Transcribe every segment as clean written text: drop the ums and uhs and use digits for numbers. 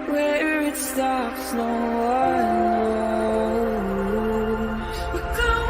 Where it stops, no one knows. We're going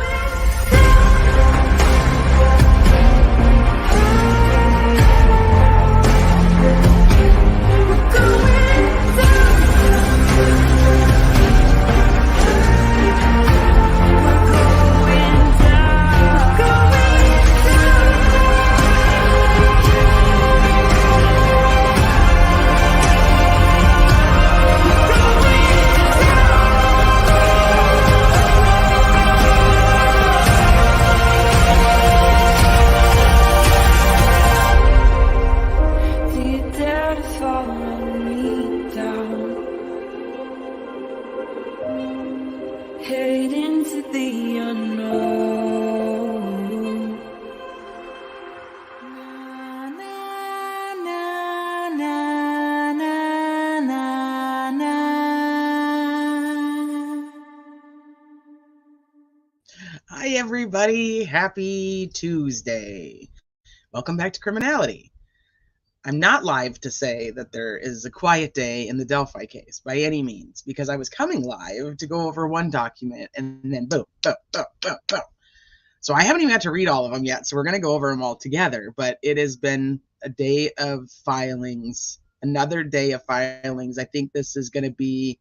head into the unknown. Na, na, na, na, na, na, na. Hi, everybody. Happy Tuesday. Welcome back to Criminality. I'm not live to say that there is a quiet day in the Delphi case by any means, because I was coming live to go over one document and then boom, boom, boom, boom, boom. So I haven't even had to read all of them yet, so we're going to go over them all together. But it has been a day of filings, another day of filings. I think this is going to be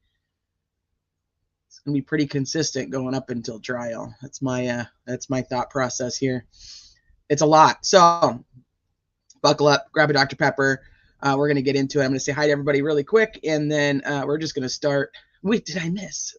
pretty consistent going up until trial. That's my thought process here. It's a lot. So buckle up, grab a Dr. Pepper. We're going to get into it. I'm going to say hi to everybody really quick, and then we're just going to start. Wait, did I miss?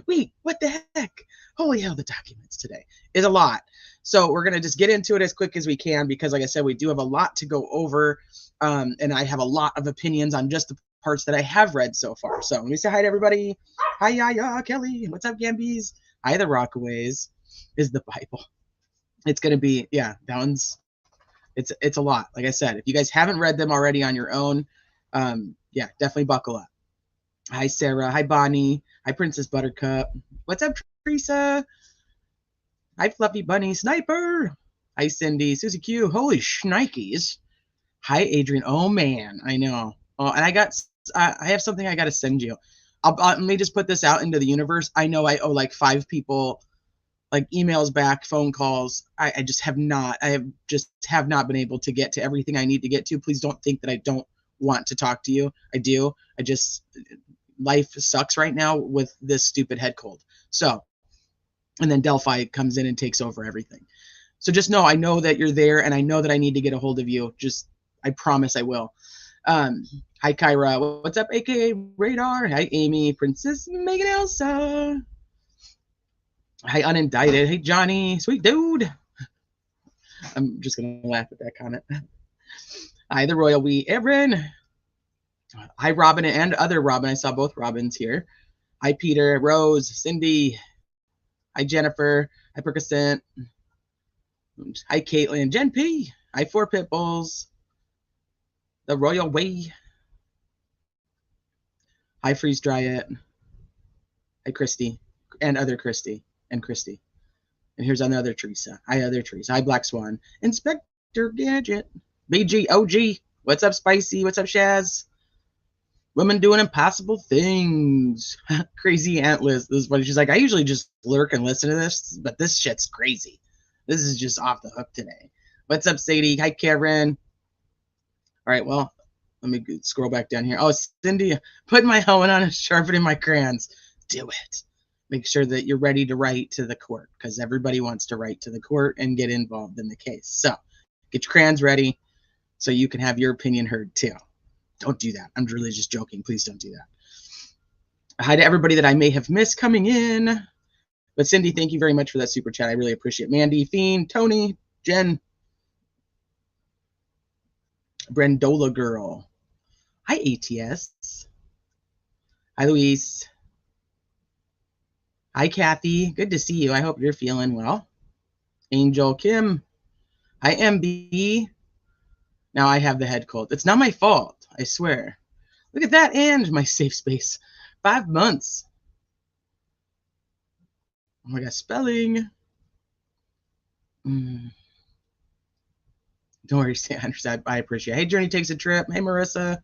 Wait, what the heck? Holy hell, the documents today is a lot. So we're going to just get into it as quick as we can because, like I said, we do have a lot to go over, and I have a lot of opinions on just the parts that I have read so far. So let me say hi to everybody. Hi, Yaya, Kelly. What's up, Gambies? Hi, the Rockaways. Is the Bible. It's going to be, yeah, that one's. It's a lot. Like I said, if you guys haven't read them already on your own, yeah, definitely buckle up. Hi, Sarah. Hi, Bonnie. Hi, Princess Buttercup. What's up, Teresa? Hi, Fluffy Bunny Sniper. Hi, Cindy. Susie Q. Holy shnikes. Hi, Adrian. Oh, man. I know. Oh, and I have something I got to send you. Let me just put this out into the universe. I know I owe like 5 people like emails back, phone calls. I just have not been able to get to everything I need to get to. Please don't think that I don't want to talk to you. I do. Life sucks right now with this stupid head cold. So, and then Delphi comes in and takes over everything. So just know, I know that you're there, and I know that I need to get a hold of you. I promise I will. Hi, Kyra. What's up, AKA Radar? Hi, Amy. Princess Megan Elsa. Hi, Unindicted. Hey, Johnny. Sweet dude. I'm just going to laugh at that comment. Hi, the Royal Wee. Erin. Hi, Robin and other Robin. I saw both Robins here. Hi, Peter. Rose. Cindy. Hi, Jennifer. Hi, Percocent. Hi, Caitlin. Jen P. Hi, 4 Pitbulls. The Royal Way. Hi, Freeze Dry It. Hi, Christy. And other Christy. And Christy. And here's another Teresa. Hi, other Teresa. Hi, Black Swan. Inspector Gadget. BG OG. What's up, Spicy? What's up, Shaz? Women doing impossible things. Crazy Aunt Liz. This is funny. She's like, I usually just lurk and listen to this, but this shit's crazy. This is just off the hook today. What's up, Sadie? Hi, Karen. All right, well, let me scroll back down here. Oh, Cindy, putting my helmet on and sharpening my crayons. Do it. Make sure that you're ready to write to the court, because everybody wants to write to the court and get involved in the case. So get your crayons ready so you can have your opinion heard too. Don't do that. I'm really just joking. Please don't do that. Hi to everybody that I may have missed coming in. But Cindy, thank you very much for that super chat. I really appreciate it. Mandy, Fiend, Tony, Jen, Brendola Girl. Hi, ATS. Hi, Luis. Hi, Kathy. Good to see you. I hope you're feeling well. Angel Kim. Hi, MB. Now I have the head cold. It's not my fault, I swear. Look at that, and my safe space. 5 months. Oh my God, spelling. Don't worry, Sanders. I appreciate it. Hey, Journey Takes a Trip. Hey, Marissa.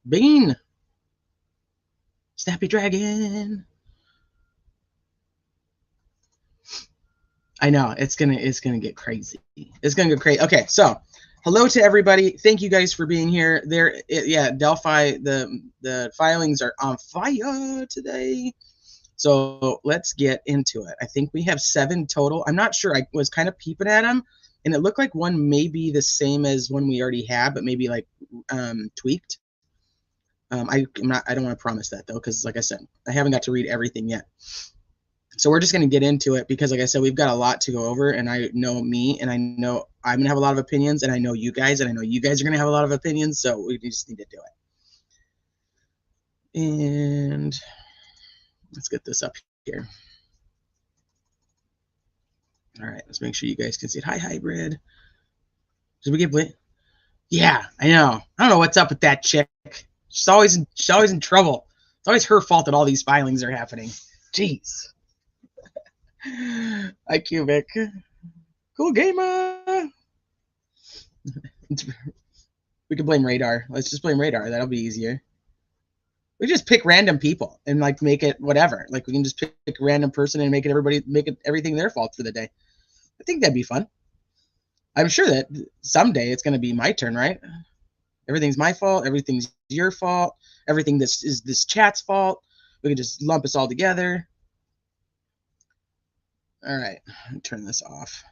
Bean. Snappy Dragon. I know it's gonna get crazy. It's gonna get crazy. Okay, so hello to everybody. Thank you guys for being here. Yeah, Delphi. The filings are on fire today. So let's get into it. I think we have 7 total. I'm not sure. I was kind of peeping at them, and it looked like one may be the same as one we already had, but maybe like tweaked. I don't want to promise that though, because like I said, I haven't got to read everything yet. So we're just going to get into it because, like I said, we've got a lot to go over, and I know me, and I know I'm going to have a lot of opinions, and I know you guys, and I know you guys are going to have a lot of opinions, so we just need to do it. And let's get this up here. All right, let's make sure you guys can see it. Hi, hybrid. Did we get Blake? Yeah, I know. I don't know what's up with that chick. She's always in trouble. It's always her fault that all these filings are happening. Jeez. Hi, Cubic. Cool gamer. We can blame Radar. Let's just blame Radar. That'll be easier. We just pick random people and like make it whatever. Like we can just pick a random person and make it everything their fault for the day. I think that'd be fun. I'm sure that someday it's gonna be my turn, right? Everything's my fault. Everything's your fault. Everything is this chat's fault. We can just lump us all together. All right, turn this off.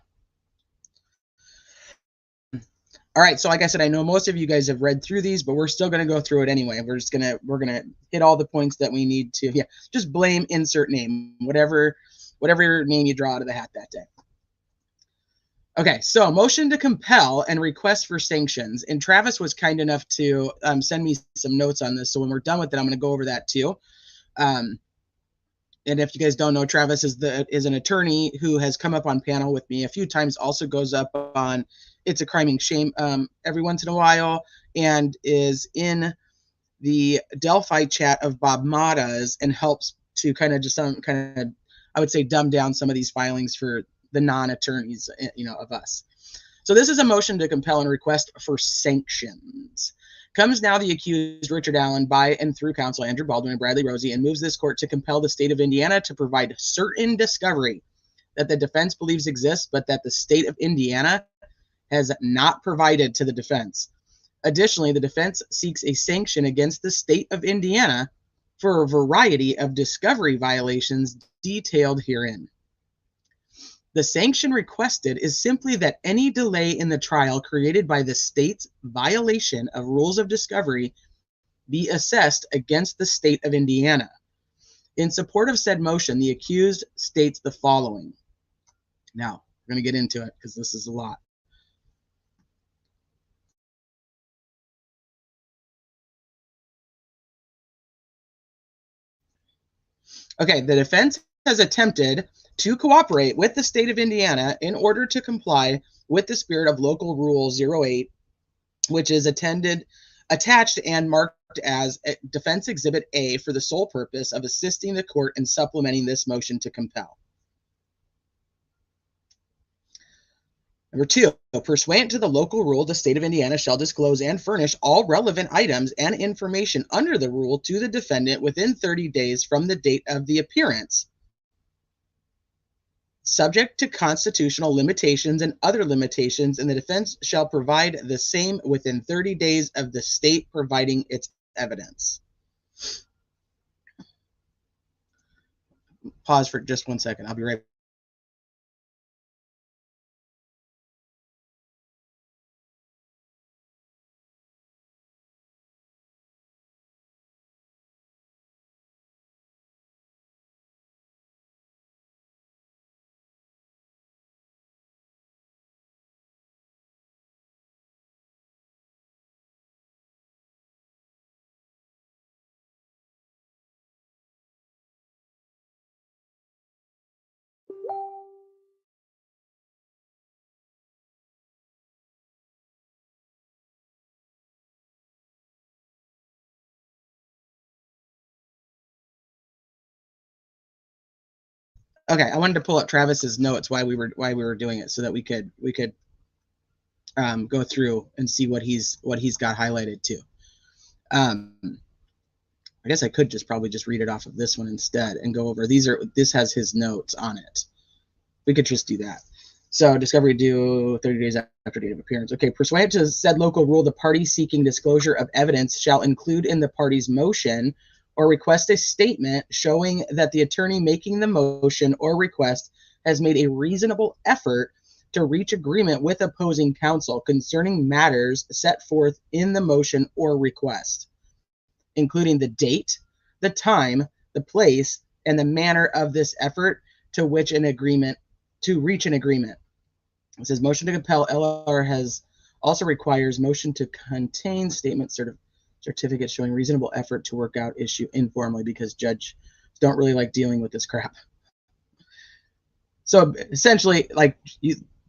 All right, so like I said, I know most of you guys have read through these, but we're still going to go through it anyway. We're going to hit all the points that we need to. Yeah, just blame insert name, whatever name you draw out of the hat that day. Okay, so motion to compel and request for sanctions. And Travis was kind enough to send me some notes on this. So when we're done with it, I'm going to go over that too. And if you guys don't know, Travis is an attorney who has come up on panel with me a few times, also goes up on It's a Crime and Shame every once in a while, and is in the Delphi chat of Bob Mata's and helps to kind of I would say dumb down some of these filings for the non-attorneys, of us. So this is a motion to compel and request for sanctions. Comes now the accused Richard Allen by and through counsel Andrew Baldwin and Bradley Rosie and moves this court to compel the state of Indiana to provide certain discovery that the defense believes exists, but that the state of Indiana has not provided to the defense. Additionally, the defense seeks a sanction against the state of Indiana for a variety of discovery violations detailed herein. The sanction requested is simply that any delay in the trial created by the state's violation of rules of discovery be assessed against the state of Indiana. In support of said motion, the accused states the following. Now, we're going to get into it because this is a lot. Okay, the defense has attempted to cooperate with the state of Indiana in order to comply with the spirit of Local Rule 08, which is attached and marked as Defense Exhibit A for the sole purpose of assisting the court in supplementing this motion to compel. Number 2, pursuant to the local rule, the state of Indiana shall disclose and furnish all relevant items and information under the rule to the defendant within 30 days from the date of the appearance, subject to constitutional limitations and other limitations, and the defense shall provide the same within 30 days of the state providing its evidence. Pause for just 1 second. I'll be right back. Okay, I wanted to pull up Travis's notes why we were doing it so that we could go through and see what he's got highlighted too. I guess I could probably just read it off of this one instead and go over. This has his notes on it. We could just do that. So discovery due 30 days after date of appearance. Okay, pursuant to said local rule, the party seeking disclosure of evidence shall include in the party's motion or request a statement showing that the attorney making the motion or request has made a reasonable effort to reach agreement with opposing counsel concerning matters set forth in the motion or request, including the date, the time, the place, and the manner of this effort to reach an agreement. It says motion to compel LR has also requires motion to contain statement certificate showing reasonable effort to work out issue informally, because judges don't really like dealing with this crap. So essentially,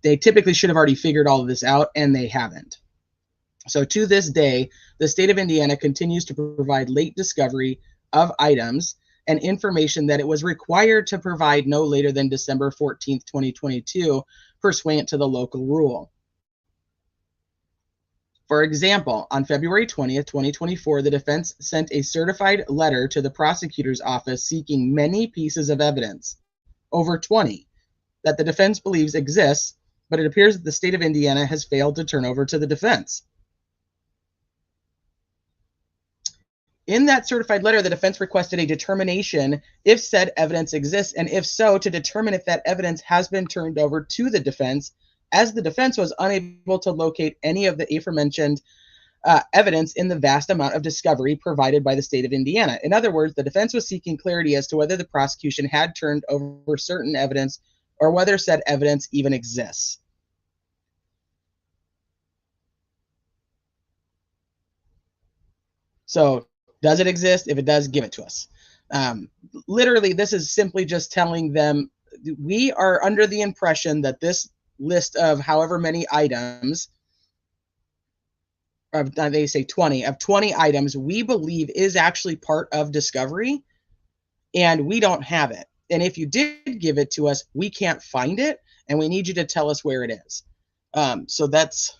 they typically should have already figured all of this out, and they haven't. So to this day, the state of Indiana continues to provide late discovery of items and information that it was required to provide no later than December 14th, 2022, pursuant to the local rule. For example, on February 20th, 2024, the defense sent a certified letter to the prosecutor's office seeking many pieces of evidence, over 20, that the defense believes exists, but it appears that the state of Indiana has failed to turn over to the defense. In that certified letter, the defense requested a determination if said evidence exists, and if so, to determine if that evidence has been turned over to the defense, as the defense was unable to locate any of the aforementioned evidence in the vast amount of discovery provided by the state of Indiana. In other words, the defense was seeking clarity as to whether the prosecution had turned over certain evidence or whether said evidence even exists. So, does it exist? If it does, give it to us. Literally, this is simply just telling them we are under the impression that this list of however many items, or they say 20, of 20 items we believe is actually part of discovery, and we don't have it. And if you did give it to us, we can't find it, and we need you to tell us where it is. So that's,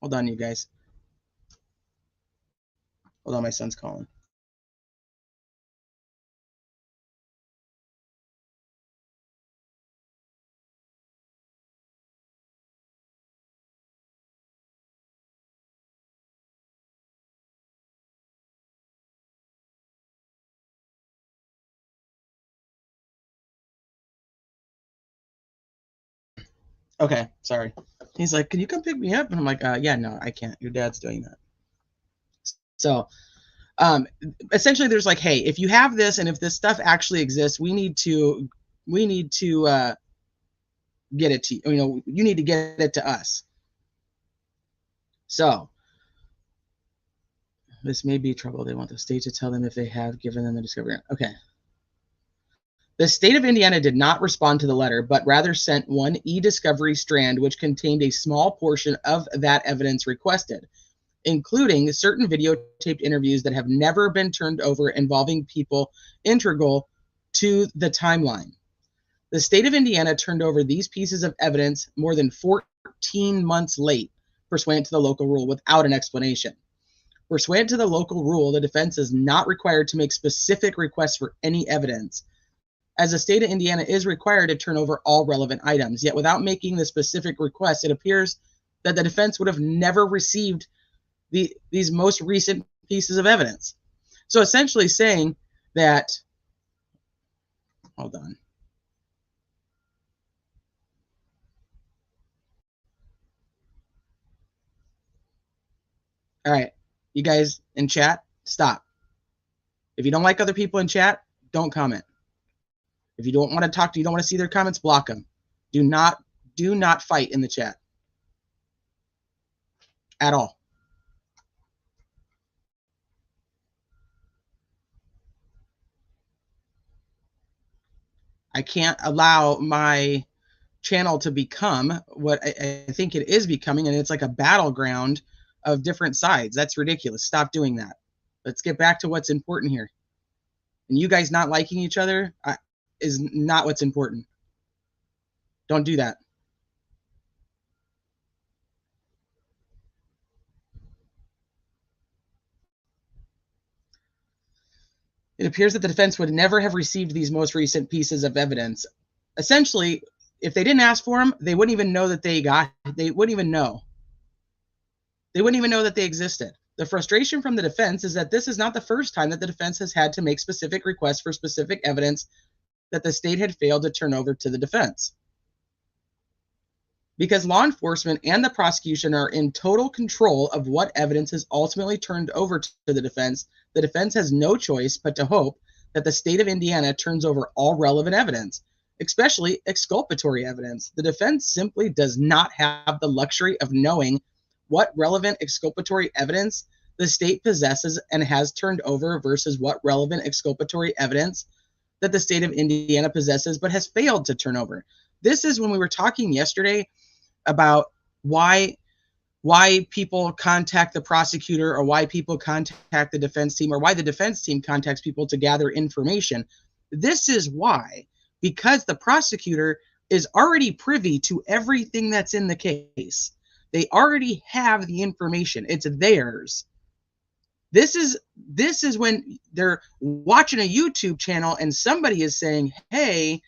hold on, you guys. Hold on, my son's calling. Okay, sorry. He's like, can you come pick me up? And I'm like, yeah, no, I can't. Your dad's doing that. So essentially there's like, hey, if you have this and if this stuff actually exists, we need to get it to you. You need to get it to us. So this may be trouble. They want the state to tell them if they have given them the discovery. Okay. The state of Indiana did not respond to the letter, but rather sent one e-discovery strand which contained a small portion of that evidence requested, including certain videotaped interviews that have never been turned over involving people integral to the timeline. The state of Indiana turned over these pieces of evidence more than 14 months late, pursuant to the local rule, without an explanation. Pursuant to the local rule, the defense is not required to make specific requests for any evidence, as the state of Indiana is required to turn over all relevant items. Yet without making the specific request, it appears that the defense would have never received these most recent pieces of evidence. So essentially saying that, hold on. All right, you guys in chat, stop. If you don't like other people in chat, don't comment. If you don't want to talk to, you don't want to see their comments, block them. Do not fight in the chat at all. I can't allow my channel to become what I think it is becoming, and it's like a battleground of different sides. That's ridiculous. Stop doing that. Let's get back to what's important here. And you guys not liking each other is not what's important. Don't do that. It appears that the defense would never have received these most recent pieces of evidence. Essentially, if they didn't ask for them, they wouldn't even know that they wouldn't even know. They wouldn't even know that they existed. The frustration from the defense is that this is not the first time that the defense has had to make specific requests for specific evidence that the state had failed to turn over to the defense. Because law enforcement and the prosecution are in total control of what evidence is ultimately turned over to the defense has no choice but to hope that the state of Indiana turns over all relevant evidence, especially exculpatory evidence. The defense simply does not have the luxury of knowing what relevant exculpatory evidence the state possesses and has turned over versus what relevant exculpatory evidence that the state of Indiana possesses but has failed to turn over. This is when we were talking yesterday about why people contact the prosecutor or why people contact the defense team or why the defense team contacts people to gather information. This is why, because the prosecutor is already privy to everything that's in the case. They already have the information. It's theirs. This is when they're watching a YouTube channel and somebody is saying, hey,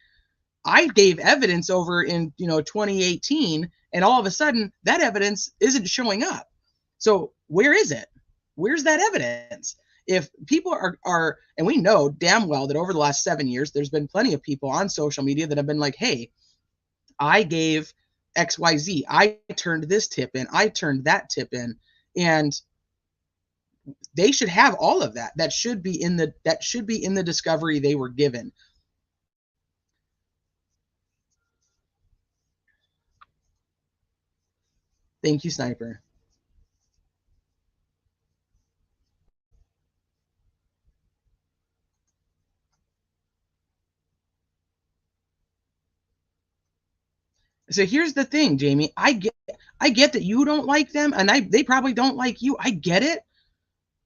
I gave evidence over in 2018, and all of a sudden that evidence isn't showing up. So where is it? Where's that evidence? If people are, and we know damn well that over the last 7 years, there's been plenty of people on social media that have been like, hey, I gave XYZ. I turned this tip in. I turned that tip in. And they should have all of that. That should be in the discovery they were given. Thank you, Sniper. So here's the thing, Jamie. I get that you don't like them, and they probably don't like you. I get it.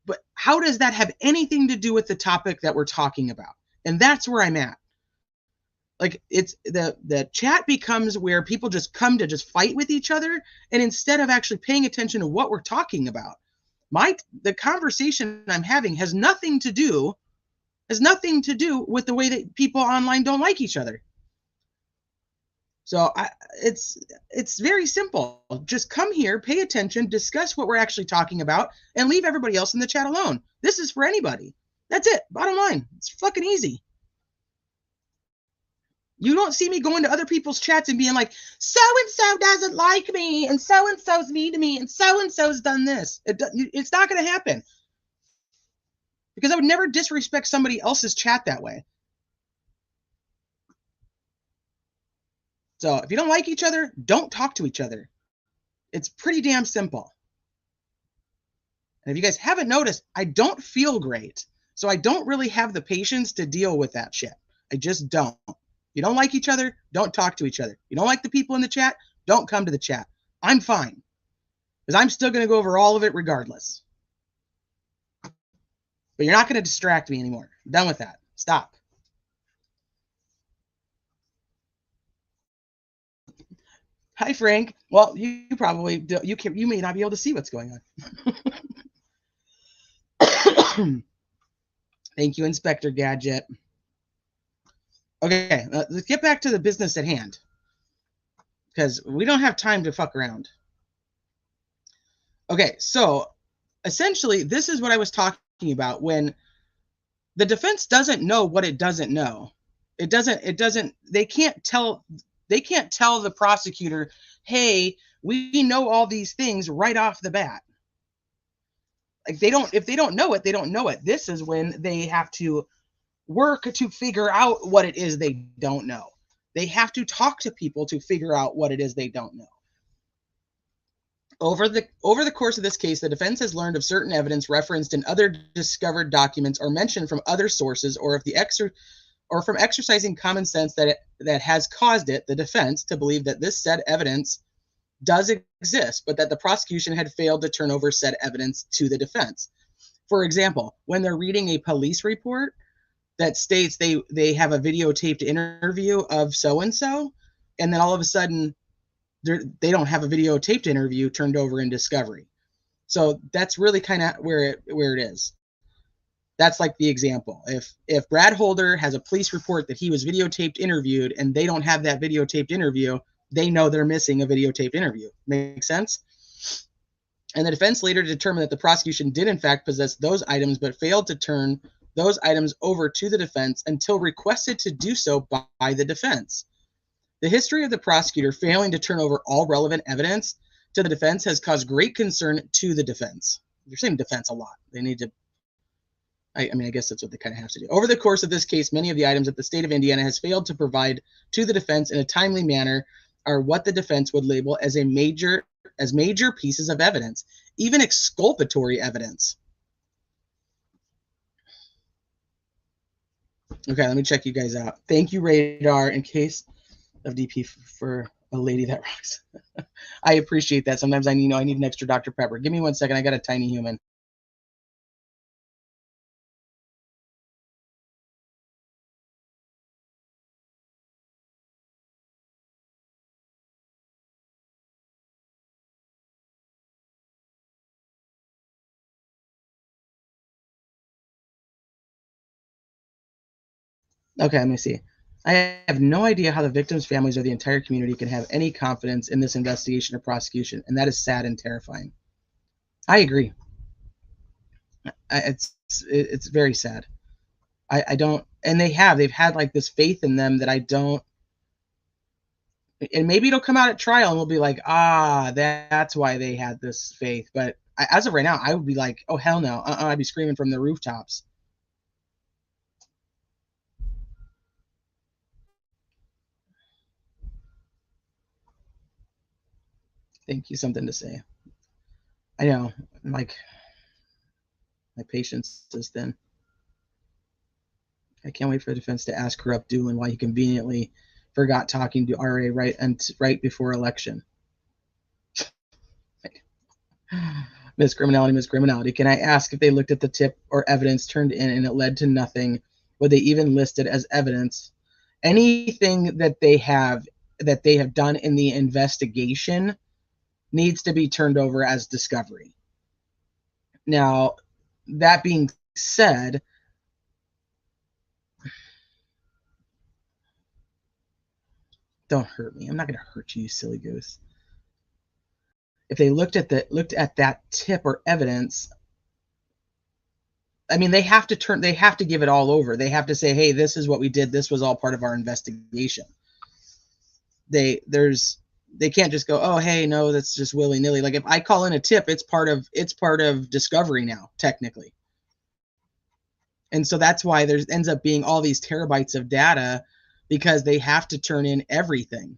But how does that have anything to do with the topic that we're talking about? And that's where I'm at. Like, it's the chat becomes where people just come to just fight with each other, and instead of actually paying attention to what we're talking about. The conversation I'm having has nothing to do with the way that people online don't like each other. So it's very simple. Just come here, pay attention, discuss what we're actually talking about, and leave everybody else in the chat alone. This is for anybody. That's it. Bottom line. It's fucking easy. You don't see me going to other people's chats and being like, so-and-so doesn't like me, and so-and-so's mean to me, and so-and-so's done this. It's not going to happen. Because I would never disrespect somebody else's chat that way. So if you don't like each other, don't talk to each other. It's pretty damn simple. And if you guys haven't noticed, I don't feel great. So I don't really have the patience to deal with that shit. I just don't. You don't like each other, don't talk to each other. You don't like the people in the chat, don't come to the chat. I'm fine. Because I'm still going to go over all of it regardless. But you're not going to distract me anymore. I'm done with that. Stop. Hi, Frank. Well, you probably you may not be able to see what's going on. Thank you, Inspector Gadget. Okay, let's get back to the business at hand, because we don't have time to fuck around. Okay, so essentially, this is what I was talking about when the defense doesn't know what it doesn't know. They can't tell the prosecutor, hey, we know all these things right off the bat. Like, if they don't know it, they don't know it. This is when they have to work to figure out what it is they don't know. They have to talk to people to figure out what it is they don't know. Over the course of this case, the defense has learned of certain evidence referenced in other discovered documents or mentioned from other sources, or from exercising common sense that has caused the defense, to believe that this said evidence does exist, but that the prosecution had failed to turn over said evidence to the defense. For example, when they're reading a police report that states they have a videotaped interview of so-and-so, and then all of a sudden they don't have a videotaped interview turned over in discovery. So that's really kind of where it is. That's like the example. If Brad Holder has a police report that he was videotaped interviewed and they don't have that videotaped interview, they know they're missing a videotaped interview. Make sense? And the defense later determined that the prosecution did in fact possess those items, but failed to turn those items over to the defense until requested to do so by the defense. The history of the prosecutor failing to turn over all relevant evidence to the defense has caused great concern to the defense. They're saying defense a lot. They need to, I guess that's what they kind of have to do. Over the course of this case, many of the items that the state of Indiana has failed to provide to the defense in a timely manner are what the defense would label as major pieces of evidence, even exculpatory evidence. Okay, let me check you guys out. Thank you, Radar, in case of DP for a lady that rocks. I appreciate that. Sometimes I need an extra Dr. Pepper. Give me 1 second. I got a tiny human. Okay, let me see. I have no idea how the victims' families or the entire community can have any confidence in this investigation or prosecution, and that is sad and terrifying. I agree. It's very sad. I don't, and they've had like this faith in them that I don't, and maybe it'll come out at trial and we'll be like, that's why they had this faith. But as of right now, I would be like, oh, hell no. I'd be screaming from the rooftops. Thank you. Something to say. I know, like, my patience is thin. I can't wait for the defense to ask corrupt Doolin why he conveniently forgot talking to RA right before election. Miss Criminality. Can I ask if they looked at the tip or evidence turned in and it led to nothing? Would they even list it as evidence? Anything that they have done in the investigation needs to be turned over as discovery. Now, that being said, don't hurt me. I'm not going to hurt you, silly goose. If they looked at that tip or evidence, I mean, they have to give it all over. They have to say, hey, this is what we did. This was all part of our investigation. They can't just go, oh, hey, no, that's just willy-nilly. Like if I call in a tip, it's part of discovery now, technically. And so that's why there ends up being all these terabytes of data, because they have to turn in everything.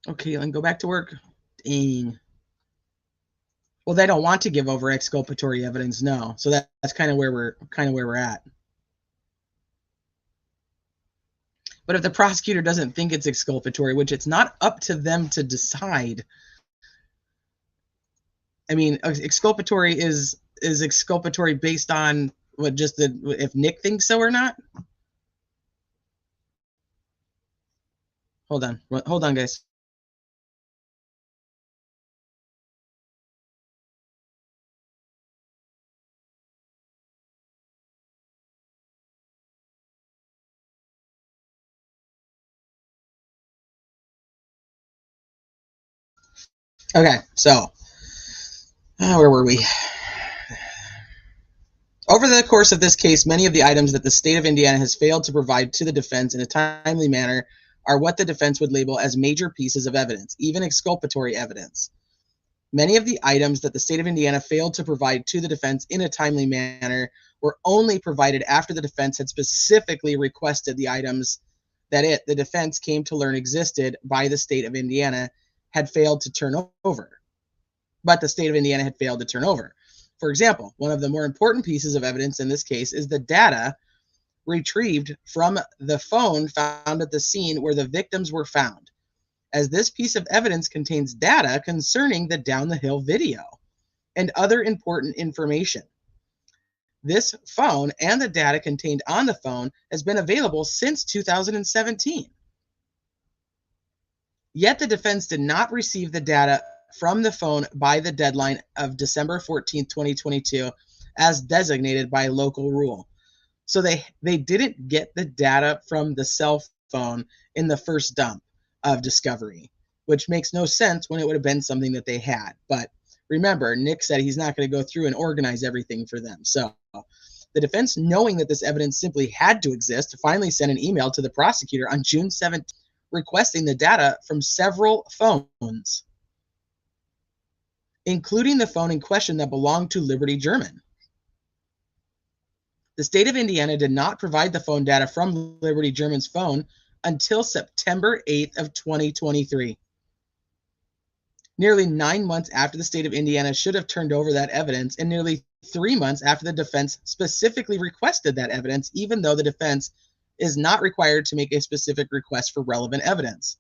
Okay, then go back to work. Dang. Well, they don't want to give over exculpatory evidence, no. So that's kind of where we're at. But if the prosecutor doesn't think it's exculpatory, which it's not up to them to decide. I mean, exculpatory is exculpatory based on what, just if Nick thinks so or not. Hold on, guys. Okay, so where were we? Over the course of this case, many of the items that the state of Indiana has failed to provide to the defense in a timely manner are what the defense would label as major pieces of evidence, even exculpatory evidence. Many of the items that the state of Indiana failed to provide to the defense in a timely manner were only provided after the defense had specifically requested the items that the defense came to learn existed by the state of Indiana had failed to turn over. But the state of Indiana had failed to turn over. For example, one of the more important pieces of evidence in this case is the data retrieved from the phone found at the scene where the victims were found, as this piece of evidence contains data concerning the down the hill video and other important information. This phone and the data contained on the phone has been available since 2017. Yet the defense did not receive the data from the phone by the deadline of December 14th, 2022, as designated by local rule. So they didn't get the data from the cell phone in the first dump of discovery, which makes no sense when it would have been something that they had. But remember, Nick said he's not going to go through and organize everything for them. So the defense, knowing that this evidence simply had to exist, finally sent an email to the prosecutor on June 17th requesting the data from several phones, including the phone in question that belonged to Liberty German. The state of Indiana did not provide the phone data from Liberty German's phone until September 8th of 2023. Nearly 9 months after the state of Indiana should have turned over that evidence, and nearly 3 months after the defense specifically requested that evidence, even though the defense is not required to make a specific request for relevant evidence.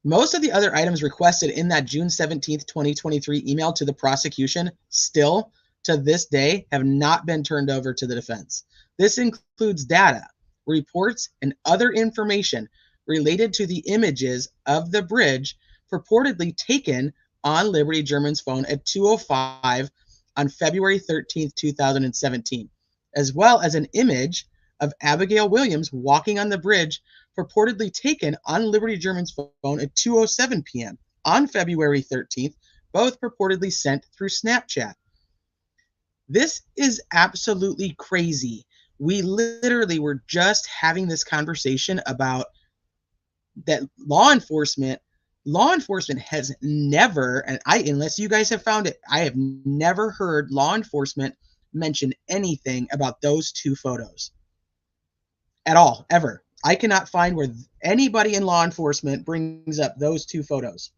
Most of the other items requested in that June 17th, 2023 email to the prosecution still to this day have not been turned over to the defense. This includes data, reports, and other information related to the images of the bridge purportedly taken on Liberty German's phone at 2:05 on February 13th, 2017, as well as an image of Abigail Williams walking on the bridge purportedly taken on Liberty German's phone at 2:07 p.m. on February 13th, both purportedly sent through Snapchat. This is absolutely crazy. We literally were just having this conversation about that law enforcement has never, and unless you guys have found it, I have never heard law enforcement mention anything about those two photos at all, ever. I cannot find where anybody in law enforcement brings up those two photos.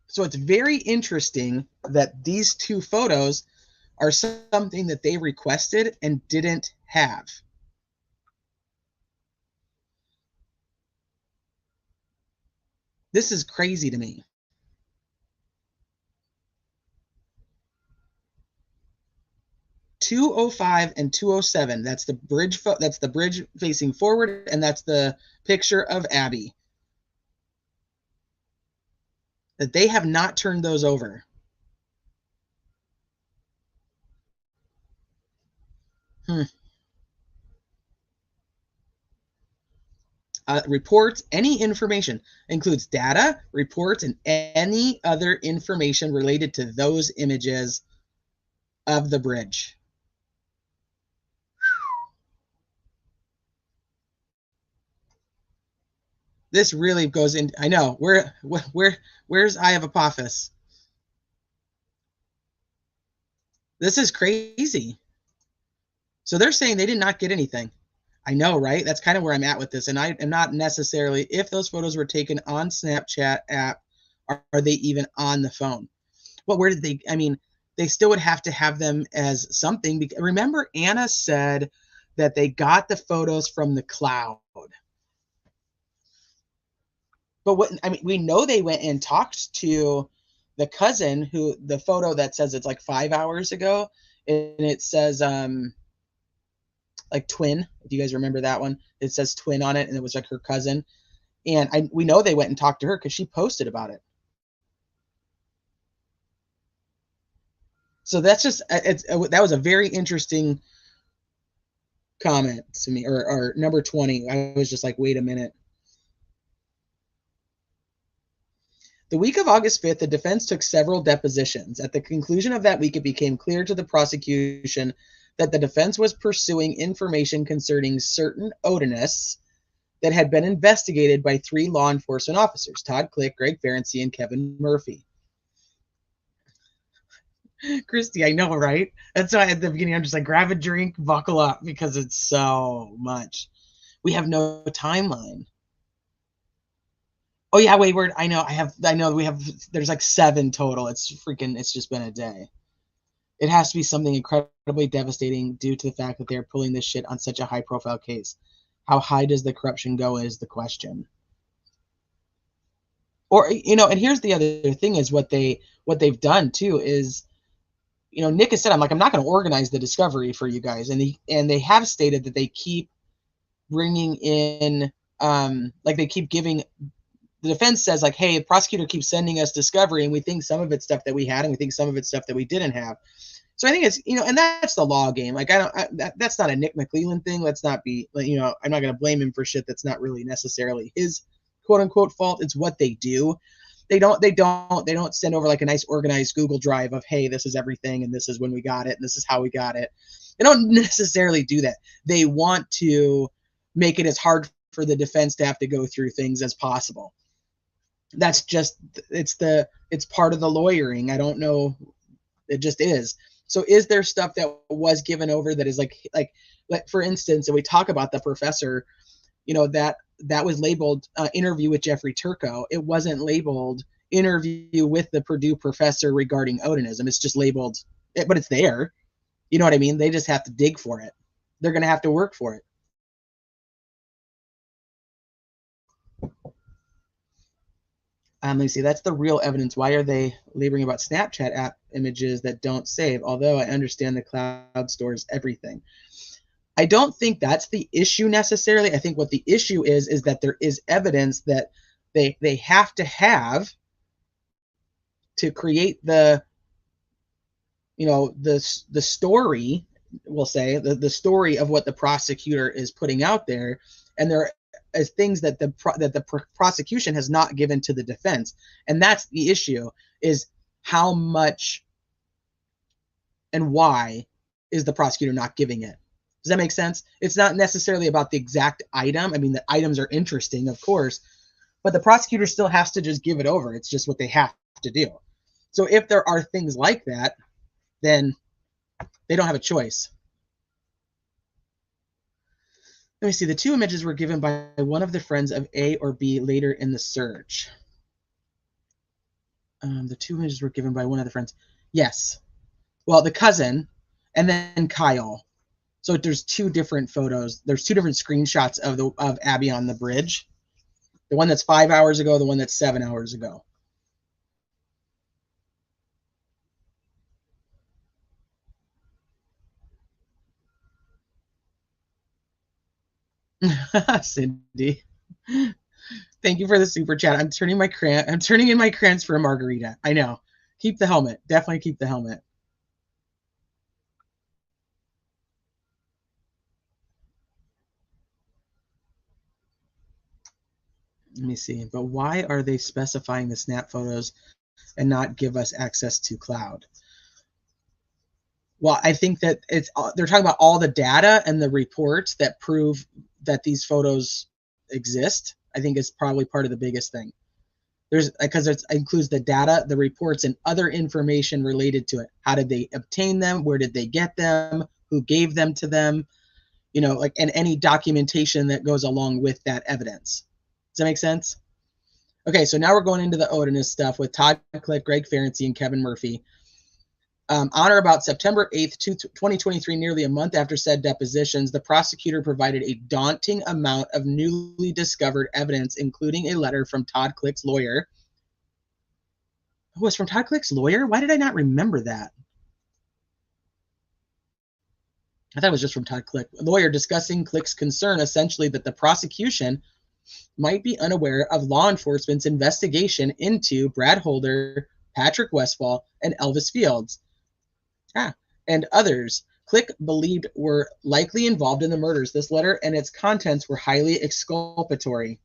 So it's very interesting that these two photos are something that they requested and didn't have. This is crazy to me. .205 and 207. That's the bridge. That's the bridge facing forward, and that's the picture of Abby. That they have not turned those over. Reports, any information, includes data, reports, and any other information related to those images of the bridge. This really goes in. I know. Where's Eye of Apophis? This is crazy. So they're saying they did not get anything. I know, right? That's kind of where I'm at with this. And I am not necessarily, if those photos were taken on Snapchat app, are they even on the phone? Well, where did they, I mean, they still would have to have them as something. Because remember, Anna said that they got the photos from the cloud. But what, I mean, we know they went and talked to the cousin who, the photo that says it's like 5 hours ago, and it says, like twin, if you guys remember that one, it says twin on it, and it was like her cousin. And we know they went and talked to her because she posted about it. So that's just, that was a very interesting comment to me, or number 20. I was just like, wait a minute. The week of August 5th, the defense took several depositions. At the conclusion of that week, it became clear to the prosecution that the defense was pursuing information concerning certain Odinists that had been investigated by 3 law enforcement officers, Todd Click, Greg Ferenczi, and Kevin Murphy. Christy, I know, right? That's why at the beginning I'm just like, grab a drink, buckle up, because it's so much. We have no timeline. Oh yeah, wait, I know we have, there's like 7 total. It's just been a day. It has to be something incredibly devastating due to the fact that they're pulling this shit on such a high profile case. How high does the corruption go is the question. Or, and here's the other thing is what they've done too is, Nick has said, I'm not going to organize the discovery for you guys. And they have stated that they keep bringing in, they keep giving, the defense says like, hey, the prosecutor keeps sending us discovery and we think some of it's stuff that we had and we think some of it's stuff that we didn't have. So I think it's, and that's the law game. Like, that's not a Nick McClelland thing. Let's not be, I'm not going to blame him for shit that's not really necessarily his quote unquote fault. It's what they do. They don't send over like a nice organized Google Drive of, hey, this is everything and this is when we got it and this is how we got it. They don't necessarily do that. They want to make it as hard for the defense to have to go through things as possible. That's just, it's part of the lawyering. I don't know. It just is. So is there stuff that was given over that is like for instance, and we talk about the professor, that was labeled interview with Jeffrey Turco. It wasn't labeled interview with the Purdue professor regarding Odinism. It's just labeled, but it's there. You know what I mean? They just have to dig for it. They're going to have to work for it. Let me see. That's the real evidence. Why are they laboring about Snapchat app images that don't save? Although I understand the cloud stores everything. I don't think that's the issue necessarily. I think what the issue is that there is evidence that they have to have to create the story, we'll say, the story of what the prosecutor is putting out there, and there as things that the prosecution has not given to the defense. And that's the issue, is how much and why is the prosecutor not giving it? Does that make sense? It's not necessarily about the exact item. I mean, the items are interesting, of course, but the prosecutor still has to just give it over. It's just what they have to do. So if there are things like that, then they don't have a choice. Let me see. The two images were given by one of the friends of A or B later in the search. The two images were given by one of the friends. Yes. Well, the cousin and then Kyle. So there's two different photos. There's two different screenshots of Abby on the bridge. The one that's 5 hours ago, the one that's 7 hours ago. Cindy, thank you for the super chat. I'm turning in my crayons for a margarita. I know. Keep the helmet. Definitely keep the helmet. Let me see. But why are they specifying the snap photos and not give us access to cloud? Well, I think that they're talking about all the data and the reports that prove that these photos exist. I think is probably part of the biggest thing. Because it includes the data, the reports, and other information related to it. How did they obtain them? Where did they get them? Who gave them to them? And any documentation that goes along with that evidence. Does that make sense? Okay, so now we're going into the Odinism stuff with Todd Click, Greg Ferenczi, and Kevin Murphy. On or about September 8th, 2023, nearly a month after said depositions, the prosecutor provided a daunting amount of newly discovered evidence, including a letter from Todd Click's lawyer. Oh, it's from Todd Click's lawyer? Why did I not remember that? I thought it was just from Todd Click. A lawyer discussing Click's concern, essentially, that the prosecution might be unaware of law enforcement's investigation into Brad Holder, Patrick Westfall, and Elvis Fields. And others Click believed were likely involved in the murders. This letter and its contents were highly exculpatory.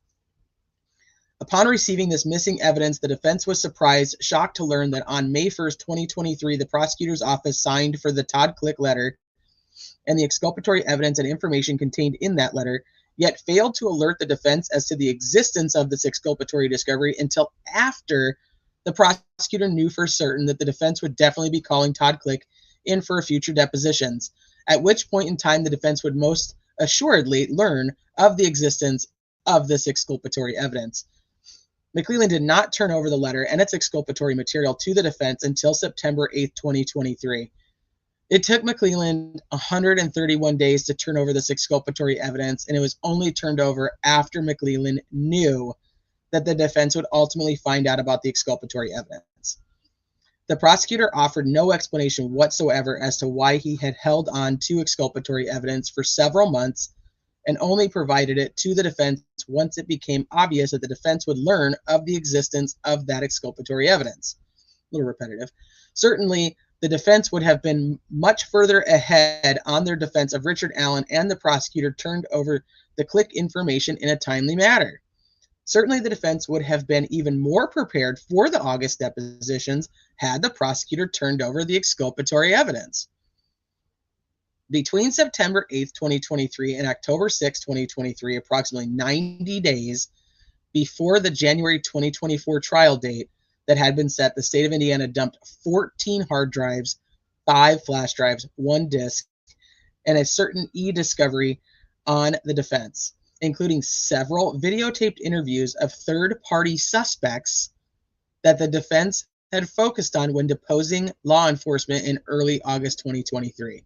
Upon receiving this missing evidence, the defense was surprised, shocked to learn that on May 1st, 2023, the prosecutor's office signed for the Todd Click letter and the exculpatory evidence and information contained in that letter, yet failed to alert the defense as to the existence of this exculpatory discovery until after the prosecutor knew for certain that the defense would definitely be calling Todd Click in for future depositions, at which point in time the defense would most assuredly learn of the existence of this exculpatory evidence. McClelland did not turn over the letter and its exculpatory material to the defense until September 8th, 2023. It took McClelland 131 days to turn over this exculpatory evidence, and it was only turned over after McClelland knew that the defense would ultimately find out about the exculpatory evidence. The prosecutor offered no explanation whatsoever as to why he had held on to exculpatory evidence for several months and only provided it to the defense once it became obvious that the defense would learn of the existence of that exculpatory evidence. A little repetitive. Certainly, the defense would have been much further ahead on their defense of Richard Allen, and the prosecutor turned over the click information in a timely manner. Certainly, the defense would have been even more prepared for the August depositions had the prosecutor turned over the exculpatory evidence. Between September 8th, 2023 and October 6th, 2023, approximately 90 days before the January 2024 trial date that had been set, the state of Indiana dumped 14 hard drives, 5 flash drives, 1 disk, and a certain e-discovery on the defense, including several videotaped interviews of third-party suspects that the defense had focused on when deposing law enforcement in early August 2023.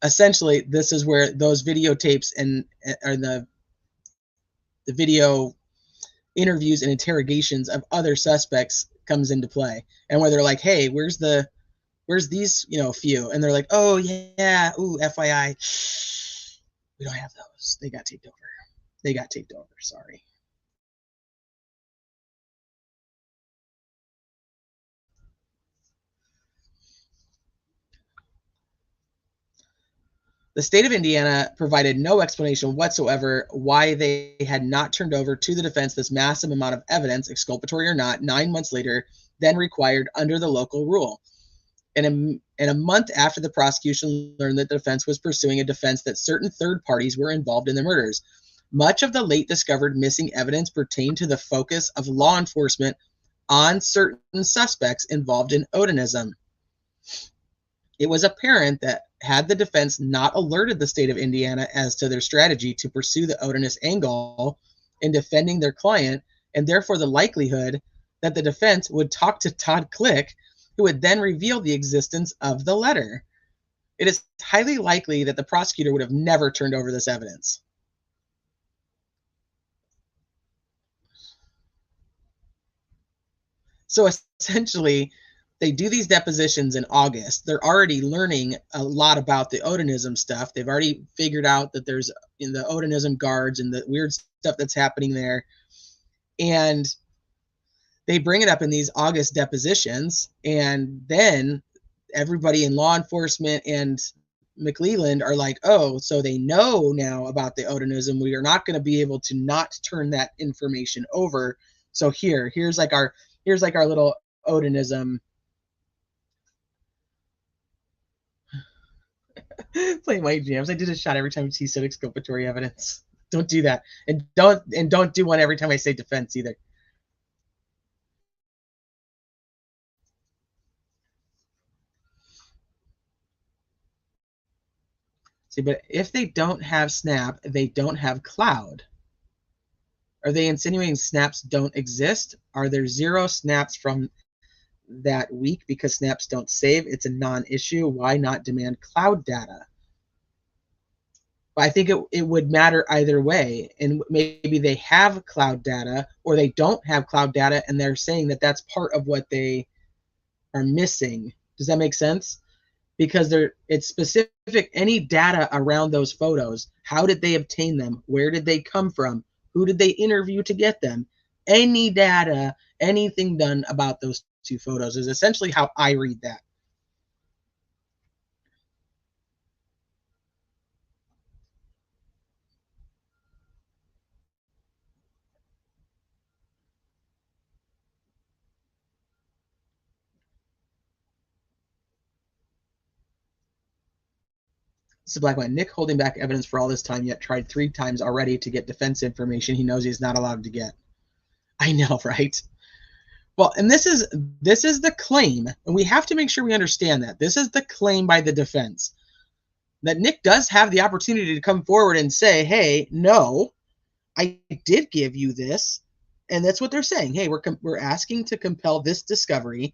Essentially, this is where those videotapes and the video interviews and interrogations of other suspects comes into play, and where they're like, "Hey, where's these few?" And they're like, "Oh yeah, ooh, FYI, we don't have those. They got taped over. Sorry." The state of Indiana provided no explanation whatsoever why they had not turned over to the defense this massive amount of evidence, exculpatory or not, 9 months later than required under the local rule. And a month after the prosecution learned that the defense was pursuing a defense that certain third parties were involved in the murders. Much of the late discovered missing evidence pertained to the focus of law enforcement on certain suspects involved in Odinism. It was apparent that had the defense not alerted the state of Indiana as to their strategy to pursue the Odinist angle in defending their client, and therefore the likelihood that the defense would talk to Todd Click, who would then reveal the existence of the letter. It is highly likely that the prosecutor would have never turned over this evidence. So essentially, they do these depositions in August. They're already learning a lot about the Odinism stuff. They've already figured out that there's in the Odinism guards and the weird stuff that's happening there. And they bring it up in these August depositions. And then everybody in law enforcement and McClelland are like, oh, so they know now about the Odinism. We are not going to be able to not turn that information over. So here's like our little Odinism. Play my jams. I did a shot every time he said exculpatory evidence. Don't do that, and don't do one every time I say defense either. See, but if they don't have Snap, they don't have Cloud. Are they insinuating snaps don't exist? Are there 0 snaps from that week because snaps don't save? It's a non-issue. Why not demand cloud data? I think it would matter either way. And maybe they have cloud data or they don't have cloud data, and they're saying that that's part of what they are missing. Does that make sense? Because it's specific, any data around those photos. How did they obtain them? Where did they come from? Who did they interview to get them? Any data, anything done about those 2 photos is essentially how I read that. This is Black White. Nick holding back evidence for all this time, yet tried 3 times already to get defense information he knows he's not allowed to get. I know, right? Well, and this is the claim, and we have to make sure we understand that. This is the claim by the defense, that Nick does have the opportunity to come forward and say, hey, no, I did give you this. And that's what they're saying. Hey, we're asking to compel this discovery.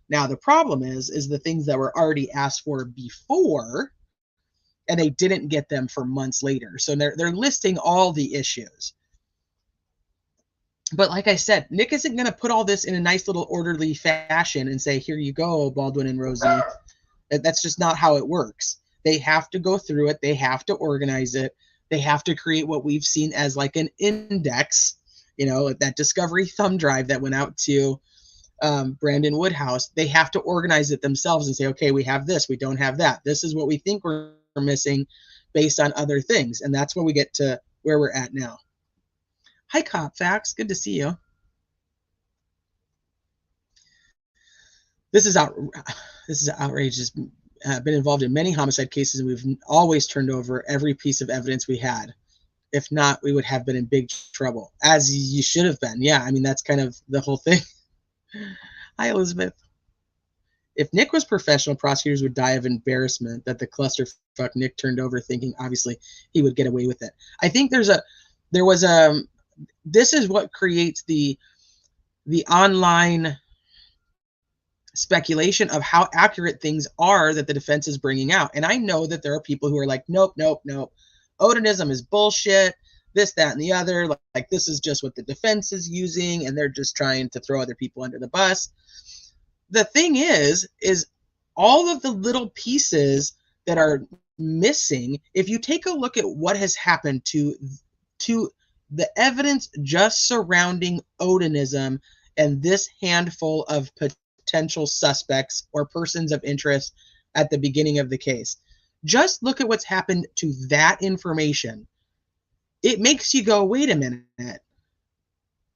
Now, the problem is the things that were already asked for before, and they didn't get them for months later. So they're listing all the issues. But like I said, Nick isn't going to put all this in a nice little orderly fashion and say, here you go, Baldwin and Rosie. That's just not how it works. They have to go through it. They have to organize it. They have to create what we've seen as like an index, that discovery thumb drive that went out to Brandon Woodhouse. They have to organize it themselves and say, okay, we have this, we don't have that. This is what we think we're missing based on other things. And that's when we get to where we're at now. Hi, Cop Facts. Good to see you. This is outrageous. Been involved in many homicide cases, and we've always turned over every piece of evidence we had. If not, we would have been in big trouble, as you should have been. Yeah, I mean, that's kind of the whole thing. Hi, Elizabeth. If Nick was professional, prosecutors would die of embarrassment that the clusterfuck Nick turned over, thinking obviously he would get away with it. I think this is what creates the online speculation of how accurate things are that the defense is bringing out. And I know that there are people who are like, nope. Odinism is bullshit, this, that, and the other. Like this is just what the defense is using, and they're just trying to throw other people under the bus. The thing is all of the little pieces that are missing, if you take a look at what has happened to the evidence just surrounding Odinism and this handful of potential suspects or persons of interest at the beginning of the case. Just look at what's happened to that information. It makes you go, wait a minute.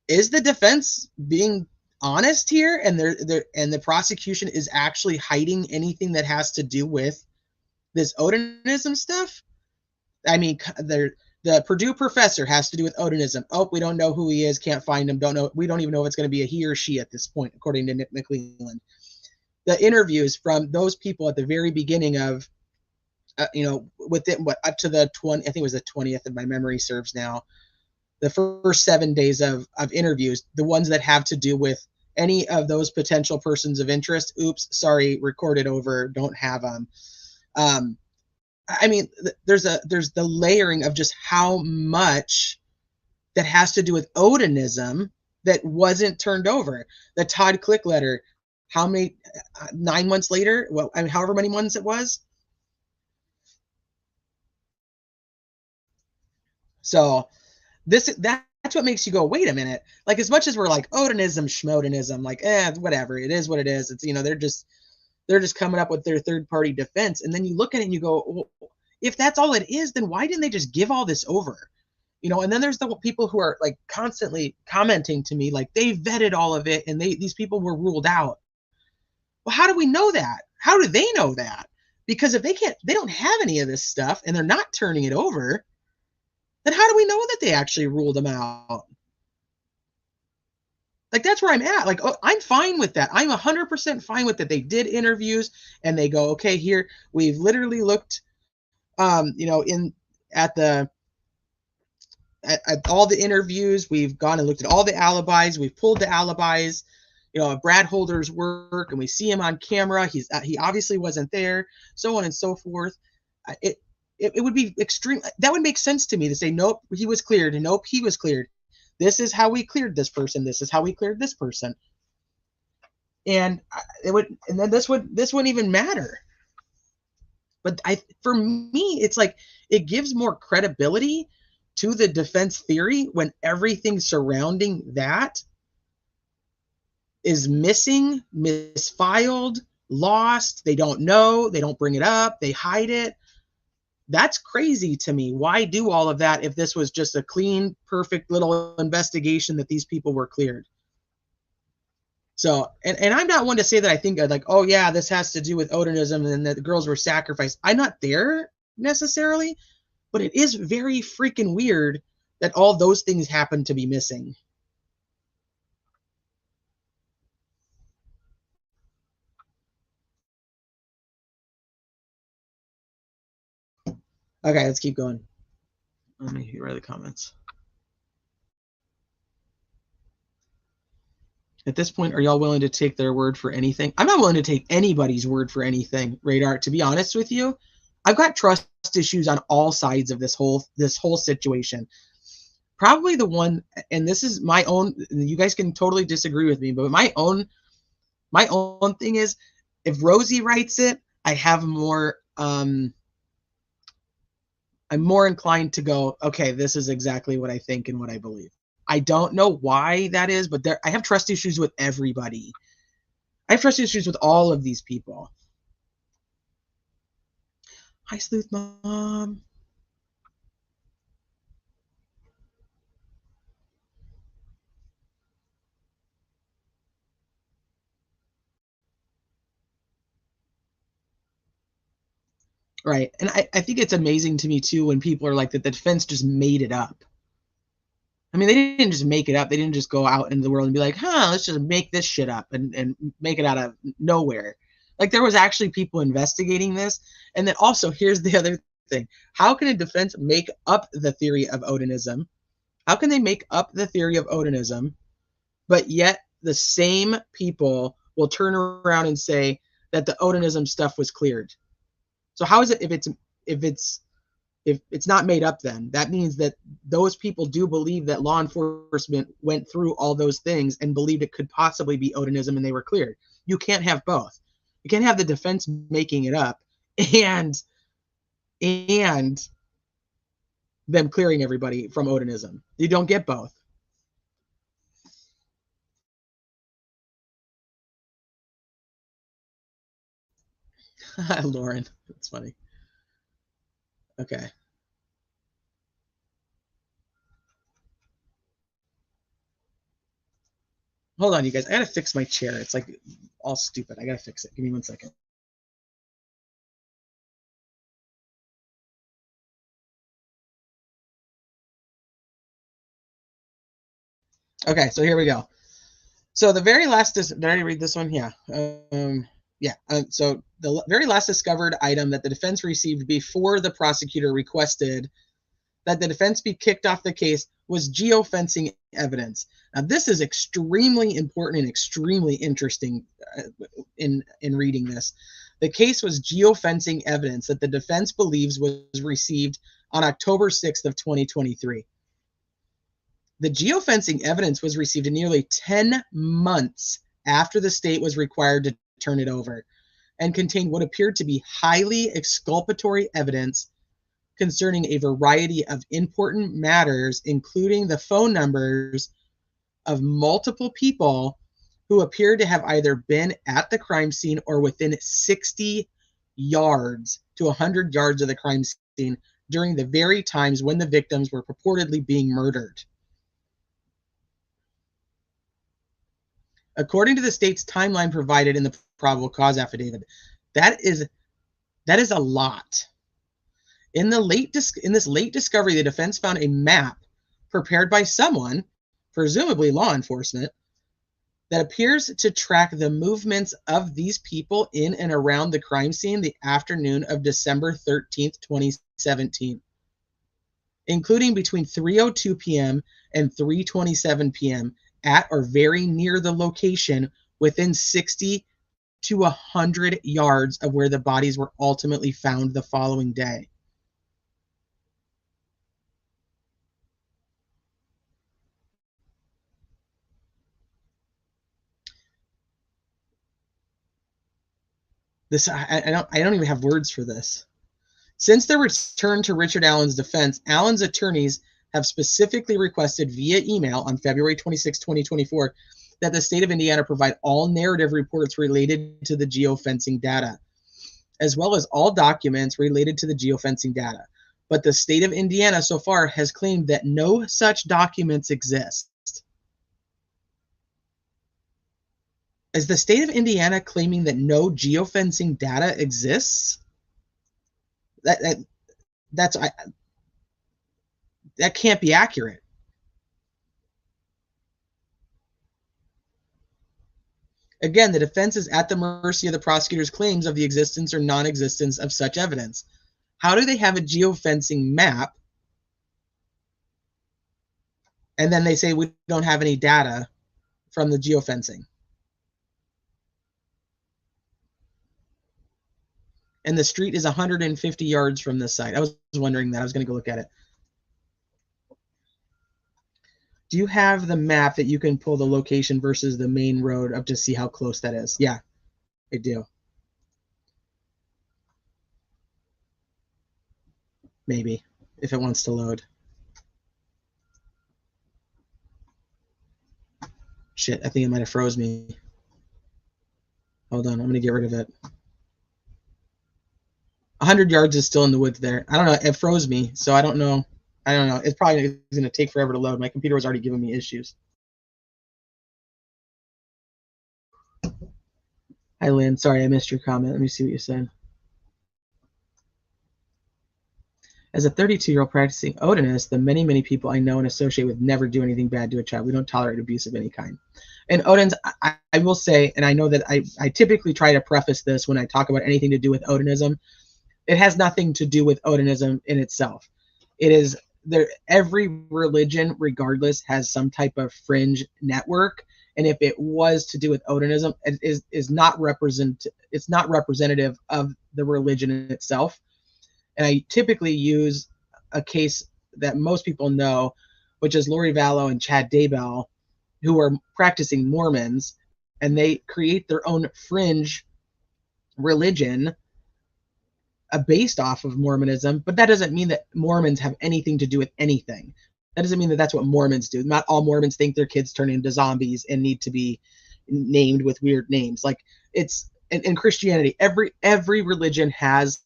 Is the defense being honest here, and the prosecution is actually hiding anything that has to do with this Odinism stuff? I mean, the Purdue professor has to do with Odinism. Oh, we don't know who he is, can't find him, don't know. We don't even know if it's going to be a he or she at this point, according to Nick McClelland. The interviews from those people at the very beginning of, within up to the 20, I think it was the 20th, if my memory serves now, the first 7 days of interviews, the ones that have to do with any of those potential persons of interest, oops, sorry, recorded over, don't have them. I mean, there's the layering of just how much that has to do with Odinism that wasn't turned over. The Todd Click letter, how many, 9 months later, well, I mean, however many months it was. So that's what makes you go, wait a minute. Like, as much as we're like Odinism, schmodinism, like, whatever, it is what it is. It's, they're just coming up with their third-party defense. And then you look at it and you go, well, if that's all it is, then why didn't they just give all this over? And then there's the people who are like constantly commenting to me, like they vetted all of it and these people were ruled out. Well, how do we know that? How do they know that? Because if they don't have any of this stuff and they're not turning it over, then how do we know that they actually ruled them out? Like, that's where I'm at. Like, I'm fine with that. I'm 100% fine with that. They did interviews and they go, okay, here, we've literally looked, at all the interviews. We've gone and looked at all the alibis. We've pulled the alibis, Brad Holder's work, and we see him on camera. He obviously wasn't there, so on and so forth. It would be extreme. That would make sense to me to say, nope, he was cleared, and nope, he was cleared. This is how we cleared this person. This is how we cleared this person. And then this wouldn't even matter. But for me, it's like it gives more credibility to the defense theory when everything surrounding that is missing, misfiled, lost. They don't know. They don't bring it up. They hide it. That's crazy to me. Why do all of that if this was just a clean, perfect little investigation that these people were cleared? So, and I'm not one to say that I think like, oh yeah, this has to do with Odinism and that the girls were sacrificed. I'm not there necessarily, but it is very freaking weird that all those things happen to be missing. Okay, let's keep going. Let me read the comments. At this point, are y'all willing to take their word for anything? I'm not willing to take anybody's word for anything, Radar. To be honest with you, I've got trust issues on all sides of this whole situation. Probably the one, and this is my own, you guys can totally disagree with me, but my own thing is, if Rosie writes it, I have more, I'm more inclined to go, okay, this is exactly what I think and what I believe. I don't know why that is, but I have trust issues with everybody. I have trust issues with all of these people. Hi, Sleuth Mom. Right. And I think it's amazing to me, too, when people are like that the defense just made it up. I mean, they didn't just make it up. They didn't just go out into the world and be like, let's just make this shit up and make it out of nowhere. Like, there was actually people investigating this. And then also, here's the other thing. How can a defense make up the theory of Odinism? How can they make up the theory of Odinism, but yet the same people will turn around and say that the Odinism stuff was cleared? So how is it if it's not made up? Then that means that those people do believe that law enforcement went through all those things and believed it could possibly be Odinism and they were cleared. You can't have both. You can't have the defense making it up and them clearing everybody from Odinism. You don't get both. Lauren, that's funny. Okay. Hold on, you guys. I gotta fix my chair. It's like all stupid. I gotta fix it. Give me 1 second. Okay, so here we go. So the very last, did I already read this one? Yeah. Yeah. So the very last discovered item that the defense received before the prosecutor requested that the defense be kicked off the case was geofencing evidence. Now, this is extremely important and extremely interesting in reading this. The case was geofencing evidence that the defense believes was received on October 6th of 2023. The geofencing evidence was received nearly 10 months after the state was required to turn it over and contained what appeared to be highly exculpatory evidence concerning a variety of important matters, including the phone numbers of multiple people who appeared to have either been at the crime scene or within 60 yards to 100 yards of the crime scene during the very times when the victims were purportedly being murdered. According to the state's timeline provided in the probable cause affidavit, that is a lot. In this late discovery, the defense found a map prepared by someone, presumably law enforcement, that appears to track the movements of these people in and around the crime scene the afternoon of December 13th, 2017, including between 3:02 p.m. and 3:27 p.m. at or very near the location within 60 to 100 yards of where the bodies were ultimately found the following day. This I don't even have words for this. Since the return to Richard Allen's defense, Allen's attorneys have specifically requested via email on February 26, 2024, that the state of Indiana provide all narrative reports related to the geofencing data, as well as all documents related to the geofencing data. But the state of Indiana so far has claimed that no such documents exist. Is the state of Indiana claiming that no geofencing data exists? That can't be accurate. Again, the defense is at the mercy of the prosecutor's claims of the existence or non-existence of such evidence. How do they have a geofencing map and then they say we don't have any data from the geofencing? And the street is 150 yards from this site. I was wondering that. I was going to go look at it. Do you have the map that you can pull the location versus the main road up to see how close that is? Yeah, I do. Maybe, if it wants to load. Shit, I think it might have froze me. Hold on, I'm going to get rid of it. 100 yards is still in the woods there. I don't know. It froze me, so I don't know. It's probably going to take forever to load. My computer was already giving me issues. Hi, Lynn. Sorry, I missed your comment. Let me see what you said. As a 32-year-old practicing Odinist, the many, many people I know and associate with never do anything bad to a child. We don't tolerate abuse of any kind. And Odins, I will say, and I know that I typically try to preface this when I talk about anything to do with Odinism. It has nothing to do with Odinism in itself. It is there. Every religion, regardless, has some type of fringe network. And if it was to do with Odinism, it is not it's not representative of the religion in itself. And I typically use a case that most people know, which is Lori Vallow and Chad Daybell, who are practicing Mormons, and they create their own fringe religion based off of Mormonism. But that doesn't mean that Mormons have anything to do with anything. That doesn't mean that that's what Mormons do. Not all Mormons think their kids turn into zombies and need to be named with weird names. Like it's in Christianity, every religion has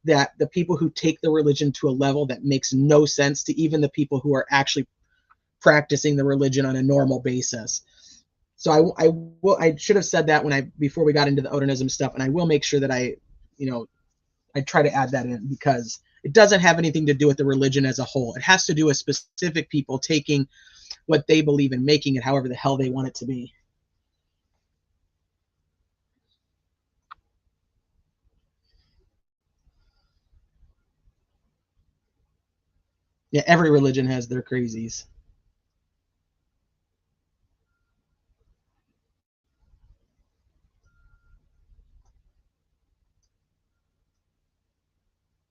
that the people who take the religion to a level that makes no sense to even the people who are actually practicing the religion on a normal basis. So I should have said that before we got into the Odinism stuff, and I will make sure that I try to add that in, because it doesn't have anything to do with the religion as a whole. It has to do with specific people taking what they believe and making it however the hell they want it to be. Yeah, every religion has their crazies.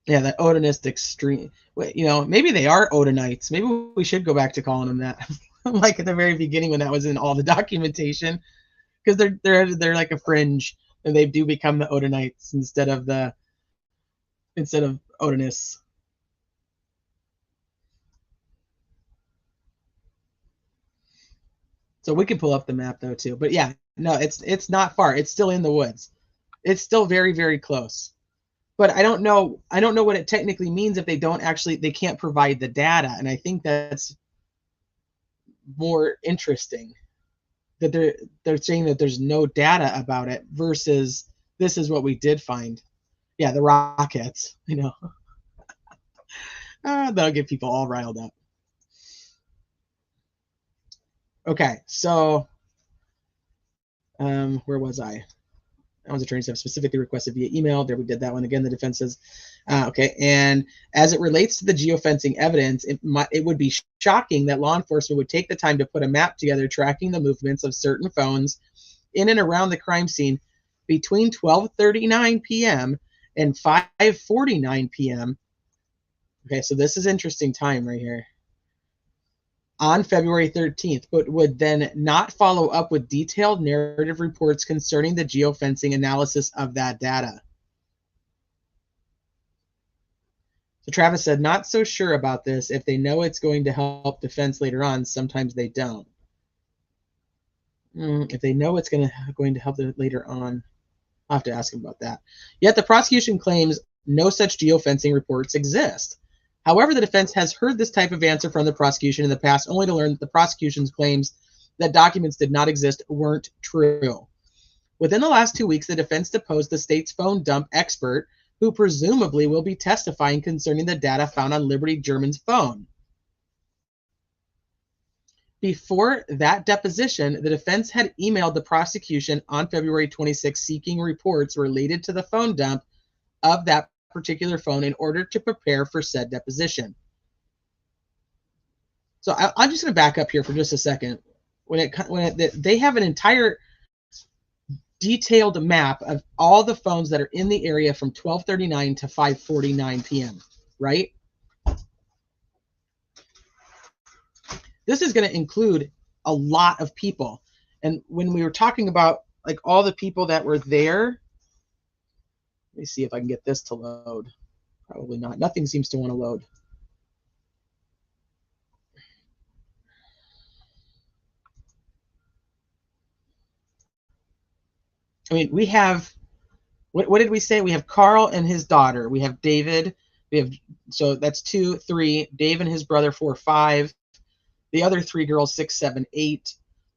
Yeah, that Odinist extreme. Maybe they are Odinites. Maybe we should go back to calling them that, like at the very beginning when that was in all the documentation, because they're like a fringe, and they do become the Odinites instead of Odinists. So we can pull up the map though too. But yeah, no, it's not far. It's still in the woods. It's still very, very close. But I don't know what it technically means if they can't provide the data. And I think that's more interesting, that they're saying that there's no data about it versus this is what we did find. Yeah, the rockets, that'll get people all riled up. Okay, so where was I? I was attorneys have specifically requested via email. There, we did that one again. The defense says, okay. And as it relates to the geofencing evidence, it would be shocking that law enforcement would take the time to put a map together tracking the movements of certain phones in and around the crime scene between 12:39 p.m. and 5:49 p.m. Okay, so this is interesting time right here. On February 13th, but would then not follow up with detailed narrative reports concerning the geofencing analysis of that data. So Travis said, not so sure about this. If they know it's going to help defense later on, sometimes they don't. If they know it's going to help later on, I'll have to ask him about that. Yet the prosecution claims no such geofencing reports exist. However, the defense has heard this type of answer from the prosecution in the past, only to learn that the prosecution's claims that documents did not exist weren't true. Within the last 2 weeks, the defense deposed the state's phone dump expert, who presumably will be testifying concerning the data found on Liberty German's phone. Before that deposition, the defense had emailed the prosecution on February 26 seeking reports related to the phone dump of that particular phone in order to prepare for said deposition. So I'm just going to back up here for just a second. They have an entire detailed map of all the phones that are in the area from 12:39 to 5:49 p.m. Right? This is going to include a lot of people. And when we were talking about like all the people that were there, let me see if I can get this to load. Probably not. Nothing seems to want to load. I mean, we have, what did we say? We have Carl and his daughter. We have David. We have, so that's 2, 3. Dave and his brother, 4, 5. The other 3 girls, 6, 7, 8.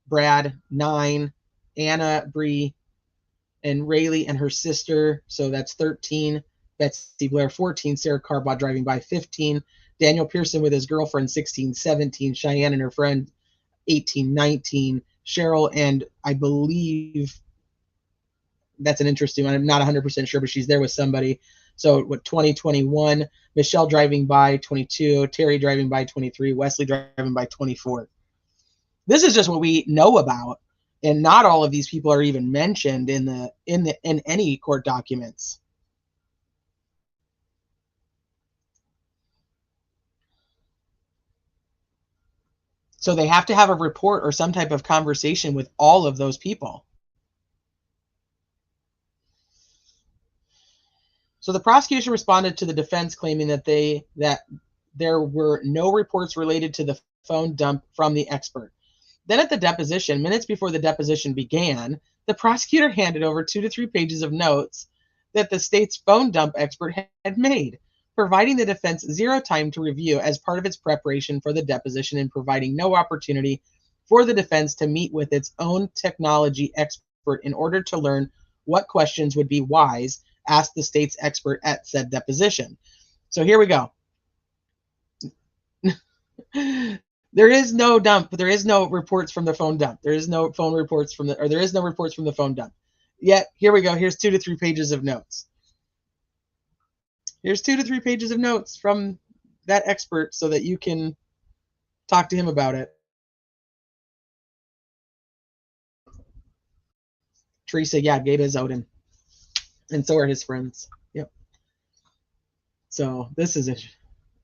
Brad, 9. Anna, Bree, and Rayleigh and her sister. So that's 13. Betsy Blair, 14. Sarah Carbot driving by, 15. Daniel Pearson with his girlfriend, 16, 17. Cheyenne and her friend, 18, 19. Cheryl and I believe that's an interesting one. I'm not 100% sure, but she's there with somebody. So what, 20, 21. Michelle driving by, 22. Terry driving by, 23. Wesley driving by, 24. This is just what we know about, and not all of these people are even mentioned in any court documents. So they have to have a report or some type of conversation with all of those people. So the prosecution responded to the defense claiming that there were no reports related to the phone dump from the expert. Then at the deposition, minutes before the deposition began, the prosecutor handed over 2 to 3 pages of notes that the state's phone dump expert had made, providing the defense zero time to review as part of its preparation for the deposition and providing no opportunity for the defense to meet with its own technology expert in order to learn what questions would be wise asked the state's expert at said deposition. So here we go. There is no dump. There is no reports from the phone dump. There is no phone reports from the, or there is no reports from the phone dump. Yet, here we go. Here's 2 to 3 pages of notes. Here's 2 to 3 pages of notes from that expert so that you can talk to him about it. Teresa, yeah, Gabe is Odin. And so are his friends. Yep. So this is it.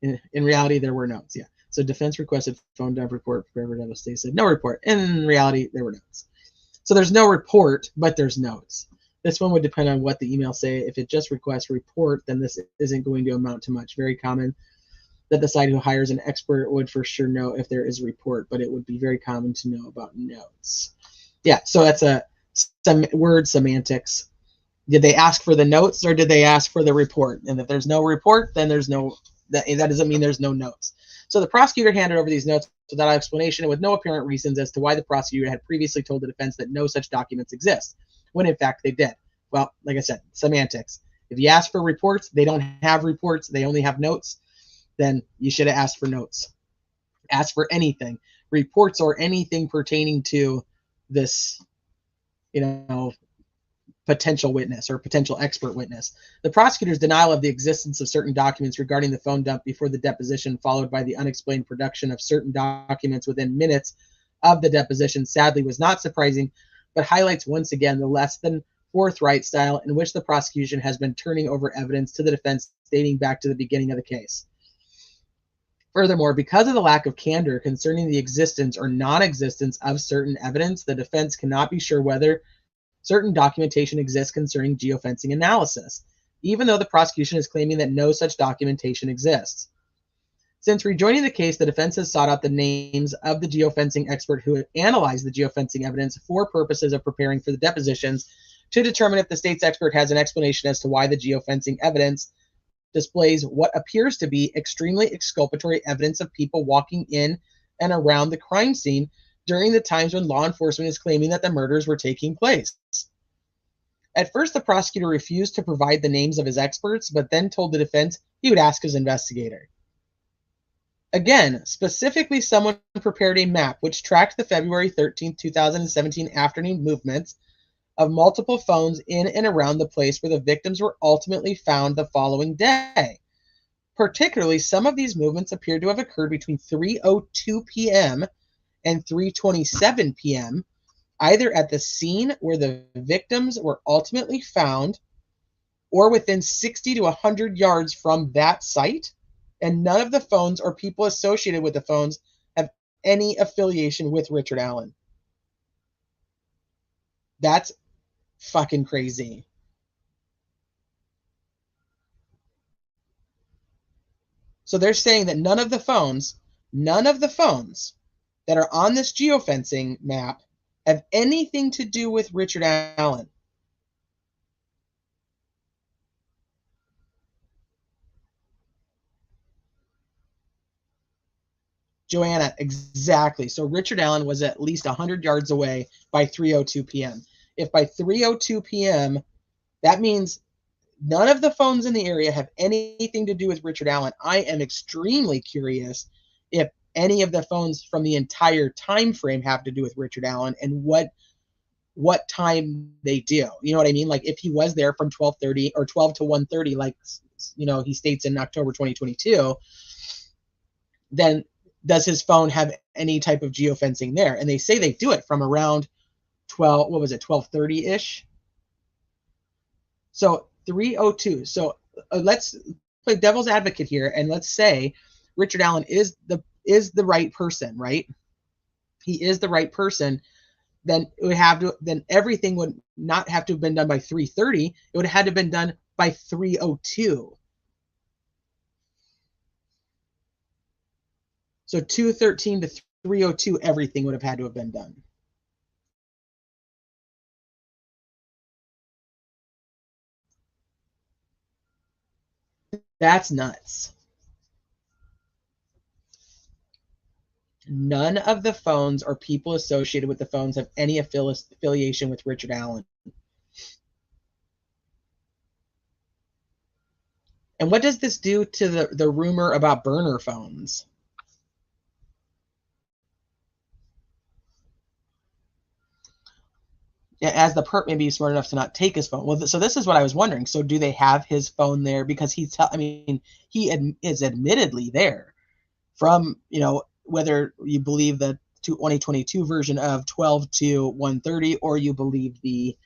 In reality, there were notes. Yeah. So defense requested phone dump report. Forever State said no report. In reality, there were notes. So there's no report, but there's notes. This one would depend on what the emails say. If it just requests report, then this isn't going to amount to much. Very common that the site who hires an expert would for sure know if there is a report, but it would be very common to know about notes. Yeah, so that's some word semantics. Did they ask for the notes or did they ask for the report? And if there's no report, then there's no, that doesn't mean there's no notes. So the prosecutor handed over these notes without explanation and with no apparent reasons as to why the prosecutor had previously told the defense that no such documents exist, when in fact they did. Well, like I said, semantics. If you ask for reports, they don't have reports, they only have notes, then you should have asked for notes. Ask for anything, reports or anything pertaining to this, potential witness or potential expert witness. The prosecutor's denial of the existence of certain documents regarding the phone dump before the deposition, followed by the unexplained production of certain documents within minutes of the deposition, sadly was not surprising, but highlights once again the less than forthright style in which the prosecution has been turning over evidence to the defense dating back to the beginning of the case. Furthermore, because of the lack of candor concerning the existence or non-existence of certain evidence, the defense cannot be sure whether certain documentation exists concerning geofencing analysis, even though the prosecution is claiming that no such documentation exists. Since rejoining the case, the defense has sought out the names of the geofencing expert who analyzed the geofencing evidence for purposes of preparing for the depositions to determine if the state's expert has an explanation as to why the geofencing evidence displays what appears to be extremely exculpatory evidence of people walking in and around the crime scene during the times when law enforcement is claiming that the murders were taking place. At first, the prosecutor refused to provide the names of his experts, but then told the defense he would ask his investigator. Again, specifically, someone prepared a map which tracked the February 13, 2017 afternoon movements of multiple phones in and around the place where the victims were ultimately found the following day. Particularly, some of these movements appeared to have occurred between 3:02 p.m. and 3:27 p.m., either at the scene where the victims were ultimately found or within 60 to 100 yards from that site, and none of the phones or people associated with the phones have any affiliation with Richard Allen. That's fucking crazy. So they're saying that none of the phones that are on this geofencing map have anything to do with Richard Allen. Joanna, exactly. So Richard Allen was at least 100 yards away by 3:02 p.m. If by 3:02 p.m., that means none of the phones in the area have anything to do with Richard Allen. I am extremely curious if any of the phones from the entire time frame have to do with Richard Allen and what time they do. You know what I mean? Like if he was there from 12:30 or 12 to 1:30, like he states in October 2022, then does his phone have any type of geofencing there? And they say they do it from around 12:30 ish. So 3:02. So let's play devil's advocate here, and let's say Richard Allen is the right person, right? He is the right person. Then it would have to. Then everything would not have to have been done by 3:30. It would have had to have been done by 3:02. So 2:13 to 3:02, everything would have had to have been done. That's nuts. None of the phones or people associated with the phones have any affiliation with Richard Allen. And what does this do to the rumor about burner phones? As the perp maybe smart enough to not take his phone. Well, so this is what I was wondering. So do they have his phone there? Because he is admittedly there from, whether you believe the 2022 version of 12 to 1:30 or you believe the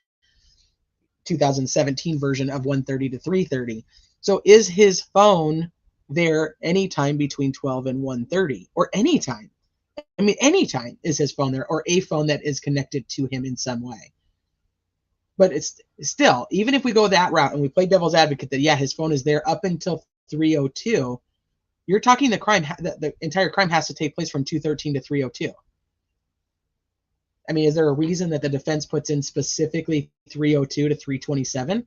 2017 version of 1:30 to 3:30. So is his phone there anytime between 12 and 1:30 or anytime? I mean, anytime is his phone there or a phone that is connected to him in some way. But it's still, even if we go that route and we play devil's advocate that, yeah, his phone is there up until 3:02, you're talking the entire crime has to take place from 2:13 to 3:02. I mean, is there a reason that the defense puts in specifically 3:02 to 3:27?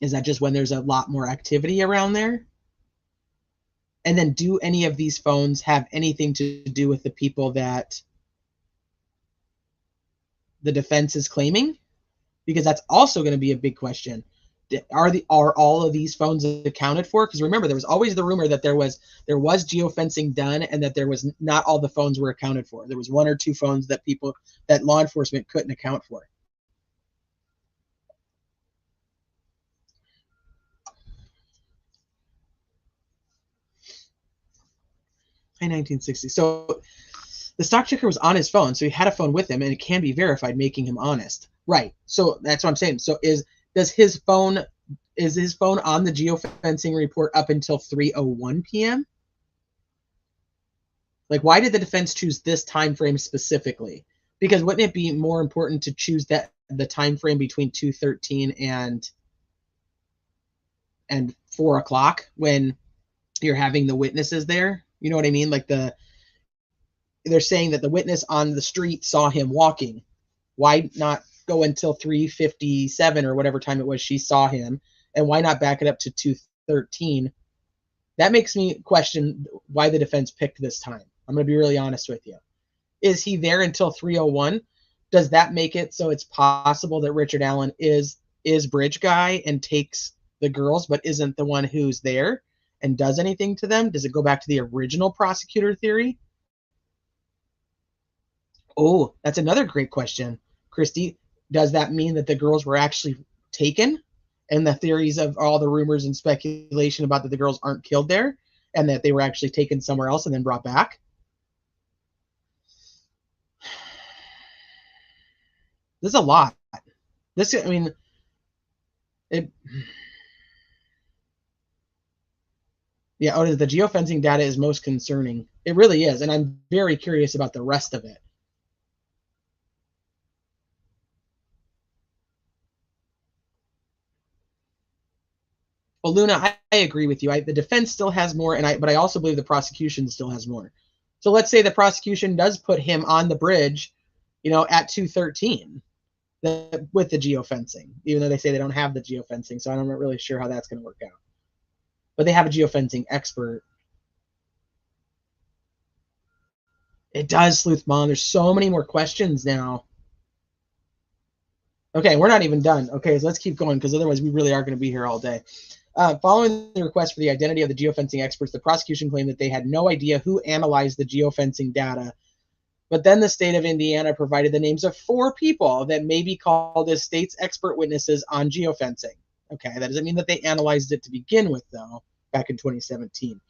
Is that just when there's a lot more activity around there? And then do any of these phones have anything to do with the people that the defense is claiming? Because that's also going to be a big question. Are all of these phones accounted for? Because remember, there was always the rumor that there was geofencing done and that there was not all the phones were accounted for. There was one or two phones that law enforcement couldn't account for. In 1960. So the stock checker was on his phone, so he had a phone with him, and it can be verified, making him honest. Right. So that's what I'm saying. So is his phone on the geofencing report up until 3:01 p.m.? Like, why did the defense choose this time frame specifically? Because wouldn't it be more important to choose the time frame between 2:13 and 4 o'clock when you're having the witnesses there? You know what I mean? Like they're saying that the witness on the street saw him walking. Why not go until 3:57 or whatever time it was she saw him? And why not back it up to 2:13? That makes me question why the defense picked this time. I'm going to be really honest with you. Is he there until 3:01? Does that make it so it's possible that Richard Allen is bridge guy and takes the girls but isn't the one who's there and does anything to them? Does it go back to the original prosecutor theory? Oh, that's another great question, Christy. Does that mean that the girls were actually taken? And the theories of all the rumors and speculation about that the girls aren't killed there and that they were actually taken somewhere else and then brought back? This is a lot. Yeah, the geofencing data is most concerning. It really is, and I'm very curious about the rest of it. Well, Luna, I agree with you. The defense still has more, but I also believe the prosecution still has more. So let's say the prosecution does put him on the bridge, at 213 with the geofencing, even though they say they don't have the geofencing. So I'm not really sure how that's going to work out. But they have a geofencing expert. It does, Sleuth Mom. There's so many more questions now. Okay, we're not even done. Okay, so let's keep going because otherwise we really are going to be here all day. Following the request for the identity of the geofencing experts, the prosecution claimed that they had no idea who analyzed the geofencing data. But then the state of Indiana provided the names of 4 people that may be called as state's expert witnesses on geofencing. Okay, that doesn't mean that they analyzed it to begin with, though, back in 2017.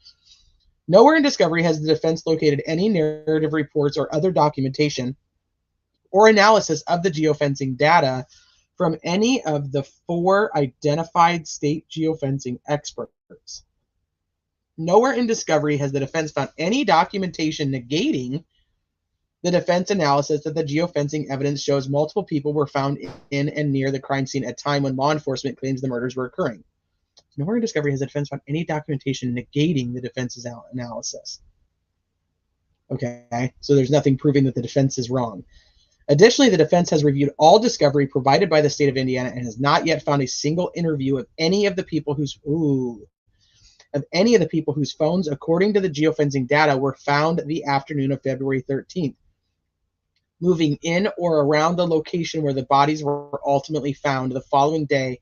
Nowhere in discovery has the defense located any narrative reports or other documentation or analysis of the geofencing data from any of the 4 identified state geofencing experts. Nowhere in discovery has the defense found any documentation negating the defense analysis that the geofencing evidence shows multiple people were found in and near the crime scene at a time when law enforcement claims the murders were occurring. Nowhere in discovery has the defense found any documentation negating the defense's analysis. Okay, so there's nothing proving that the defense is wrong. Additionally, the defense has reviewed all discovery provided by the state of Indiana and has not yet found a single interview of any of the people whose phones, according to the geofencing data, were found the afternoon of February 13th, moving in or around the location where the bodies were ultimately found the following day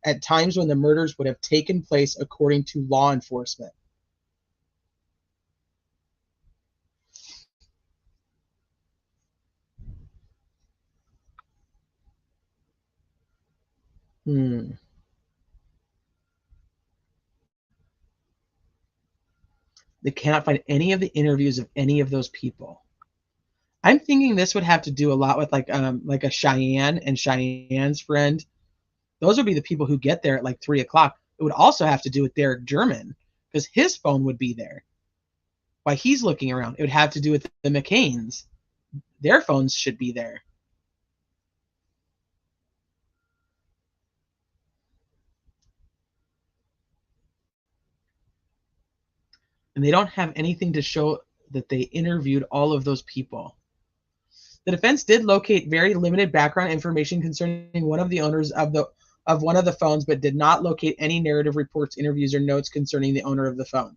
at times when the murders would have taken place according to law enforcement. They cannot find any of the interviews of any of those people. I'm thinking this would have to do a lot with like a Cheyenne and Cheyenne's friend. Those would be the people who get there at like 3 o'clock. It would also have to do with Derek German because his phone would be there while he's looking around. It would have to do with the McCains. Their phones should be there. And they don't have anything to show that they interviewed all of those people. The defense did locate very limited background information concerning one of the owners of one of the phones, but did not locate any narrative reports, interviews, or notes concerning the owner of the phone.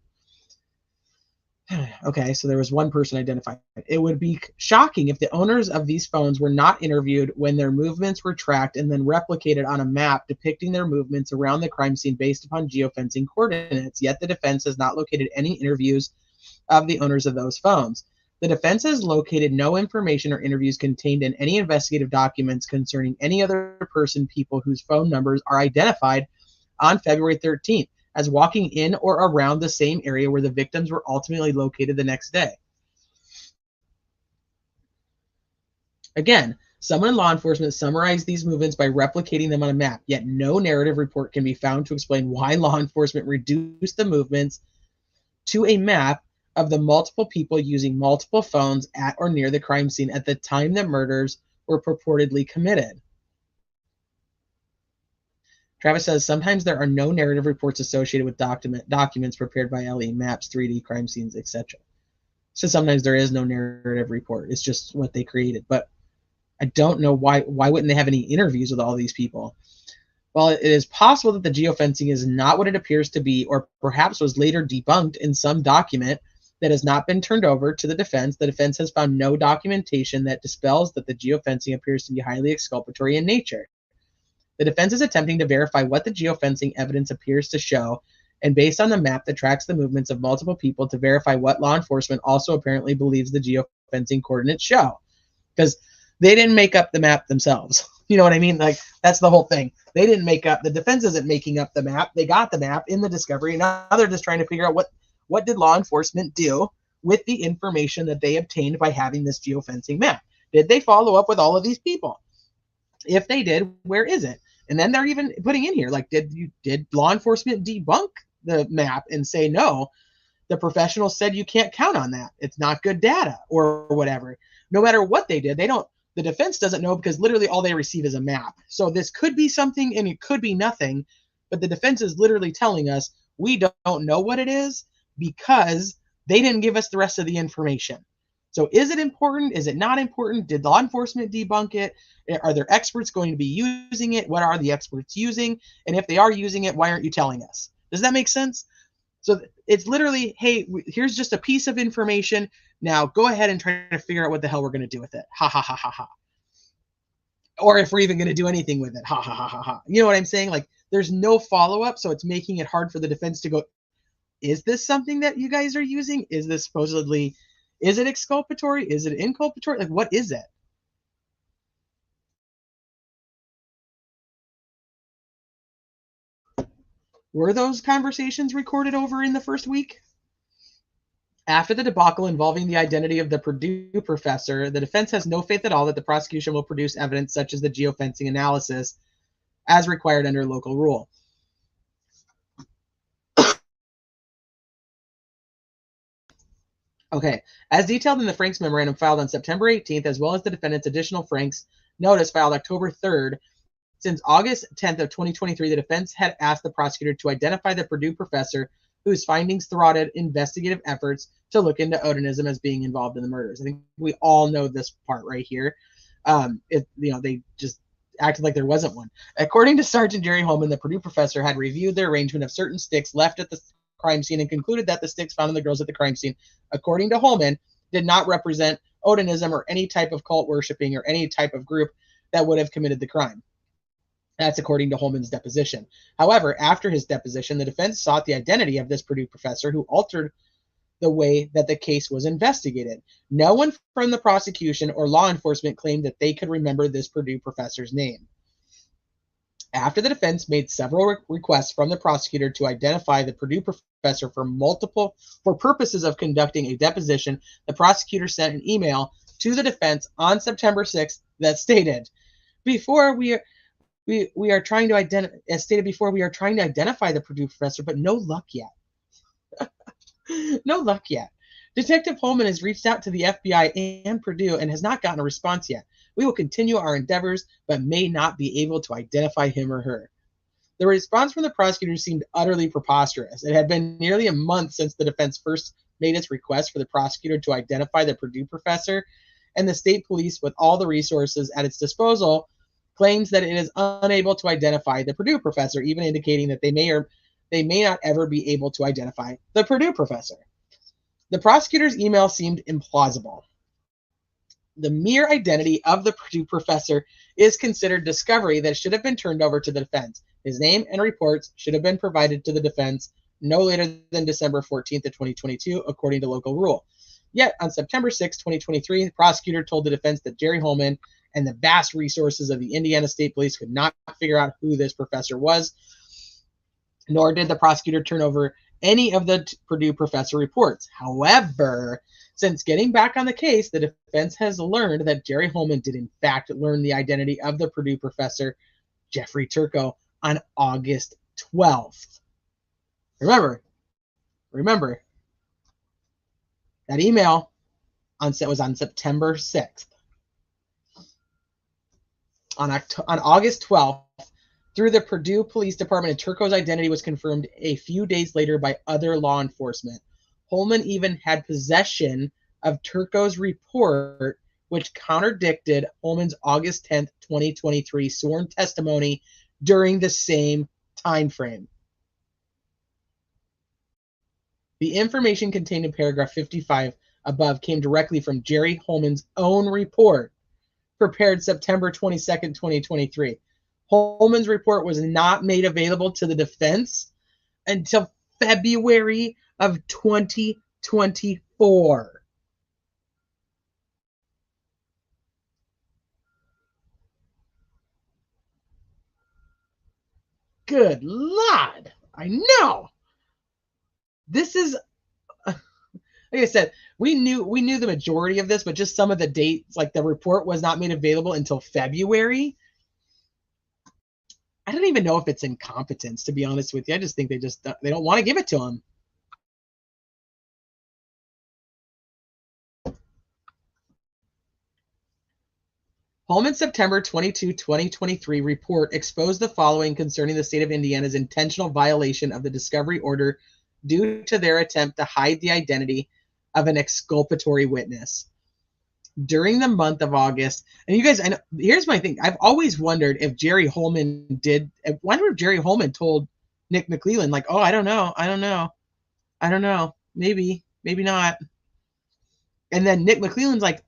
Okay, so there was one person identified. It would be shocking if the owners of these phones were not interviewed when their movements were tracked and then replicated on a map depicting their movements around the crime scene based upon geofencing coordinates. Yet the defense has not located any interviews of the owners of those phones. The defense has located no information or interviews contained in any investigative documents concerning any other people whose phone numbers are identified on February 13th as walking in or around the same area where the victims were ultimately located the next day. Again, someone in law enforcement summarized these movements by replicating them on a map, yet no narrative report can be found to explain why law enforcement reduced the movements to a map of the multiple people using multiple phones at or near the crime scene at the time the murders were purportedly committed. Travis says, sometimes there are no narrative reports associated with documents prepared by LE, maps, 3D, crime scenes, etc. So sometimes there is no narrative report. It's just what they created. But I don't know why wouldn't they have any interviews with all these people? Well, it is possible that the geofencing is not what it appears to be, or perhaps was later debunked in some document that has not been turned over to the defense. The defense has found no documentation that dispels that the geofencing appears to be highly exculpatory in nature. The defense is attempting to verify what the geofencing evidence appears to show, and based on the map that tracks the movements of multiple people, to verify what law enforcement also apparently believes the geofencing coordinates show. Because they didn't make up the map themselves. You know what I mean? Like, that's the whole thing. They didn't make up, the defense isn't making up the map. They got the map in the discovery, and now they're just trying to figure out what did law enforcement do with the information that they obtained by having this geofencing map. Did they follow up with all of these people? If they did, where is it? And then they're even putting in here, like, did law enforcement debunk the map and say, no, the professional said you can't count on that. It's not good data or whatever. No matter what they did, the defense doesn't know because literally all they receive is a map. So this could be something and it could be nothing, but the defense is literally telling us we don't know what it is because they didn't give us the rest of the information. So is it important? Is it not important? Did law enforcement debunk it? Are there experts going to be using it? What are the experts using? And if they are using it, why aren't you telling us? Does that make sense? So it's literally, hey, here's just a piece of information. Now go ahead and try to figure out what the hell we're going to do with it. Ha, ha, ha, ha, ha. Or if we're even going to do anything with it. Ha, ha, ha, ha, ha. You know what I'm saying? Like, there's no follow-up, so it's making it hard for the defense to go, is this something that you guys are using? Is this supposedly, is it exculpatory? Is it inculpatory? Like, what is it? Were those conversations recorded over in the first week? After the debacle involving the identity of the Purdue professor, the defense has no faith at all that the prosecution will produce evidence such as the geofencing analysis as required under local rule. Okay, as detailed in the Franks memorandum filed on September 18th, as well as the defendant's additional Franks notice filed October 3rd, since August 10th of 2023, the defense had asked the prosecutor to identify the Purdue professor whose findings thwarted investigative efforts to look into Odinism as being involved in the murders. I think we all know this part right here. They just acted like there wasn't one. According to Sergeant Jerry Holman, the Purdue professor had reviewed the arrangement of certain sticks left at the crime scene and concluded that the sticks found in the girls at the crime scene, according to Holman, did not represent Odinism or any type of cult worshiping or any type of group that would have committed the crime. That's according to Holman's deposition. However, after his deposition, the defense sought the identity of this Purdue professor who altered the way that the case was investigated. No one from the prosecution or law enforcement claimed that they could remember this Purdue professor's name. After the defense made several requests from the prosecutor to identify the Purdue professor for purposes of conducting a deposition, the prosecutor sent an email to the defense on September 6th that stated, we are trying to identify, as stated before, we are trying to identify the Purdue professor, but no luck yet. No luck yet. Detective Holman has reached out to the FBI and Purdue and has not gotten a response yet. We will continue our endeavors, but may not be able to identify him or her. The response from the prosecutor seemed utterly preposterous. It had been nearly a month since the defense first made its request for the prosecutor to identify the Purdue professor, and the state police, with all the resources at its disposal, claims that it is unable to identify the Purdue professor, even indicating that they may not ever be able to identify the Purdue professor. The prosecutor's email seemed implausible. The mere identity of the Purdue professor is considered discovery that should have been turned over to the defense. His name and reports should have been provided to the defense no later than December 14th of 2022, according to local rule. Yet, on September 6, 2023, the prosecutor told the defense that Jerry Holman and the vast resources of the Indiana State Police could not figure out who this professor was, nor did the prosecutor turn over any of the Purdue professor reports. However, since getting back on the case, the defense has learned that Jerry Holman did in fact learn the identity of the Purdue professor, Jeffrey Turco, on August 12th. Remember, that email was on September 6th. On August 12th, through the Purdue Police Department, Turco's identity was confirmed a few days later by other law enforcement. Holman even had possession of Turco's report, which contradicted Holman's August 10th, 2023 sworn testimony during the same time frame. The information contained in paragraph 55 above came directly from Jerry Holman's own report, prepared September 22nd, 2023. Holman's report was not made available to the defense until February of 2024. Good Lord. I know. This is, like I said, we knew the majority of this, but just some of the dates, like the report was not made available until February. I don't don't even know if it's incompetence, to be honest with you. I just think they don't want to give it to him. Holman's September 22, 2023 report exposed the following concerning the state of Indiana's intentional violation of the discovery order due to their attempt to hide the identity of an exculpatory witness. During the month of August, and you guys, I know, here's my thing. I've always wondered if Jerry Holman told Nick McClelland, like, oh, I don't know, maybe not. And then Nick McClelland's like,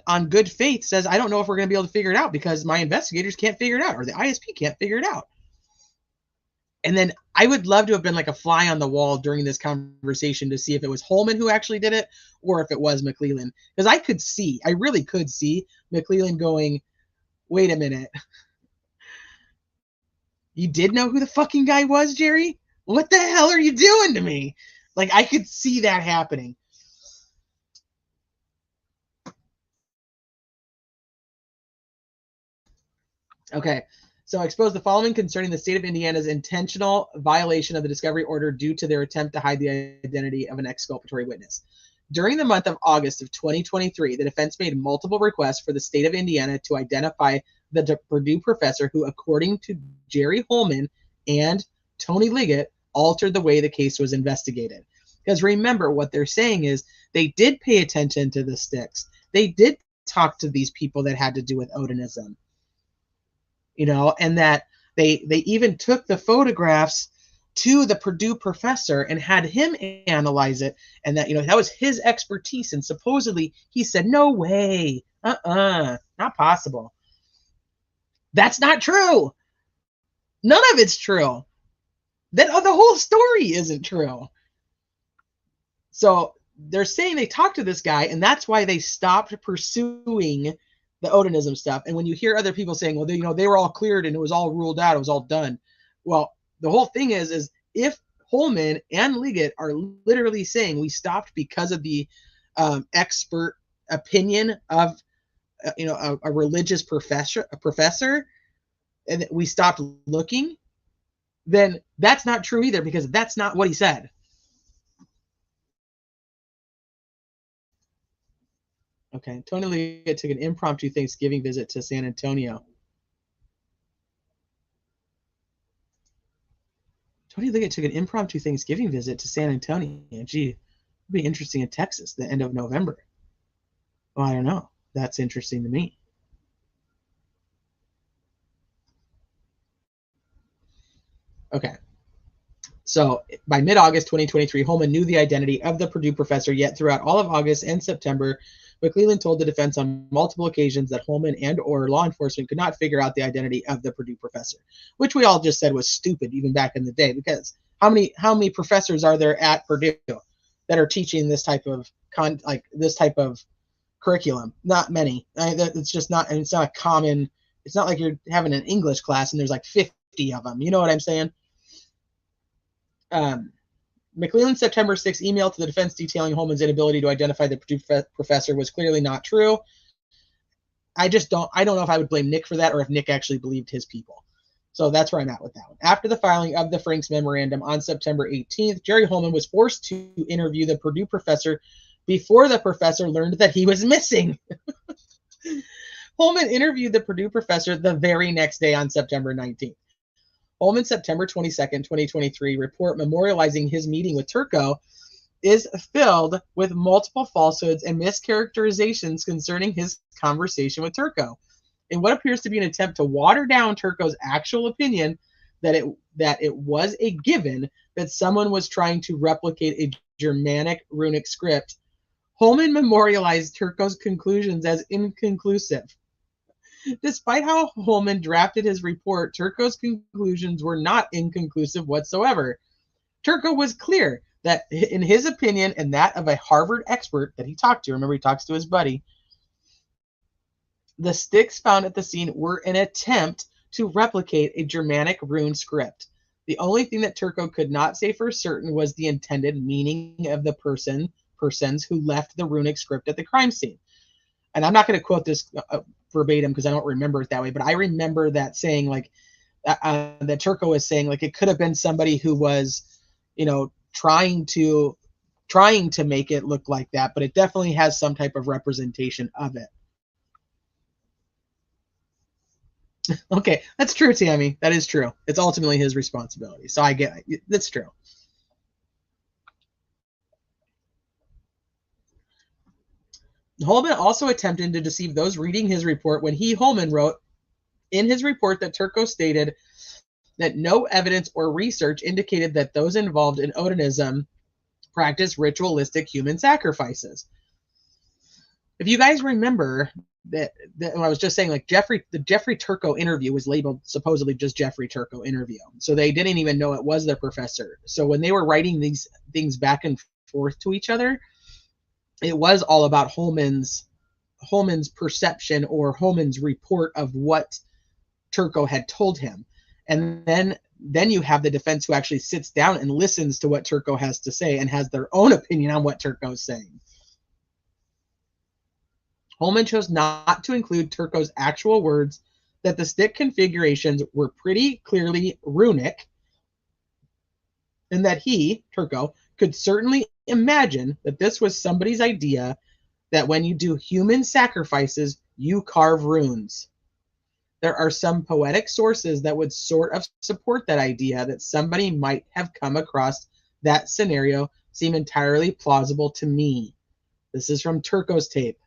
on good faith, says, I don't know if we're going to be able to figure it out because my investigators can't figure it out, or the ISP can't figure it out. And then I would love to have been like a fly on the wall during this conversation to see if it was Holman who actually did it or if it was McClelland. Because I really could see McClelland going, wait a minute. You did know who the fucking guy was, Jerry? What the hell are you doing to me? Like, I could see that happening. Okay. So I expose the following concerning the state of Indiana's intentional violation of the discovery order due to their attempt to hide the identity of an exculpatory witness. During the month of August of 2023, the defense made multiple requests for the state of Indiana to identify the Purdue professor who, according to Jerry Holman and Tony Liggett, altered the way the case was investigated. Because remember, what they're saying is they did pay attention to the sticks. They did talk to these people that had to do with Odinism. And that they even took the photographs to the Purdue professor and had him analyze it, and that that was his expertise, and supposedly he said, no way, not possible. That's not true. None of it's true. The whole story isn't true. So they're saying they talked to this guy, and that's why they stopped pursuing the Odinism stuff. And when you hear other people saying, well, they were all cleared and it was all ruled out, it was all done. Well, the whole thing is if Holman and Liggett are literally saying we stopped because of the expert opinion of a religious professor, and we stopped looking, then that's not true either, because that's not what he said. Okay, Tony Liggett took an impromptu Thanksgiving visit to San Antonio. Tony Liggett took an impromptu Thanksgiving visit to San Antonio. Gee, it'd be interesting in Texas the end of November. Well, I don't know. That's interesting to me. Okay. So by mid-August 2023, Holman knew the identity of the Purdue professor, yet throughout all of August and September, McClelland told the defense on multiple occasions that Holman and or law enforcement could not figure out the identity of the Purdue professor, which we all just said was stupid even back in the day, because how many professors are there at Purdue that are teaching this type of curriculum? Not many. It's just not, and it's not common. It's not like you're having an English class and there's like 50 of them. You know what I'm saying? McClelland's September 6th email to the defense detailing Holman's inability to identify the Purdue professor was clearly not true. I don't know if I would blame Nick for that or if Nick actually believed his people. So that's where I'm at with that one. After the filing of the Franks memorandum on September 18th, Jerry Holman was forced to interview the Purdue professor before the professor learned that he was missing. Holman interviewed the Purdue professor the very next day on September 19th. Holman's September 22nd, 2023 report memorializing his meeting with Turco is filled with multiple falsehoods and mischaracterizations concerning his conversation with Turco, in what appears to be an attempt to water down Turco's actual opinion that it was a given that someone was trying to replicate a Germanic runic script. Holman memorialized Turco's conclusions as inconclusive. Despite how Holman drafted his report, Turco's conclusions were not inconclusive whatsoever. Turco was clear that, in his opinion and that of a Harvard expert that he talked to, remember he talks to his buddy, the sticks found at the scene were an attempt to replicate a Germanic rune script. The only thing that Turco could not say for certain was the intended meaning of the persons who left the runic script at the crime scene. And I'm not going to quote this verbatim because I don't remember it that way, but I remember that saying, like, that Turco was saying, like it could have been somebody who was, you know, trying to make it look like that, but it definitely has some type of representation of it. Okay, that's true, Tammy. That is true. It's ultimately his responsibility. So I get it. That's true. Holman also attempted to deceive those reading his report when Holman wrote in his report that Turco stated that no evidence or research indicated that those involved in Odinism practice ritualistic human sacrifices. If you guys remember that I was just saying, like the Jeffrey Turco interview was labeled supposedly just Jeffrey Turco interview. So they didn't even know it was the professor. So when they were writing these things back and forth to each other, it was all about Holman's perception or Holman's report of what Turco had told him. And then you have the defense who actually sits down and listens to what Turco has to say and has their own opinion on what Turco's saying. Holman chose not to include Turco's actual words that the stick configurations were pretty clearly runic, and that he, Turco, could certainly imagine that this was somebody's idea, that when you do human sacrifices, you carve runes. There are some poetic sources that would sort of support that idea, that somebody might have come across that scenario seem entirely plausible to me. This is from Turco's tape.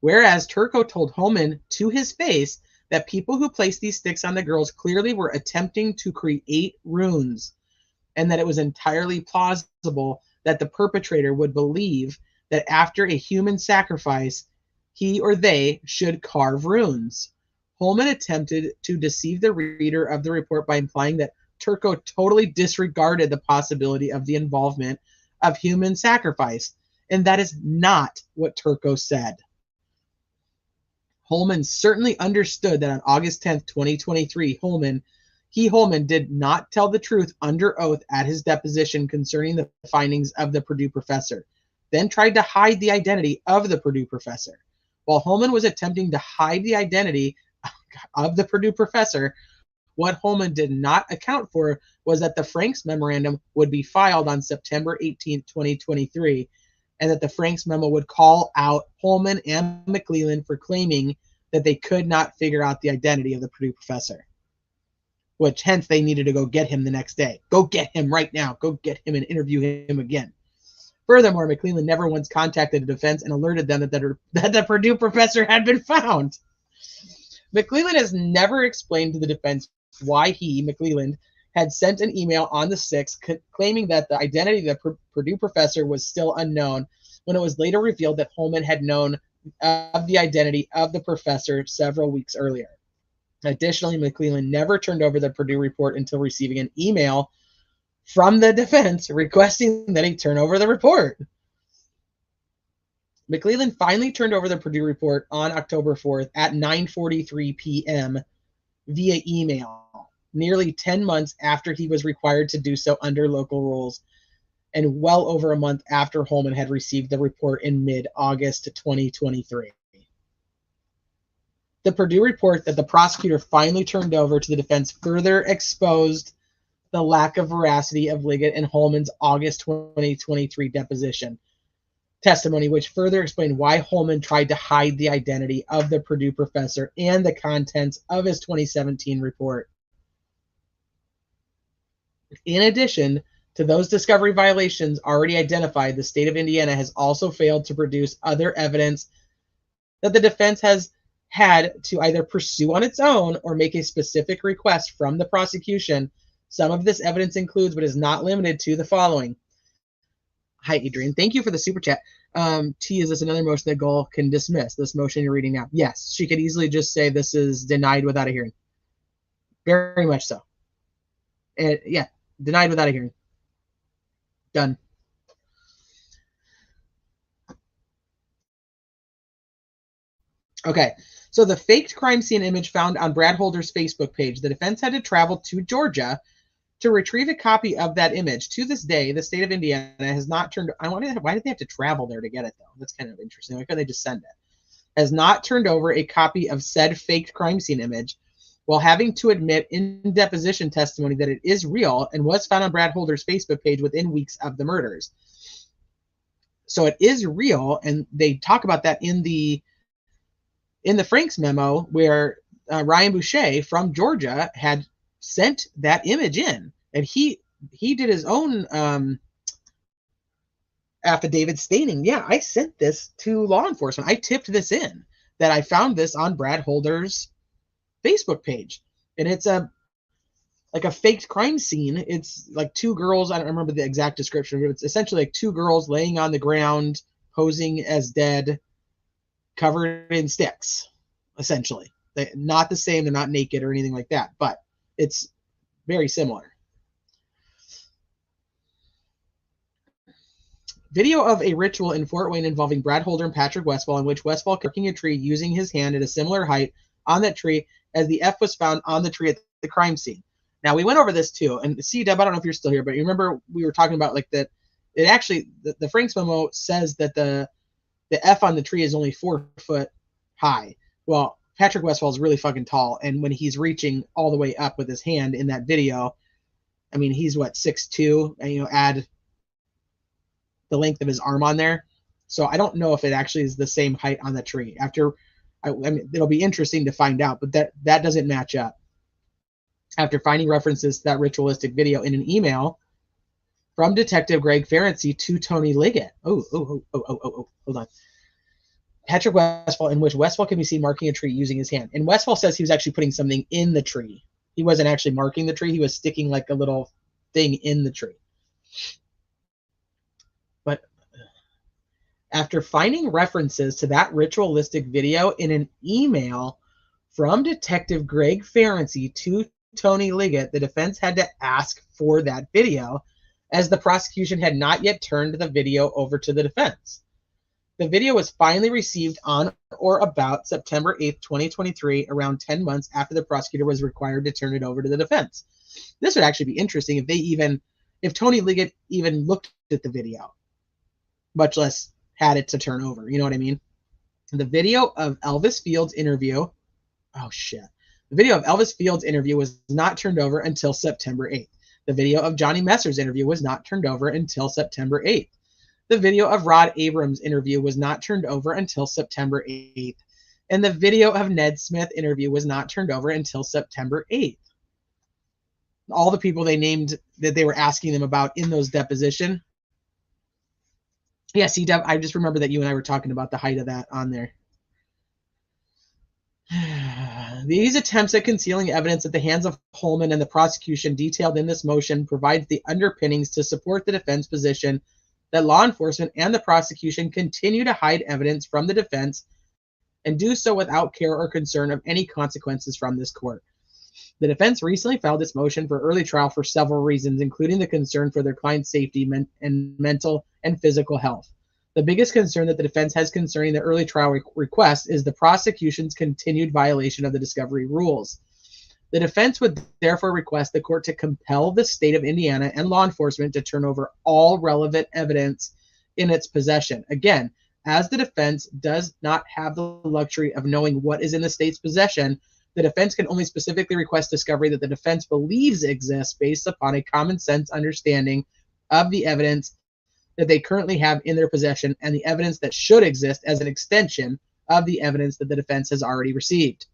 Whereas Turco told Holman to his face that people who placed these sticks on the girls clearly were attempting to create runes, and that it was entirely plausible that the perpetrator would believe that after a human sacrifice, he or they should carve runes. Holman attempted to deceive the reader of the report by implying that Turco totally disregarded the possibility of the involvement of human sacrifice, and that is not what Turco said. Holman certainly understood that on August 10th, 2023, Holman did not tell the truth under oath at his deposition concerning the findings of the Purdue professor, then tried to hide the identity of the Purdue professor. While Holman was attempting to hide the identity of the Purdue professor, what Holman did not account for was that the Franks memorandum would be filed on September 18th, 2023, and that the Franks memo would call out Holman and McClelland for claiming that they could not figure out the identity of the Purdue professor, which hence they needed to go get him the next day. Go get him right now. Go get him and interview him again. Furthermore, McClelland never once contacted the defense and alerted them that the Purdue professor had been found. McClelland has never explained to the defense why he, McClelland, had sent an email on the 6th claiming that the identity of the Purdue professor was still unknown, when it was later revealed that Holman had known of the identity of the professor several weeks earlier. Additionally, McClelland never turned over the Purdue report until receiving an email from the defense requesting that he turn over the report. McClelland finally turned over the Purdue report on October 4th at 9:43 p.m. via email, nearly 10 months after he was required to do so under local rules, and well over a month after Holman had received the report in mid-August 2023. The Purdue report that the prosecutor finally turned over to the defense further exposed the lack of veracity of Liggett and Holman's August 2023 deposition testimony, which further explained why Holman tried to hide the identity of the Purdue professor and the contents of his 2017 report. In addition to those discovery violations already identified, the state of Indiana has also failed to produce other evidence that the defense has had to either pursue on its own or make a specific request from the prosecution. Some of this evidence includes, but is not limited to, the following. Hi, Adrian. Thank you for the super chat. T, is this another motion that Goal can dismiss? This motion you're reading now? Yes, she could easily just say this is denied without a hearing. Very much so. And yeah, denied without a hearing. Done. Okay, so the faked crime scene image found on Brad Holder's Facebook page, the defense had to travel to Georgia to retrieve a copy of that image. To this day, the state of Indiana has not turned. Why did they have to travel there to get it, though? That's kind of interesting. Why couldn't they just send it? Has not turned over a copy of said faked crime scene image, while having to admit in deposition testimony that it is real and was found on Brad Holder's Facebook page within weeks of the murders. So it is real, and they talk about that in the Franks memo, where Ryan Boucher from Georgia had sent that image in, and he did his own affidavit stating, yeah, I sent this to law enforcement. I tipped this in, that I found this on Brad Holder's Facebook page, and it's like a faked crime scene. It's like two girls. I don't remember the exact description, but it's essentially like two girls laying on the ground, posing as dead, covered in sticks, essentially. They're not the same. They're not naked or anything like that, but it's very similar. Video of a ritual in Fort Wayne involving Brad Holder and Patrick Westfall, in which Westfall cooking a tree using his hand at a similar height on that tree as the F was found on the tree at the crime scene. Now, we went over this too, and see, Deb, I don't know if you're still here, but you remember we were talking about like that. It actually, the Franks memo says that the F on the tree is only 4 foot high. Well, Patrick Westfall is really fucking tall, and when he's reaching all the way up with his hand in that video, I mean, he's what, 6'2", and add the length of his arm on there. So I don't know if it actually is the same height on the tree. I mean, it'll be interesting to find out, but that doesn't match up. After finding references to that ritualistic video in an email from Detective Greg Ferenczi to Tony Liggett. Hold on. Patrick Westfall, in which Westfall can be seen marking a tree using his hand. And Westfall says he was actually putting something in the tree. He wasn't actually marking the tree. He was sticking like a little thing in the tree. But after finding references to that ritualistic video in an email from Detective Greg Ferenczi to Tony Liggett, the defense had to ask for that video, as the prosecution had not yet turned the video over to the defense. The video was finally received on or about September 8th, 2023, around 10 months after the prosecutor was required to turn it over to the defense. This would actually be interesting if Tony Liggett even looked at the video, much less had it to turn over. You know what I mean? The video of Elvis Fields' interview. Oh, shit. The video of Elvis Fields' interview was not turned over until September 8th. The video of Johnny Messer's interview was not turned over until September 8th. The video of Rod Abrams' interview was not turned over until September 8th. And the video of Ned Smith's interview was not turned over until September 8th. All the people they named that they were asking them about in those deposition. Yeah, see, Deb, I just remember that you and I were talking about the height of that on there. These attempts at concealing evidence at the hands of Holman and the prosecution detailed in this motion provides the underpinnings to support the defense position that law enforcement and the prosecution continue to hide evidence from the defense and do so without care or concern of any consequences from this court. The defense recently filed this motion for early trial for several reasons, including the concern for their client's safety and mental and physical health. The biggest concern that the defense has concerning the early trial request is the prosecution's continued violation of the discovery rules. The defense would therefore request the court to compel the state of Indiana and law enforcement to turn over all relevant evidence in its possession. Again, as the defense does not have the luxury of knowing what is in the state's possession, the defense can only specifically request discovery that the defense believes exists based upon a common sense understanding of the evidence that they currently have in their possession and the evidence that should exist as an extension of the evidence that the defense has already received.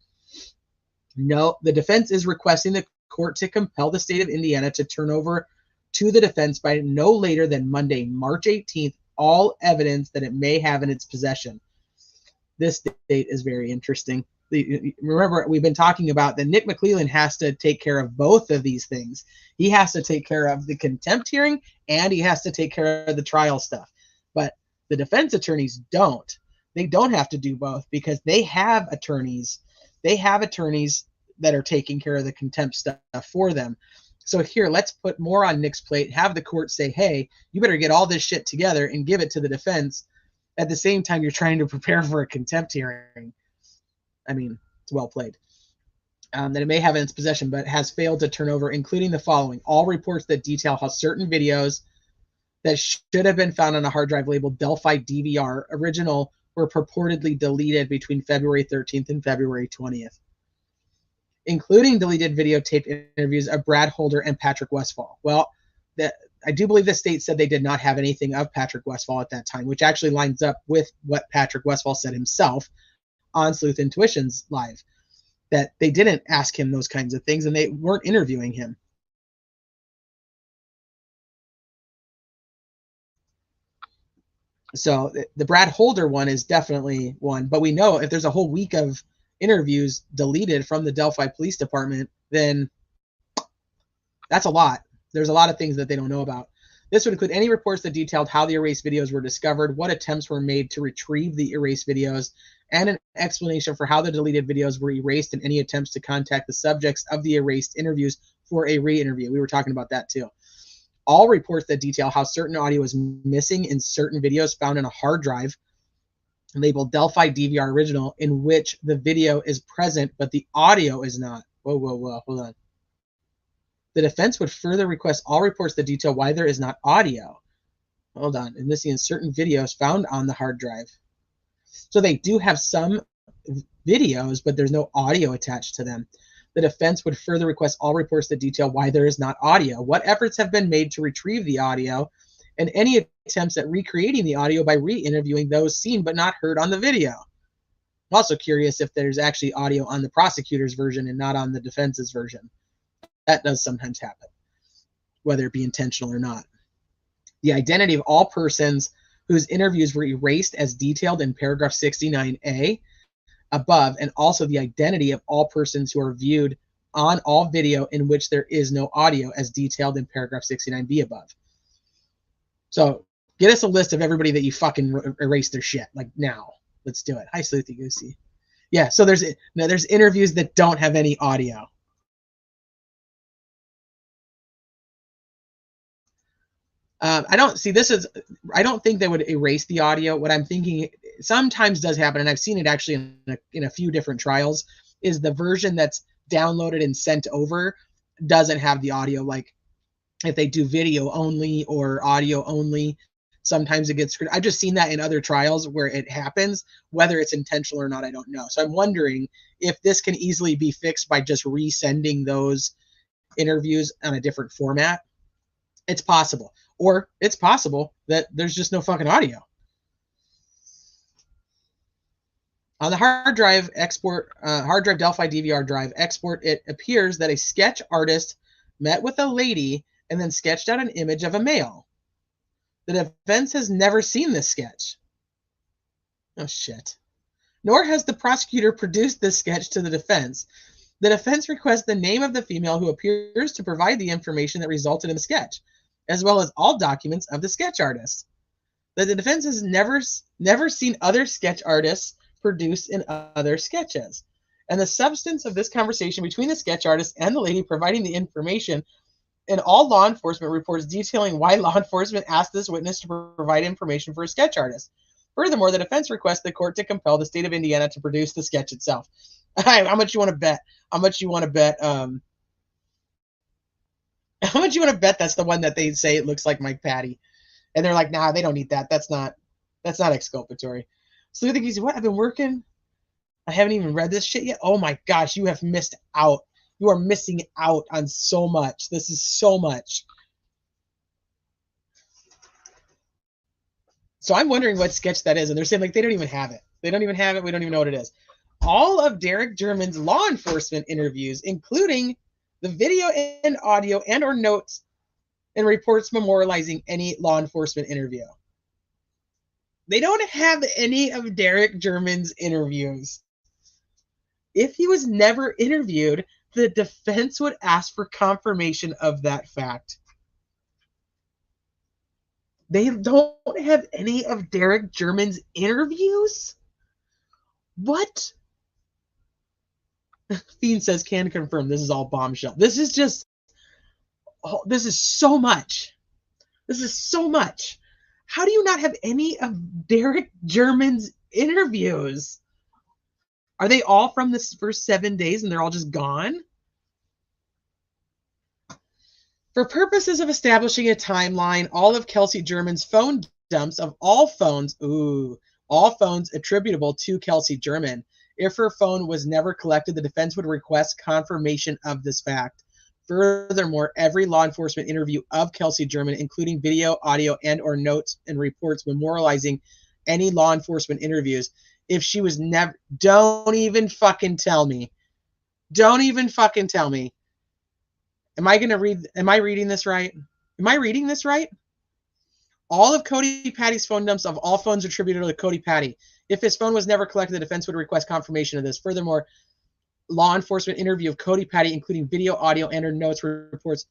No, the defense is requesting the court to compel the state of Indiana to turn over to the defense by no later than Monday, March 18th, all evidence that it may have in its possession. This date is very interesting. Remember, we've been talking about that Nick McClellan has to take care of both of these things. He has to take care of the contempt hearing and he has to take care of the trial stuff. But the defense attorneys don't. They don't have to do both because they have attorneys. They have attorneys that are taking care of the contempt stuff for them. So here, let's put more on Nick's plate. Have the court say, hey, you better get all this shit together and give it to the defense. At the same time, you're trying to prepare for a contempt hearing. I mean, it's well played. That it may have in its possession, but has failed to turn over, including the following. All reports that detail how certain videos that should have been found on a hard drive labeled Delphi DVR original were purportedly deleted between February 13th and February 20th. including deleted videotaped interviews of Brad Holder and Patrick Westphal. Well, I do believe the state said they did not have anything of Patrick Westphal at that time, which actually lines up with what Patrick Westphal said himself on Sleuth Intuitions Live, that they didn't ask him those kinds of things and they weren't interviewing him. So the Brad Holder one is definitely one, but we know if there's a whole week of interviews deleted from the Delphi Police Department, then that's a lot. There's a lot of things that they don't know about. This would include any reports that detailed how the erased videos were discovered, what attempts were made to retrieve the erased videos, and an explanation for how the deleted videos were erased and any attempts to contact the subjects of the erased interviews for a re-interview. We were talking about that too. All reports that detail how certain audio is missing in certain videos found in a hard drive labeled Delphi DVR Original, in which the video is present but the audio is not. Whoa, hold on. The defense would further request all reports that detail why there is not audio. Hold on. And missing in certain videos found on the hard drive. So they do have some videos, but there's no audio attached to them. The defense would further request all reports that detail why there is not audio, what efforts have been made to retrieve the audio, and any attempts at recreating the audio by re-interviewing those seen but not heard on the video. I'm also curious if there's actually audio on the prosecutor's version and not on the defense's version. That does sometimes happen, whether it be intentional or not. The identity of all persons whose interviews were erased as detailed in paragraph 69A above, and also the identity of all persons who are viewed on all video in which there is no audio as detailed in paragraph 69B above. So get us a list of everybody that you fucking erased their shit, like now. Let's do it. Hi, Sleuthy Goosey. Yeah, so there's interviews that don't have any audio. I don't think they would erase the audio. What I'm thinking sometimes does happen, and I've seen it actually in a few different trials, is the version that's downloaded and sent over doesn't have the audio. Like if they do video only or audio only, sometimes it gets screwed. I've just seen that in other trials where it happens. Whether it's intentional or not, I don't know. So I'm wondering if this can easily be fixed by just resending those interviews on a different format. It's possible. Or it's possible that there's just no fucking audio. On the hard drive export, hard drive Delphi DVR drive export, it appears that a sketch artist met with a lady and then sketched out an image of a male. The defense has never seen this sketch. Oh, shit. Nor has the prosecutor produced this sketch to the defense. The defense requests the name of the female who appears to provide the information that resulted in the sketch, as well as all documents of the sketch artist. The defense has never seen other sketch artists produced in other sketches. And the substance of this conversation between the sketch artist and the lady providing the information in all law enforcement reports detailing why law enforcement asked this witness to provide information for a sketch artist. Furthermore, the defense requests the court to compel the state of Indiana to produce the sketch itself. How much you want to bet? How much you want to bet? How much you want to bet that's the one that they say it looks like Mike Patty, and they're like, nah, they don't need that. That's not exculpatory. So you think he's what? I've been working. I haven't even read this shit yet. Oh my gosh, you have missed out. You are missing out on so much. This is so much. So I'm wondering what sketch that is, and they're saying like they don't even have it. They don't even have it. We don't even know what it is. All of Derek German's law enforcement interviews, including the video and audio and or notes and reports memorializing any law enforcement interview. They don't have any of Derek German's interviews. If he was never interviewed, the defense would ask for confirmation of that fact. They don't have any of Derek German's interviews? What? Fiend says, can confirm this is all bombshell. This is just, oh, this is so much. This is so much. How do you not have any of Derek German's interviews? Are they all from the first 7 days and they're all just gone? For purposes of establishing a timeline, all of Kelsey German's phone dumps of all phones attributable to Kelsey German If her phone was never collected, the defense would request confirmation of this fact. Furthermore, every law enforcement interview of Kelsey German, including video, audio, and or notes and reports memorializing any law enforcement interviews, if she was never, don't even fucking tell me. Don't even fucking tell me. Am I reading this right? Am I reading this right? All of Cody Patty's phone dumps of all phones attributed to Cody Patty. If his phone was never collected, the defense would request confirmation of this. Furthermore, law enforcement interview of Cody Patty, including video, audio, and or notes reports.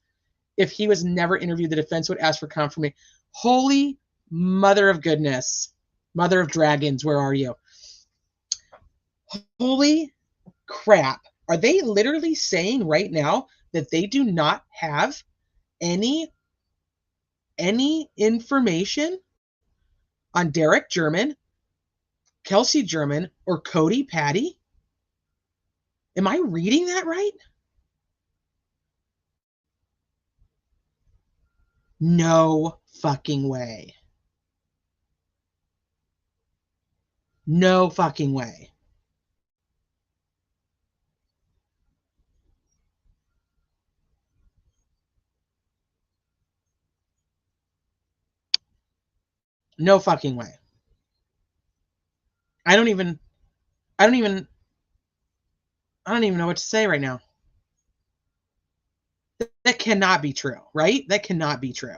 If he was never interviewed, the defense would ask for confirmation. Holy mother of goodness. Mother of dragons, where are you? Holy crap. Are they literally saying right now that they do not have any information on Derek German, Kelsey German, or Cody Patty? Am I reading that right? No fucking way. No fucking way. No fucking way. I don't even know what to say right now. That cannot be true, right? That cannot be true.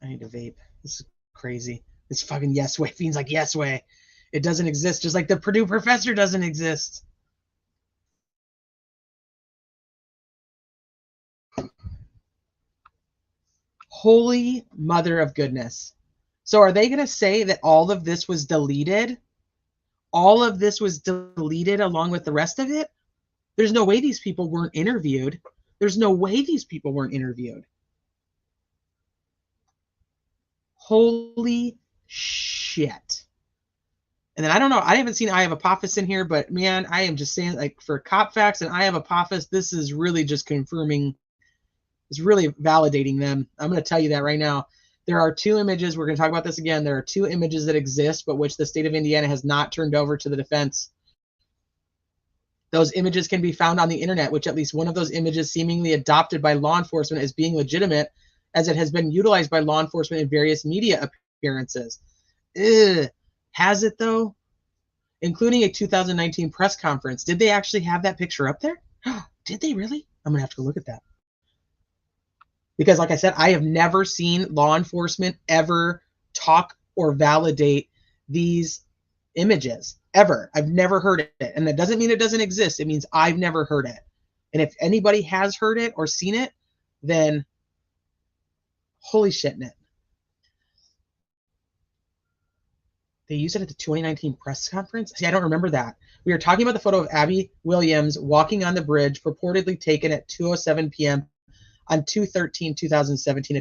I need to vape. This is crazy. This fucking yes way feels like yes way. It doesn't exist, just like the Purdue professor doesn't exist. Holy mother of goodness. So are they going to say that all of this was deleted? All of this was deleted along with the rest of it? There's no way these people weren't interviewed. There's no way these people weren't interviewed. Holy shit. And then I don't know. I haven't seen I Have Apophis in here, but man, I am just saying, like, for Cop Facts and I Have Apophis, this is really just confirming, it's really validating them. I'm going to tell you that right now. There are two images. We're going to talk about this again. There are two images that exist, but which the state of Indiana has not turned over to the defense. Those images can be found on the internet, which at least one of those images seemingly adopted by law enforcement as being legitimate, as it has been utilized by law enforcement in various media appearances. Ugh. Has it, though? Including a 2019 press conference. Did they actually have that picture up there? Did they really? I'm going to have to go look at that. Because, like I said, I have never seen law enforcement ever talk or validate these images, ever. I've never heard it. And that doesn't mean it doesn't exist. It means I've never heard it. And if anybody has heard it or seen it, then holy shit, Nick. They used it at the 2019 press conference? See, I don't remember that. We are talking about the photo of Abby Williams walking on the bridge, purportedly taken at 2:07 p.m. on 2/13/2017,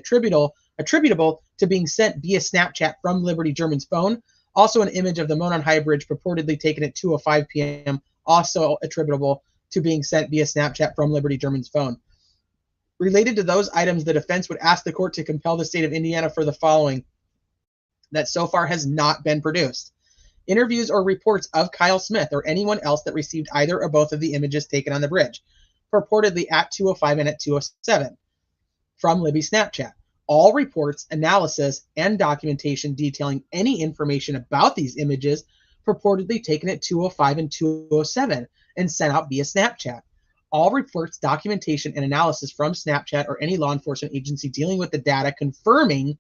attributable to being sent via Snapchat from Liberty German's phone. Also an image of the Monon High Bridge purportedly taken at 2:05 p.m., also attributable to being sent via Snapchat from Liberty German's phone. Related to those items, the defense would ask the court to compel the state of Indiana for the following that so far has not been produced: interviews or reports of Kyle Smith or anyone else that received either or both of the images taken on the bridge, purportedly at 2:05 and at 2:07 from Libby Snapchat. All reports, analysis, and documentation detailing any information about these images purportedly taken at 2:05 and 2:07 and sent out via Snapchat. All reports, documentation, and analysis from Snapchat or any law enforcement agency dealing with the data confirming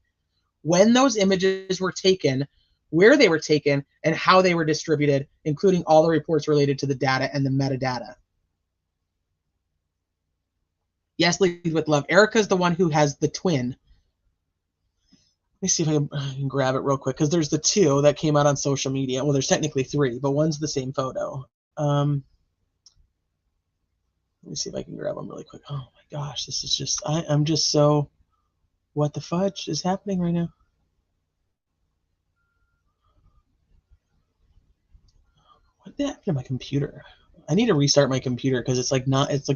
when those images were taken, where they were taken, and how they were distributed, including all the reports related to the data and the metadata. Yes, lead with love. Erica's the one who has the twin. Let me see if I can grab it real quick, because there's the two that came out on social media. Well, there's technically three, but one's the same photo. Let me see if I can grab them really quick. Oh my gosh, this is just, I'm just so, what the fudge is happening right now? What happened to my computer? I need to restart my computer because it's like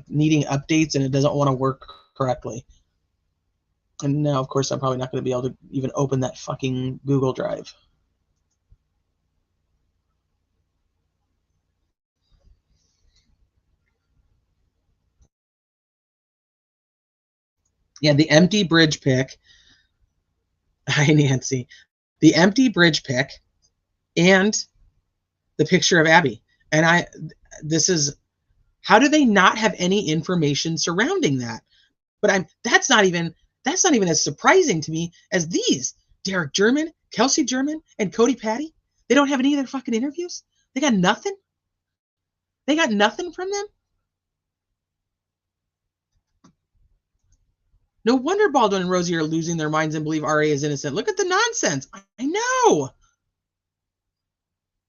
needing updates and it doesn't want to work correctly. And now, of course, I'm probably not going to be able to even open that fucking Google Drive. Yeah, the empty bridge pic. Hi, Nancy. The empty bridge pic and the picture of Abby. And this is, how do they not have any information surrounding that? But that's not even as surprising to me as these. Derek German, Kelsey German, and Cody Patty. They don't have any of their fucking interviews. They got nothing. They got nothing from them. No wonder Baldwin and Rosie are losing their minds and believe RA is innocent. Look at the nonsense. I know.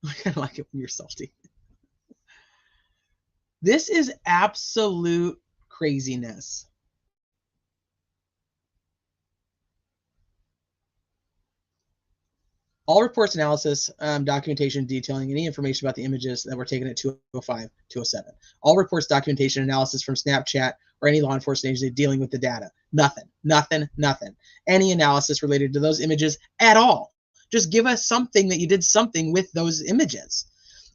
I kind of like it when you're salty. This is absolute craziness. All reports, analysis, documentation detailing any information about the images that were taken at 205, 207. All reports, documentation, analysis from Snapchat or any law enforcement agency dealing with the data. Nothing. Any analysis related to those images at all. Just give us something that you did something with those images.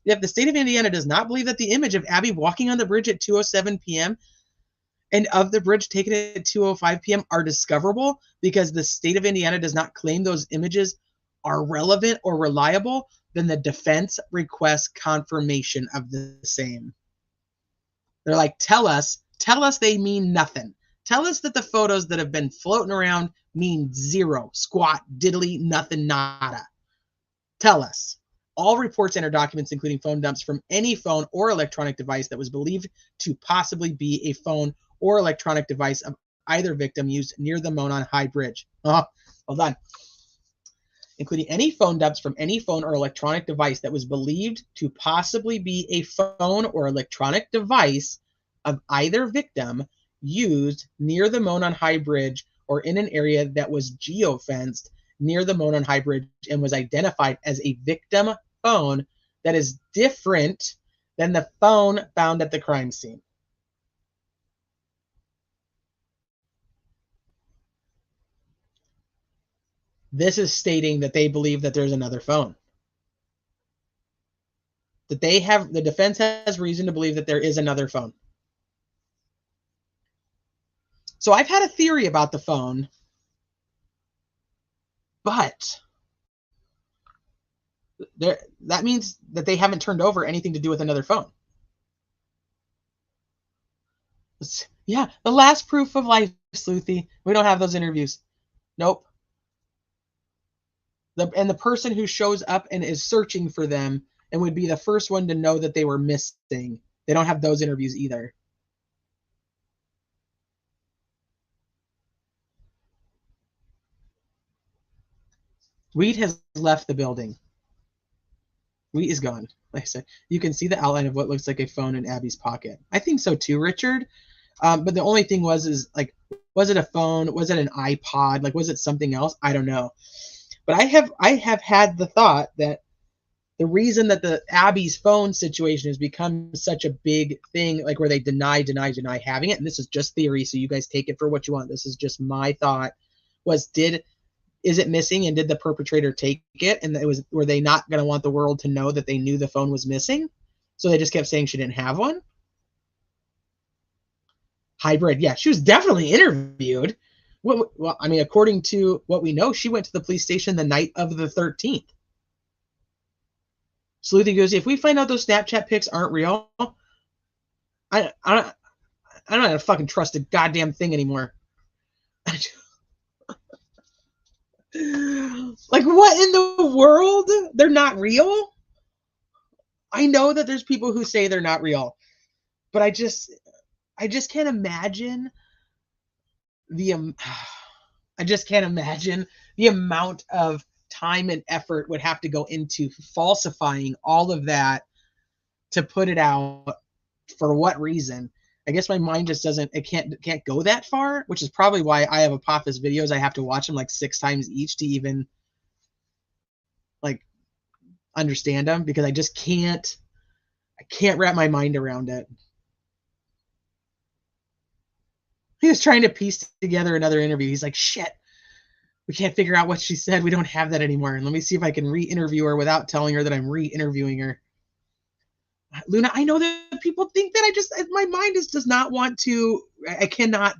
If the state of Indiana does not believe that the image of Abby walking on the bridge at 2:07 p.m. and of the bridge taken at 2:05 p.m. are discoverable because the state of Indiana does not claim those images are relevant or reliable, then the defense requests confirmation of the same. They're like, tell us they mean nothing. Tell us that the photos that have been floating around mean zero, squat, diddly, nothing, nada. Tell us. All reports and documents, including phone dumps from any phone or electronic device that was believed to possibly be a phone or electronic device of either victim used near the Monon High Bridge. Hold on. Including any phone dumps from any phone or electronic device that was believed to possibly be a phone or electronic device of either victim used near the Monon High Bridge or in an area that was geofenced near the Monon High Bridge and was identified as a victim phone that is different than the phone found at the crime scene. This is stating that they believe that there's another phone. That the defense has reason to believe that there is another phone. So I've had a theory about the phone, but that means that they haven't turned over anything to do with another phone. Yeah, the last proof of life, Sleuthy. We don't have those interviews. Nope. And the person who shows up and is searching for them and would be the first one to know that they were missing, they don't have those interviews either. Weed has left the building. Weed is gone. Like I said, you can see the outline of what looks like a phone in Abby's pocket. I think so too, Richard. But the only thing was it a phone? Was it an iPod? Like, was it something else? I don't know. But I have had the thought that the reason that the Abby's phone situation has become such a big thing, like where they deny having it, and this is just theory, so you guys take it for what you want. This is just my thought. Is it missing, and did the perpetrator take it, and were they not going to want the world to know that they knew the phone was missing, so they just kept saying she didn't have one? Hybrid, yeah, she was definitely interviewed. Well, I mean, according to what we know, she went to the police station the night of the 13th. Sleuthy goes, if we find out those Snapchat pics aren't real, I don't have to fucking trust a goddamn thing anymore. Like, what in the world? They're not real? I know that there's people who say they're not real, but I just can't imagine I just can't imagine the amount of time and effort would have to go into falsifying all of that to put it out. For what reason? I guess my mind just can't go that far, which is probably why I have Apophis videos. I have to watch them like 6 times each to even like understand them, because I can't wrap my mind around it. He was trying to piece together another interview. He's like, shit, we can't figure out what she said. We don't have that anymore. And let me see if I can re-interview her without telling her that I'm re-interviewing her. Luna, I know that people think that my mind does not want to, I cannot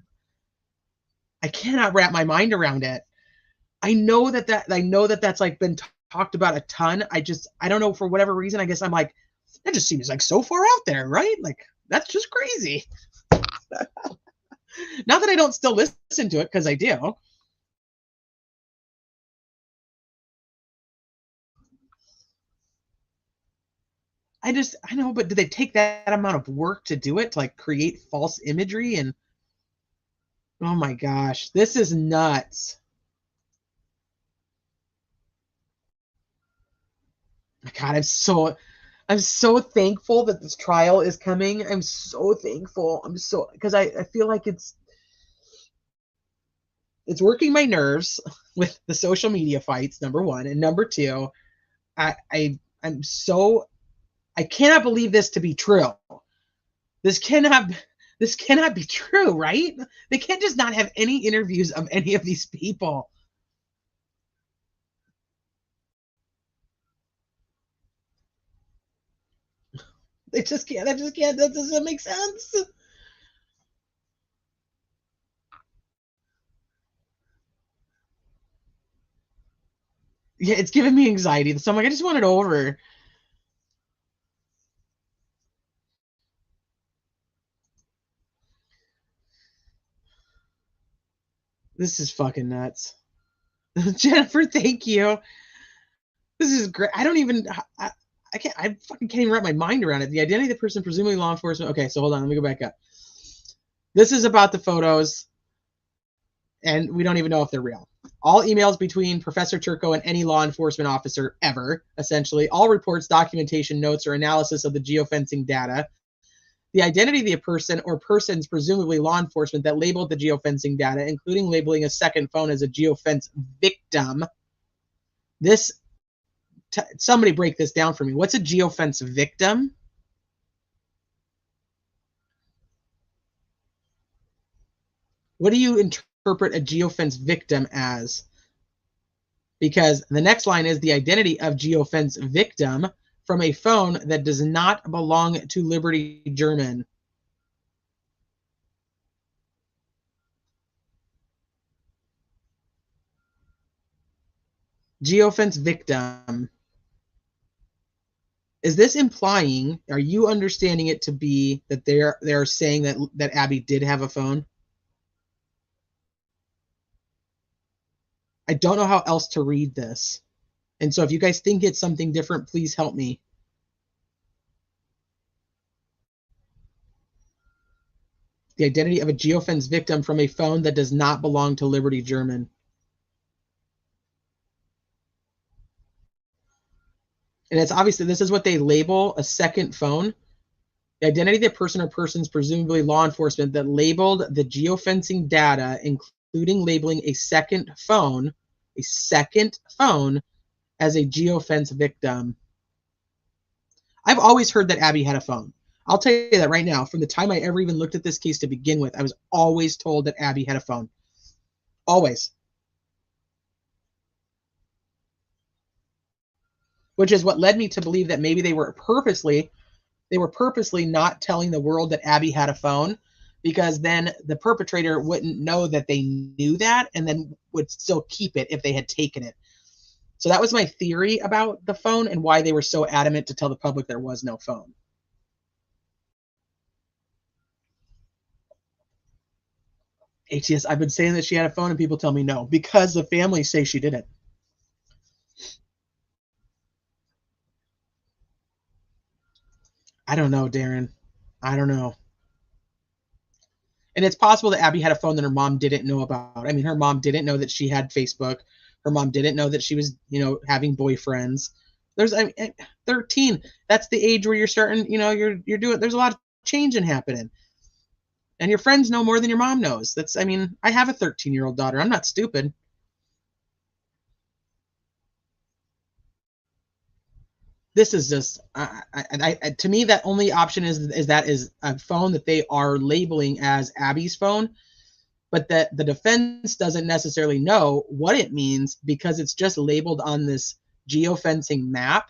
wrap my mind around it. I know that that's like been talked about a ton. I don't know, for whatever reason, I guess I'm like, that just seems like so far out there, right? Like, that's just crazy. Not that I don't still listen to it, because I do. I know, but do they take that amount of work to do it, to like create false imagery? And oh my gosh, this is nuts. God, I'm so thankful that this trial is coming. I'm so thankful. Because I feel like it's working my nerves with the social media fights, number one. And number two, I'm so, I cannot believe this to be true. This cannot be true, right? They can't just not have any interviews of any of these people. They just can't. That doesn't make sense. Yeah, it's giving me anxiety. So I'm like, I just want it over. This is fucking nuts. Jennifer, thank you. This is great. I don't even, I fucking can't even wrap my mind around it. The identity of the person, presumably law enforcement. Okay, so hold on, let me go back up. This is about the photos, and we don't even know if they're real. All emails between Professor Turco and any law enforcement officer ever, essentially. All reports, documentation, notes, or analysis of the geofencing data. The identity of the person or persons, presumably law enforcement, that labeled the geofencing data, including labeling a second phone as a geofence victim. Somebody break this down for me. What's a geofence victim? What do you interpret a geofence victim as? Because the next line is the identity of geofence victim from a phone that does not belong to Liberty German. Geofence victim. Is this implying, are you understanding it to be that they're saying that Abby did have a phone? I don't know how else to read this. And so if you guys think it's something different, please help me. The identity of a geofence victim from a phone that does not belong to Liberty German. And it's obviously, this is what they label a second phone. The identity of the person or persons, presumably law enforcement, that labeled the geofencing data, including labeling a second phone as a geofence victim. I've always heard that Abby had a phone. I'll tell you that right now. From the time I ever even looked at this case to begin with, I was always told that Abby had a phone. Always. Which is what led me to believe that maybe they were purposely not telling the world that Abby had a phone, because then the perpetrator wouldn't know that they knew that and then would still keep it if they had taken it. So that was my theory about the phone and why they were so adamant to tell the public there was no phone. ATS, I've been saying that she had a phone and people tell me no, because the family say she didn't. I don't know, Darren. I don't know. And it's possible that Abby had a phone that her mom didn't know about. I mean, her mom didn't know that she had Facebook. Her mom didn't know that she was, having boyfriends. There's 13. That's the age where you're starting, you're doing, there's a lot of changing happening. And your friends know more than your mom knows. I have a 13-year-old daughter. I'm not stupid. This is just, to me, that only option is a phone that they are labeling as Abby's phone. but that the defense doesn't necessarily know what it means because it's just labeled on this geofencing map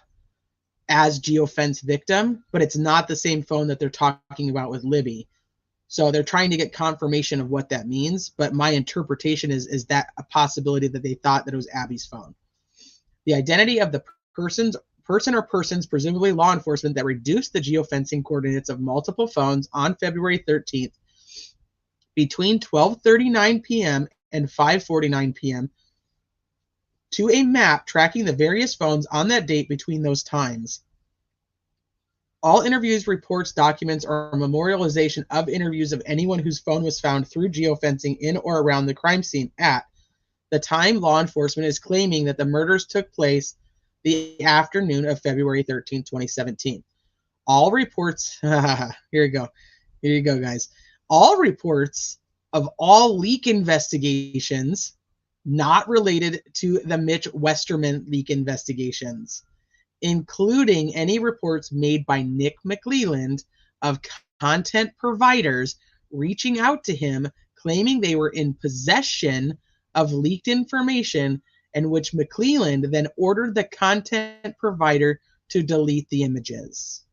as geofence victim, but it's not the same phone that they're talking about with Libby. So they're trying to get confirmation of what that means, but my interpretation is that a possibility that they thought that it was Abby's phone. The identity of the person or persons, presumably law enforcement, that reduced the geofencing coordinates of multiple phones on February 13th between 12:39 p.m. and 5:49 p.m. to a map tracking the various phones on that date between those times. All interviews, reports, documents, or memorialization of interviews of anyone whose phone was found through geofencing in or around the crime scene at the time law enforcement is claiming that the murders took place the afternoon of February 13, 2017. All reports, here you go, guys. All reports of all leak investigations not related to the Mitch Westerman leak investigations, including any reports made by Nick McClelland of content providers reaching out to him claiming they were in possession of leaked information, and which McClelland then ordered the content provider to delete the images.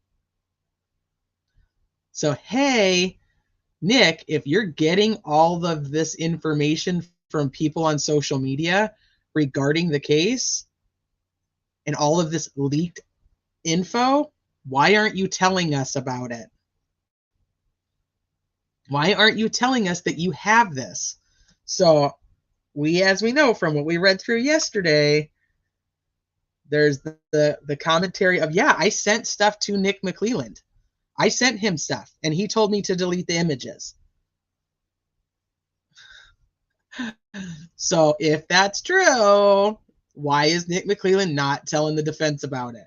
So, hey, Nick, if you're getting all of this information from people on social media regarding the case and all of this leaked info, why aren't you telling us about it? Why aren't you telling us that you have this? So, as we know from what we read through yesterday, there's the commentary of, yeah, I sent stuff to Nick McClelland. I sent him stuff, and he told me to delete the images. So if that's true, why is Nick McClelland not telling the defense about it?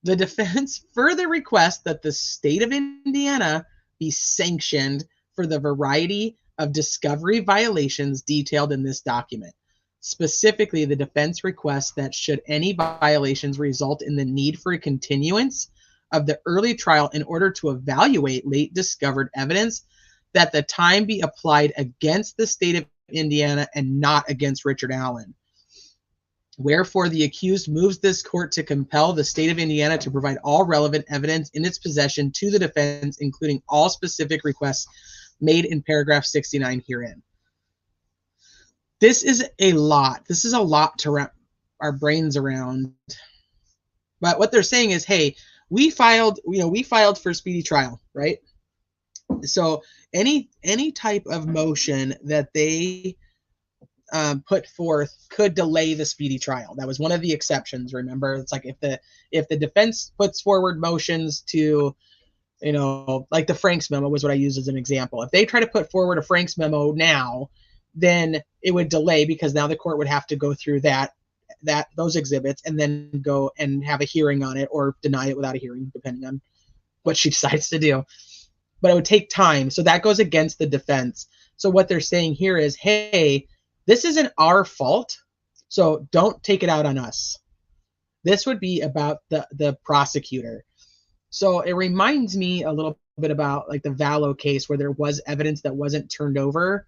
The defense further requests that the state of Indiana be sanctioned for the variety of discovery violations detailed in this document. Specifically, the defense requests that should any violations result in the need for a continuance of the early trial in order to evaluate late discovered evidence, that the time be applied against the state of Indiana and not against Richard Allen. Wherefore, the accused moves this court to compel the state of Indiana to provide all relevant evidence in its possession to the defense, including all specific requests made in paragraph 69 herein. This is a lot. This is a lot to wrap our brains around. But what they're saying is, hey, we filed for speedy trial, right? So any type of motion that they put forth could delay the speedy trial. That was one of the exceptions. Remember, it's like if the defense puts forward motions to, like the Franks memo was what I used as an example. If they try to put forward a Franks memo now, then it would delay because now the court would have to go through those exhibits and then go and have a hearing on it or deny it without a hearing, depending on what she decides to do. But it would take time. So that goes against the defense. So what they're saying here is, hey, this isn't our fault, so don't take it out on us. This would be about the prosecutor. So it reminds me a little bit about like the Vallow case where there was evidence that wasn't turned over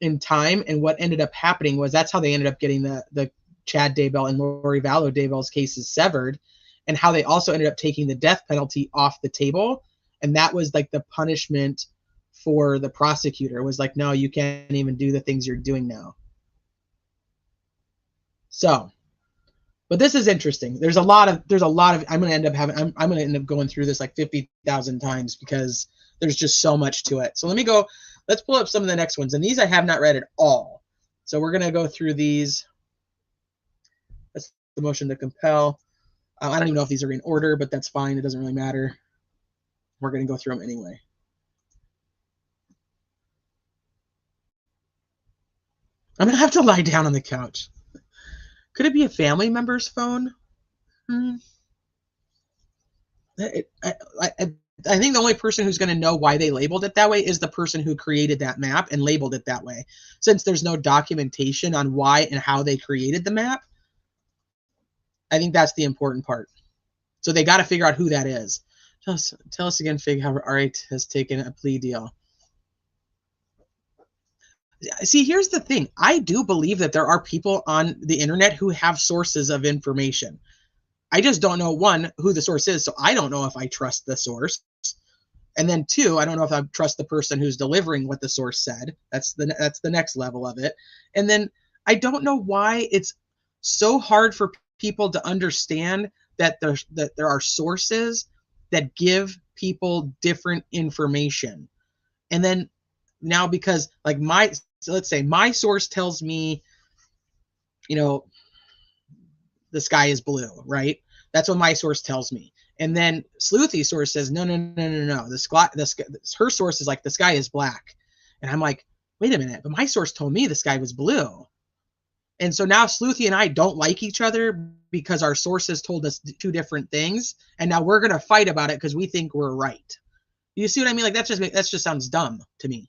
in time, and what ended up happening was that's how they ended up getting the Chad Daybell and Lori Vallow Daybell's cases severed, and how they also ended up taking the death penalty off the table, and that was like the punishment for the prosecutor. It was like, no, you can't even do the things you're doing now. So, but this is interesting. There's a lot of I'm going to end up going through this like 50,000 times because there's just so much to it. So let's pull up some of the next ones. And these I have not read at all. So we're going to go through these. That's the motion to compel. I don't even know if these are in order, but that's fine. It doesn't really matter. We're going to go through them anyway. I'm going to have to lie down on the couch. Could it be a family member's phone? I think the only person who's going to know why they labeled it that way is the person who created that map and labeled it that way. Since there's no documentation on why and how they created the map, I think that's the important part. So they got to figure out who that is. Tell us again, Fig, how Ari has taken a plea deal. See, here's the thing. I do believe that there are people on the internet who have sources of information. I just don't know, one, who the source is, so I don't know if I trust the source. And then two, I don't know if I trust the person who's delivering what the source said. That's the next level of it. And then I don't know why it's so hard for people to understand that there are sources that give people different information. And then now, because like so let's say my source tells me, the sky is blue, right? That's what my source tells me. And then Sleuthy's source says, no. Her source is like, the sky is black. And I'm like, wait a minute, but my source told me the sky was blue. And so now Sleuthy and I don't like each other because our sources told us two different things. And now we're going to fight about it because we think we're right. You see what I mean? Like, that just sounds dumb to me.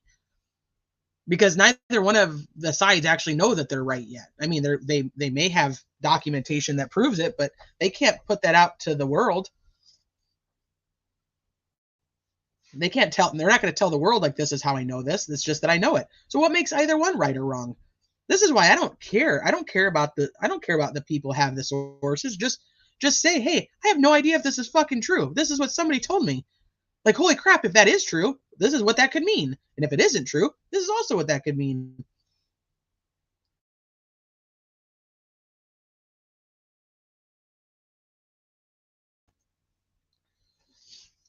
Because neither one of the sides actually know that they're right yet. I mean, they may have documentation that proves it, but they can't put that out to the world. They can't tell. They're not going to tell the world, like, this is how I know this. It's just that I know it. So what makes either one right or wrong? This is why I don't care. I don't care about the people who have the sources. Just say, hey, I have no idea if this is fucking true. This is what somebody told me. Like, holy crap, if that is true, this is what that could mean. And if it isn't true, this is also what that could mean.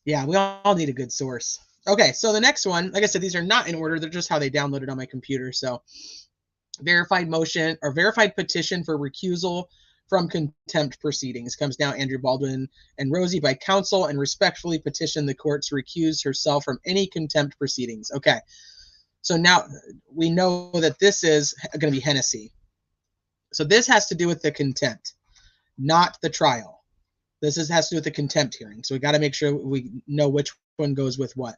Yeah, we all need a good source. Okay, so the next one, like I said, these are not in order. They're just how they downloaded on my computer. So verified motion or verified petition for recusal from contempt proceedings comes down Andrew Baldwin and Rosie by counsel and respectfully petition the court to recuse herself from any contempt proceedings. Okay, so now we know that this is going to be Hennessy. So this has to do with the contempt, not the trial. This has to do with the contempt hearing. So we got to make sure we know which one goes with what.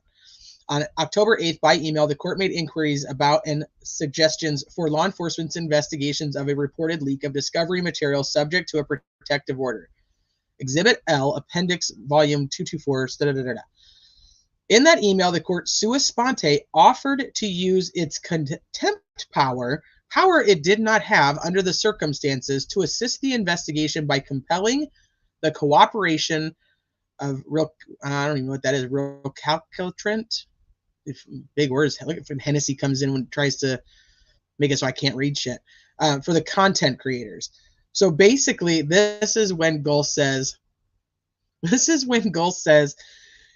On October 8th, by email, the court made inquiries about and suggestions for law enforcement's investigations of a reported leak of discovery material subject to a protective order. Exhibit L, Appendix Volume 224. In that email, the court sua sponte offered to use its contempt power it did not have under the circumstances to assist the investigation by compelling the cooperation of I don't even know what that is, recalcitrant. Big words. Look at when Hennessy comes in and tries to make it so I can't read shit. For the content creators. So basically, this is when Gull says,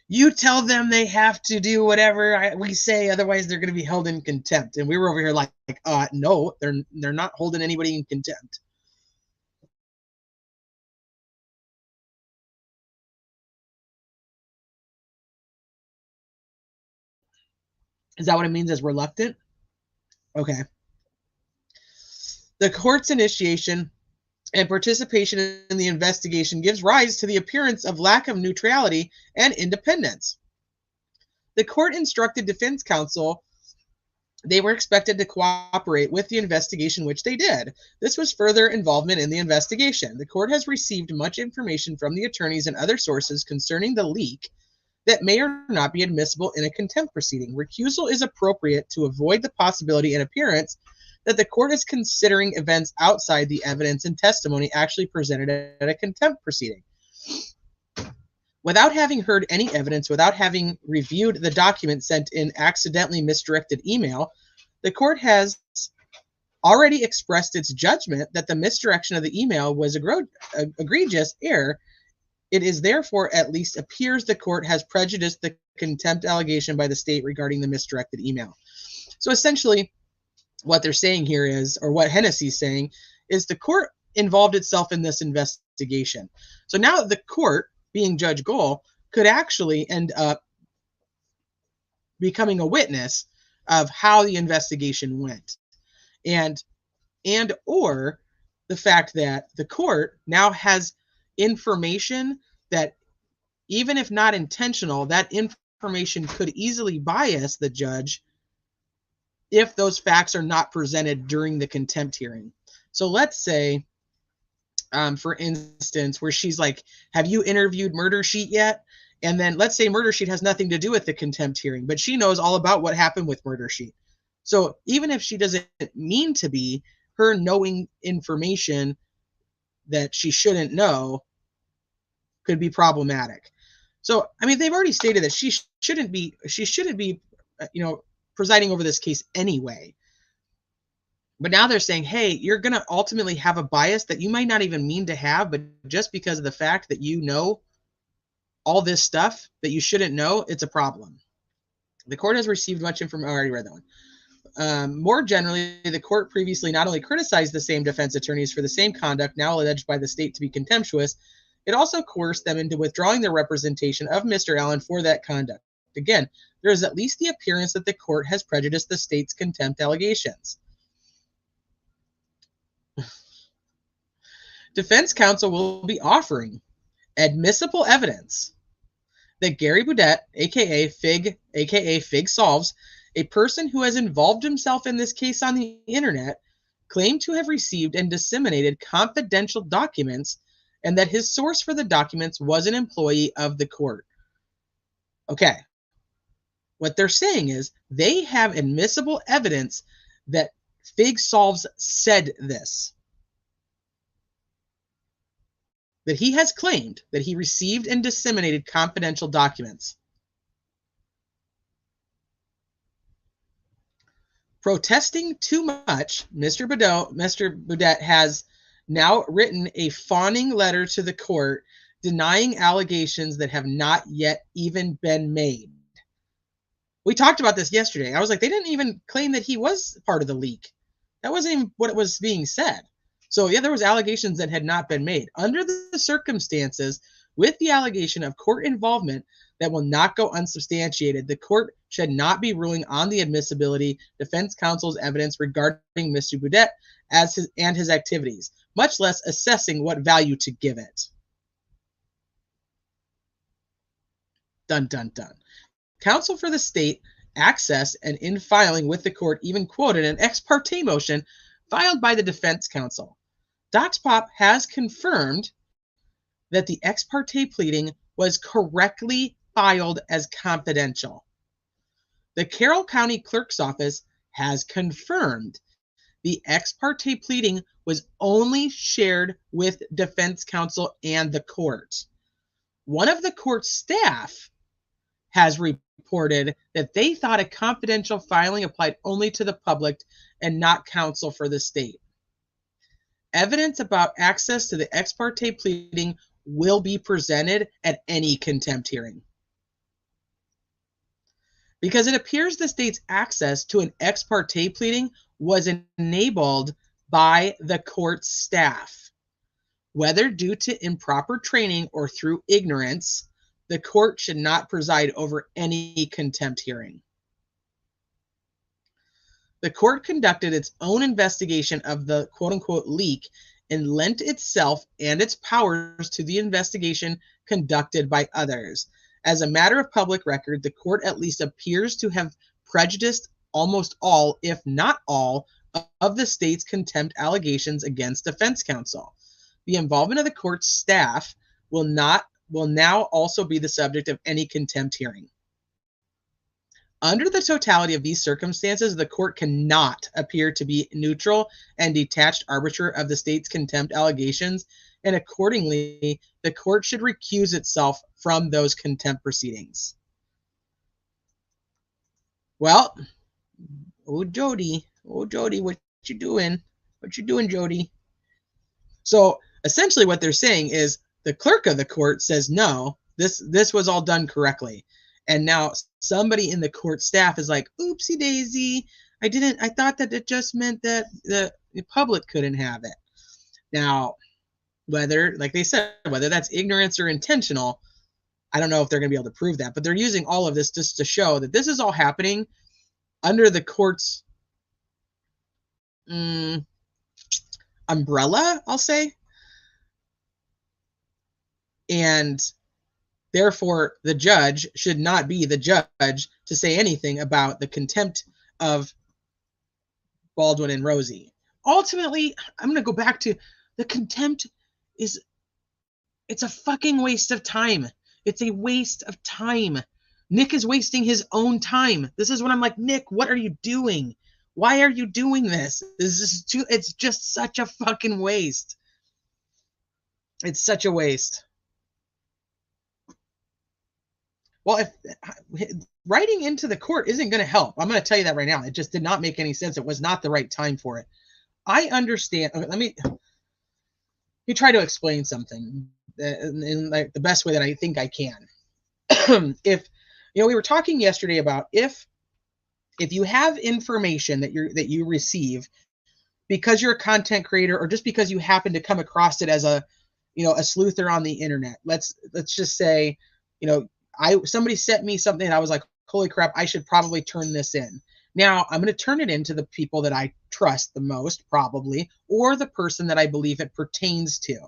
you tell them they have to do whatever we say, otherwise they're going to be held in contempt. And we were over here like no, they're not holding anybody in contempt. Is that what it means as reluctant? Okay. The court's initiation and participation in the investigation gives rise to the appearance of lack of neutrality and independence. The court instructed defense counsel they were expected to cooperate with the investigation, which they did. This was further involvement in the investigation. The court has received much information from the attorneys and other sources concerning the leak that may or not be admissible in a contempt proceeding. Recusal is appropriate to avoid the possibility and appearance that the court is considering events outside the evidence and testimony actually presented at a contempt proceeding. Without having heard any evidence, without having reviewed the document sent in accidentally misdirected email, the court has already expressed its judgment that the misdirection of the email was egregious error. It is therefore at least appears the court has prejudiced the contempt allegation by the state regarding the misdirected email. So essentially, what they're saying here is, or what Hennessy's saying, is the court involved itself in this investigation. So now the court, being Judge Gohl, could actually end up becoming a witness of how the investigation went. And or the fact that the court now has information that, even if not intentional, that information could easily bias the judge if those facts are not presented during the contempt hearing. So let's say, for instance, where she's like, have you interviewed Murder Sheet yet? And then let's say Murder Sheet has nothing to do with the contempt hearing, but she knows all about what happened with Murder Sheet. So even if she doesn't mean to be, her knowing information that she shouldn't know could be problematic. So, I mean, they've already stated that she shouldn't be, presiding over this case anyway. But now they're saying, hey, you're going to ultimately have a bias that you might not even mean to have, but just because of the fact that you know all this stuff that you shouldn't know, it's a problem. The court has received much information. I already read that one. More generally, the court previously not only criticized the same defense attorneys for the same conduct now alleged by the state to be contemptuous, it also coerced them into withdrawing their representation of Mr. Allen for that conduct. Again, there is at least the appearance that the court has prejudiced the state's contempt allegations. Defense counsel will be offering admissible evidence that Gary Boudet, aka Fig Solves, a person who has involved himself in this case on the internet, claimed to have received and disseminated confidential documents and that his source for the documents was an employee of the court. Okay. What they're saying is they have admissible evidence that Fig Solves said this. That he has claimed that he received and disseminated confidential documents. Protesting too much, Mr. Boudet has now written a fawning letter to the court denying allegations that have not yet even been made. We talked about this yesterday. I was like, they didn't even claim that he was part of the leak. That wasn't even what was being said. So, yeah, there was allegations that had not been made. Under the circumstances, with the allegation of court involvement that will not go unsubstantiated, the court should not be ruling on the admissibility defense counsel's evidence regarding Mr. Boudet and his activities, much less assessing what value to give it. Dun, dun, dun. Counsel for the state accessed and in filing with the court even quoted an ex parte motion filed by the defense counsel. DocsPop has confirmed that the ex parte pleading was correctly filed as confidential. The Carroll County Clerk's Office has confirmed the ex parte pleading was only shared with defense counsel and the court. One of the court staff has reported that they thought a confidential filing applied only to the public and not counsel for the state. Evidence about access to the ex parte pleading will be presented at any contempt hearing. Because it appears the state's access to an ex parte pleading was enabled by the court staff. Whether due to improper training or through ignorance, the court should not preside over any contempt hearing. The court conducted its own investigation of the quote-unquote leak and lent itself and its powers to the investigation conducted by others. As a matter of public record, the court at least appears to have prejudiced almost all, if not all, of the state's contempt allegations against defense counsel. The involvement of the court's staff will now also be the subject of any contempt hearing. Under the totality of these circumstances, the court cannot appear to be neutral and detached arbiter of the state's contempt allegations, and accordingly, the court should recuse itself from those contempt proceedings. Well, Jody, what you doing? What you doing, Jody? So essentially what they're saying is the clerk of the court says, no, this was all done correctly. And now somebody in the court staff is like, oopsie daisy, I thought that it just meant that the public couldn't have it. Now, whether, like they said, whether that's ignorance or intentional, I don't know if they're going to be able to prove that, but they're using all of this just to show that this is all happening under the court's umbrella, I'll say. And therefore, the judge should not be the judge to say anything about the contempt of Baldwin and Rosie. Ultimately, I'm going to go back to the contempt it's a fucking waste of time. It's a waste of time. Nick is wasting his own time. This is when I'm like, Nick, what are you doing? Why are you doing this? It's just such a fucking waste. It's such a waste. Well, if writing into the court isn't going to help, I'm going to tell you that right now. It just did not make any sense. It was not the right time for it. I understand. Okay, let me try to explain something in like the best way that I think I can. If we were talking yesterday about if you have information that you receive because you're a content creator or just because you happen to come across it as a sleuther on the internet. Let's just say, somebody sent me something and I was like, holy crap, I should probably turn this in. Now I'm going to turn it into the people that I trust the most, probably, or the person that I believe it pertains to.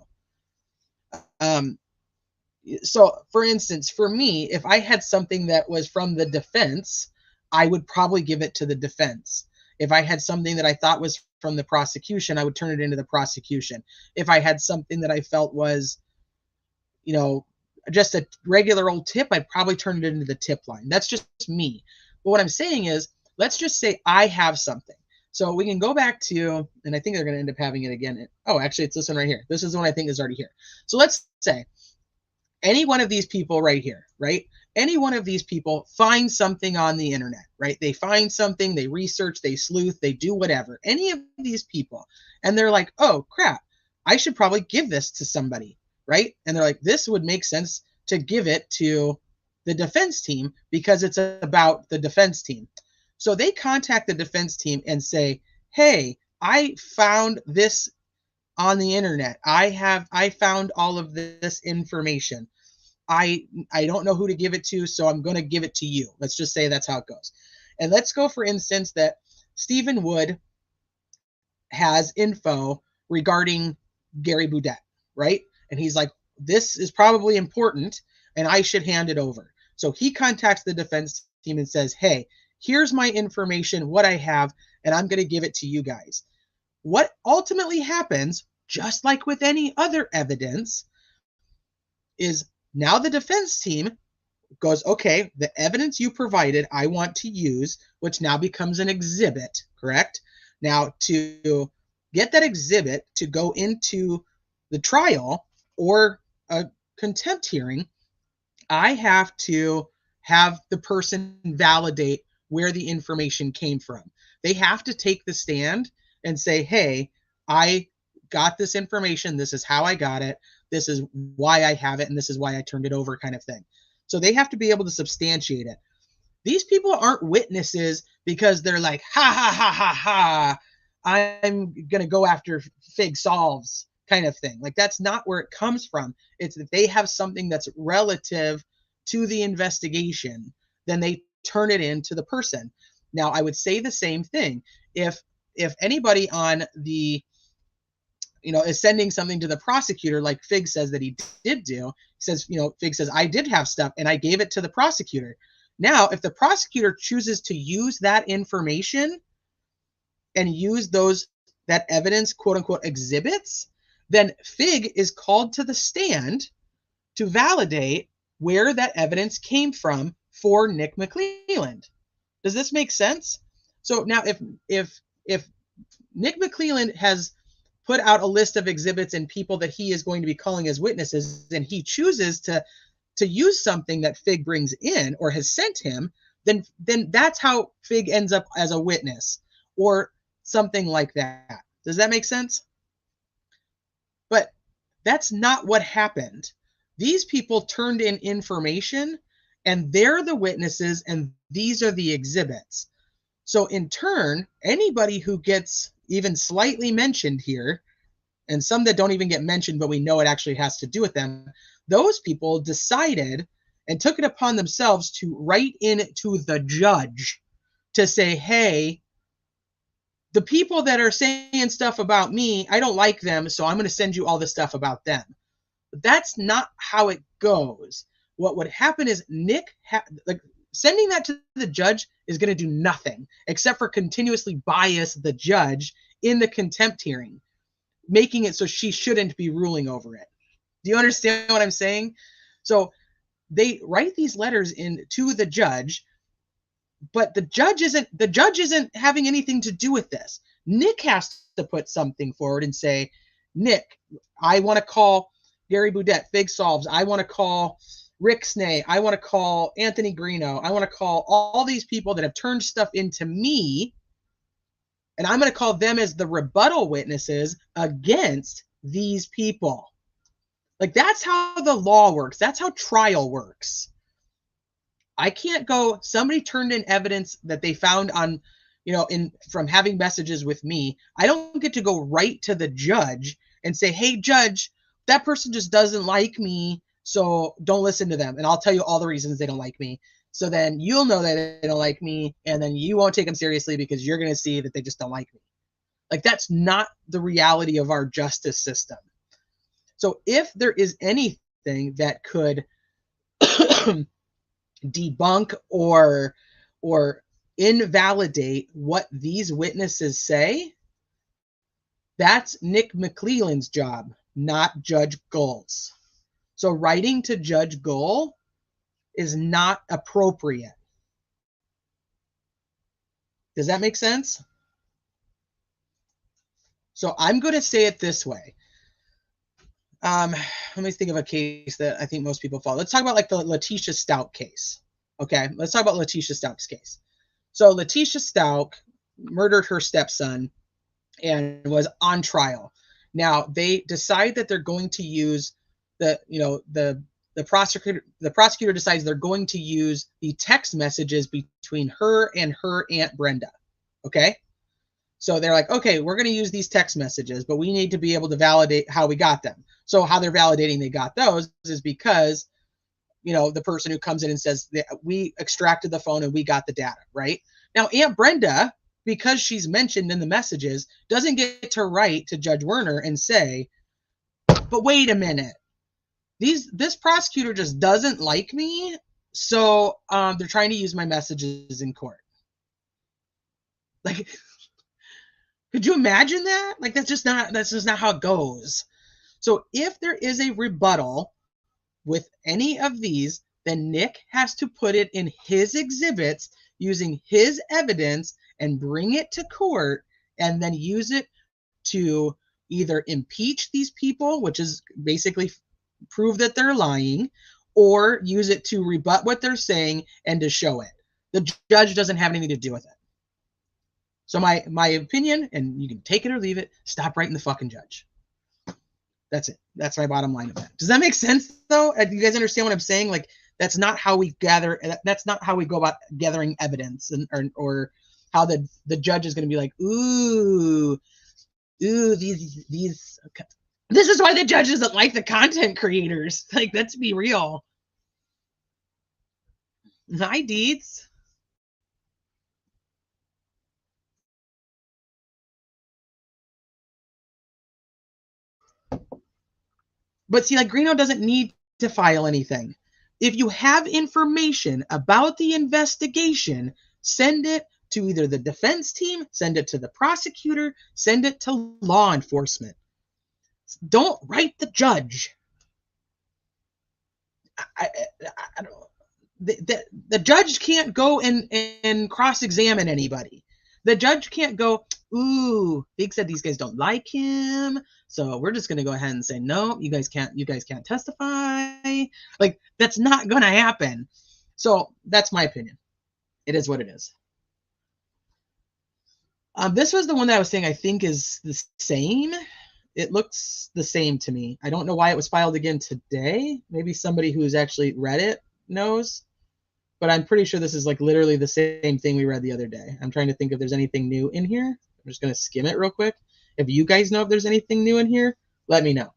So for instance, for me, if I had something that was from the defense, I would probably give it to the defense. If I had something that I thought was from the prosecution, I would turn it into the prosecution. If I had something that I felt was, just a regular old tip, I'd probably turn it into the tip line. That's just me. But what I'm saying is, let's just say I have something. So we can go back to, and I think they're going to end up having it again. Oh, actually, it's this one right here. This is the one I think is already here. So let's say any one of these people right here, right? Any one of these people find something on the internet, right? They find something, they research, they sleuth, they do whatever. Any of these people, and they're like, oh, crap, I should probably give this to somebody, right? And they're like, this would make sense to give it to the defense team because it's about the defense team. So they contact the defense team and say, hey, I found this on the internet. I found all of this information. I don't know who to give it to, so I'm going to give it to you. Let's just say that's how it goes. And let's go, for instance, that Stephen Wood has info regarding Gary Boudet, right? And he's like, this is probably important, and I should hand it over. So he contacts the defense team and says, hey, here's my information, what I have, and I'm going to give it to you guys. What ultimately happens, just like with any other evidence, is now the defense team goes, okay, the evidence you provided, I want to use, which now becomes an exhibit, correct? Now, to get that exhibit to go into the trial or a contempt hearing, I have to have the person validate where the information came from. They have to take the stand and say, hey, I got this information. This is how I got it. This is why I have it. And this is why I turned it over, kind of thing. So they have to be able to substantiate it. These people aren't witnesses because they're like, ha, ha, ha, ha, ha, I'm going to go after Fig Solves, kind of thing. Like, that's not where it comes from. It's that they have something that's relative to the investigation, then they turn it in to the person. Now, I would say the same thing. If anybody on the, is sending something to the prosecutor, like Fig says that he did do, he says, Fig says, I did have stuff and I gave it to the prosecutor. Now, if the prosecutor chooses to use that information and use that evidence, quote unquote, exhibits, then Fig is called to the stand to validate where that evidence came from for Nick McClelland. Does this make sense? So now if Nick McClelland has put out a list of exhibits and people that he is going to be calling as witnesses, and he chooses to use something that Fig brings in or has sent him, then that's how Fig ends up as a witness or something like that. Does that make sense? But that's not what happened. These people turned in information and they're the witnesses and these are the exhibits. So in turn, anybody who gets even slightly mentioned here, and some that don't even get mentioned, but we know it actually has to do with them, those people decided and took it upon themselves to write in to the judge to say, hey, the people that are saying stuff about me, I don't like them, so I'm going to send you all this stuff about them. But that's not how it goes. What would happen is sending that to the judge is going to do nothing except for continuously bias the judge in the contempt hearing, making it so she shouldn't be ruling over it. Do you understand what I'm saying? So they write these letters in to the judge But the judge isn't having anything to do with this. Nick has to put something forward and say, Nick, I want to call Gary Boudette, Fig Solves. I want to call Rick Snay. I want to call Anthony Greeno. I want to call all these people that have turned stuff into me, and I'm going to call them as the rebuttal witnesses against these people. Like, that's how the law works. That's how trial works. I can't go, somebody turned in evidence that they found on, from having messages with me. I don't get to go right to the judge and say, hey, judge, that person just doesn't like me, so don't listen to them. And I'll tell you all the reasons they don't like me. So then you'll know that they don't like me, and then you won't take them seriously because you're going to see that they just don't like me. Like, that's not the reality of our justice system. So if there is anything that could debunk or invalidate what these witnesses say, that's Nick McClelland's job, not Judge Gull's. So writing to Judge Gull is not appropriate. Does that make sense? So I'm going to say it this way. Let me think of a case that I think most people follow. Let's talk about like the Letitia Stout case. Okay, let's talk about Letitia Stout's case. So Letitia Stout murdered her stepson and was on trial. Now they decide that they're going to use the prosecutor decides they're going to use the text messages between her and her Aunt Brenda. Okay. So they're like, okay, we're going to use these text messages, but we need to be able to validate how we got them. So how they're validating they got those is because, the person who comes in and says that we extracted the phone and we got the data, right? Now, Aunt Brenda, because she's mentioned in the messages, doesn't get to write to Judge Werner and say, but wait a minute, this prosecutor just doesn't like me, so they're trying to use my messages in court. Like, could you imagine that? Like, that's just not how it goes. So if there is a rebuttal with any of these, then Nick has to put it in his exhibits using his evidence and bring it to court and then use it to either impeach these people, which is basically prove that they're lying, or use it to rebut what they're saying and to show it. The judge doesn't have anything to do with it. So my opinion, and you can take it or leave it, stop writing the fucking judge. That's it. That's my bottom line of that. Does that make sense, though? Do you guys understand what I'm saying? Like, that's not how we gather. That's not how we go about gathering evidence, or how the judge is going to be like, ooh, these. This is why the judge doesn't like the content creators. Like, let's be real. Hi, Deeds. But see, like, Greeno doesn't need to file anything. If you have information about the investigation, send it to either the defense team, send it to the prosecutor, send it to law enforcement. Don't write the judge. I don't. The judge can't go and cross-examine anybody. The judge can't go, ooh, Big said these guys don't like him, so we're just gonna go ahead and say no. You guys can't testify. Like, that's not gonna happen. So that's my opinion. It is what it is. This was the one that I was saying I think is the same. It looks the same to me. I don't know why it was filed again today. Maybe somebody who's actually read it knows. But I'm pretty sure this is like literally the same thing we read the other day. I'm trying to think if there's anything new in here. I'm just going to skim it real quick. If you guys know if there's anything new in here, let me know.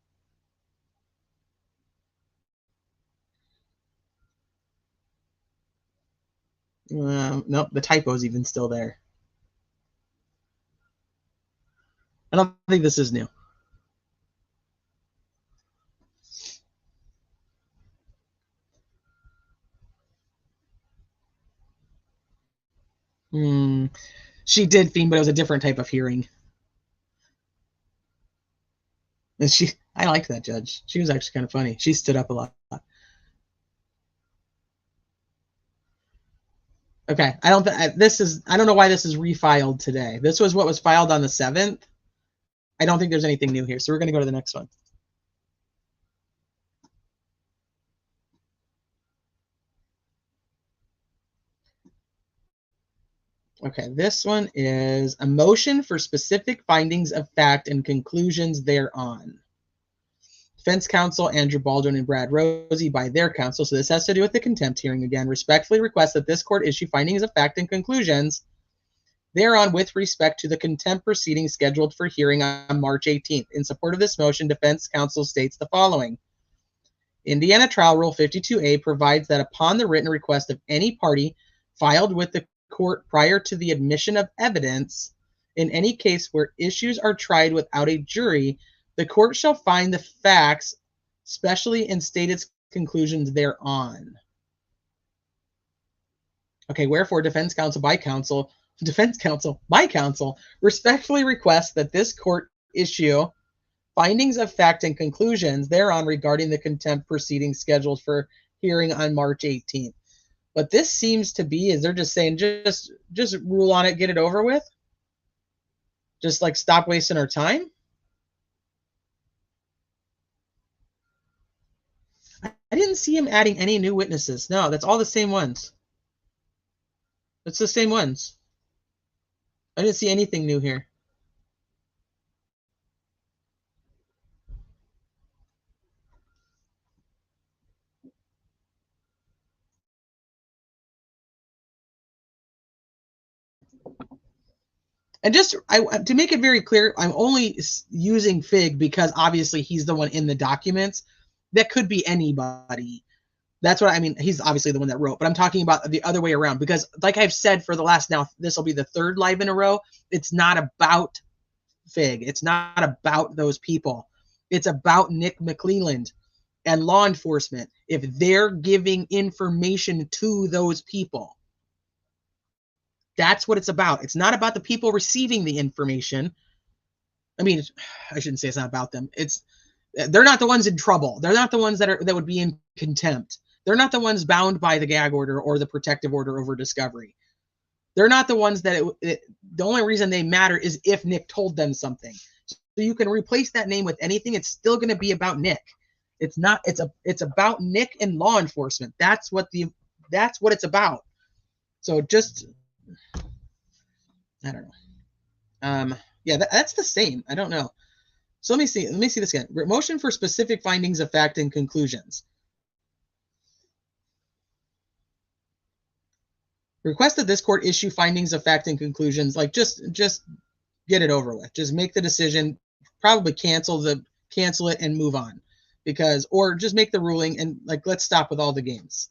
Nope, the typo's even still there. I don't think this is new. She did fiend, but it was a different type of hearing. And I liked that judge. She was actually kind of funny. She stood up a lot. Okay, I don't know why this is refiled today. This was what was filed on the 7th. I don't think there's anything new here, so we're going to go to the next one. Okay, this one is a motion for specific findings of fact and conclusions thereon. Defense counsel Andrew Baldwin and Brad Rosie, by their counsel, so this has to do with the contempt hearing again, respectfully request that this court issue findings of fact and conclusions thereon with respect to the contempt proceedings scheduled for hearing on March 18th. In support of this motion, defense counsel states the following. Indiana Trial Rule 52A provides that upon the written request of any party filed with the court prior to the admission of evidence, in any case where issues are tried without a jury, the court shall find the facts, specially and state its conclusions thereon. Okay, wherefore defense counsel by counsel respectfully requests that this court issue findings of fact and conclusions thereon regarding the contempt proceedings scheduled for hearing on March 18th. What this seems to be is they're just saying just rule on it, get it over with. Just like stop wasting our time. I didn't see him adding any new witnesses. No, that's all the same ones. It's the same ones. I didn't see anything new here. And just to make it very clear, I'm only using Fig because obviously he's the one in the documents. That could be anybody. That's what I mean. He's obviously the one that wrote, but I'm talking about the other way around because, like I've said for the last, now this will be the 3rd live in a row. It's not about Fig. It's not about those people. It's about Nick McClelland and law enforcement. If they're giving information to those people, that's what it's about. It's not about the people receiving the information. I mean, I shouldn't say it's not about them. They're not the ones in trouble. They're not the ones that would be in contempt. They're not the ones bound by the gag order or the protective order over discovery. They're not the ones that the only reason they matter is if Nick told them something. So you can replace that name with anything. It's still going to be about Nick. It's not. It's about Nick and law enforcement. That's what it's about. So just, I don't know. Yeah, that's the same. I don't know. So let me see this again. Motion for specific findings of fact and conclusions. Request that this court issue findings of fact and conclusions. Like just get it over with. Just make the decision. Probably cancel it and move on, or just make the ruling and like let's stop with all the games.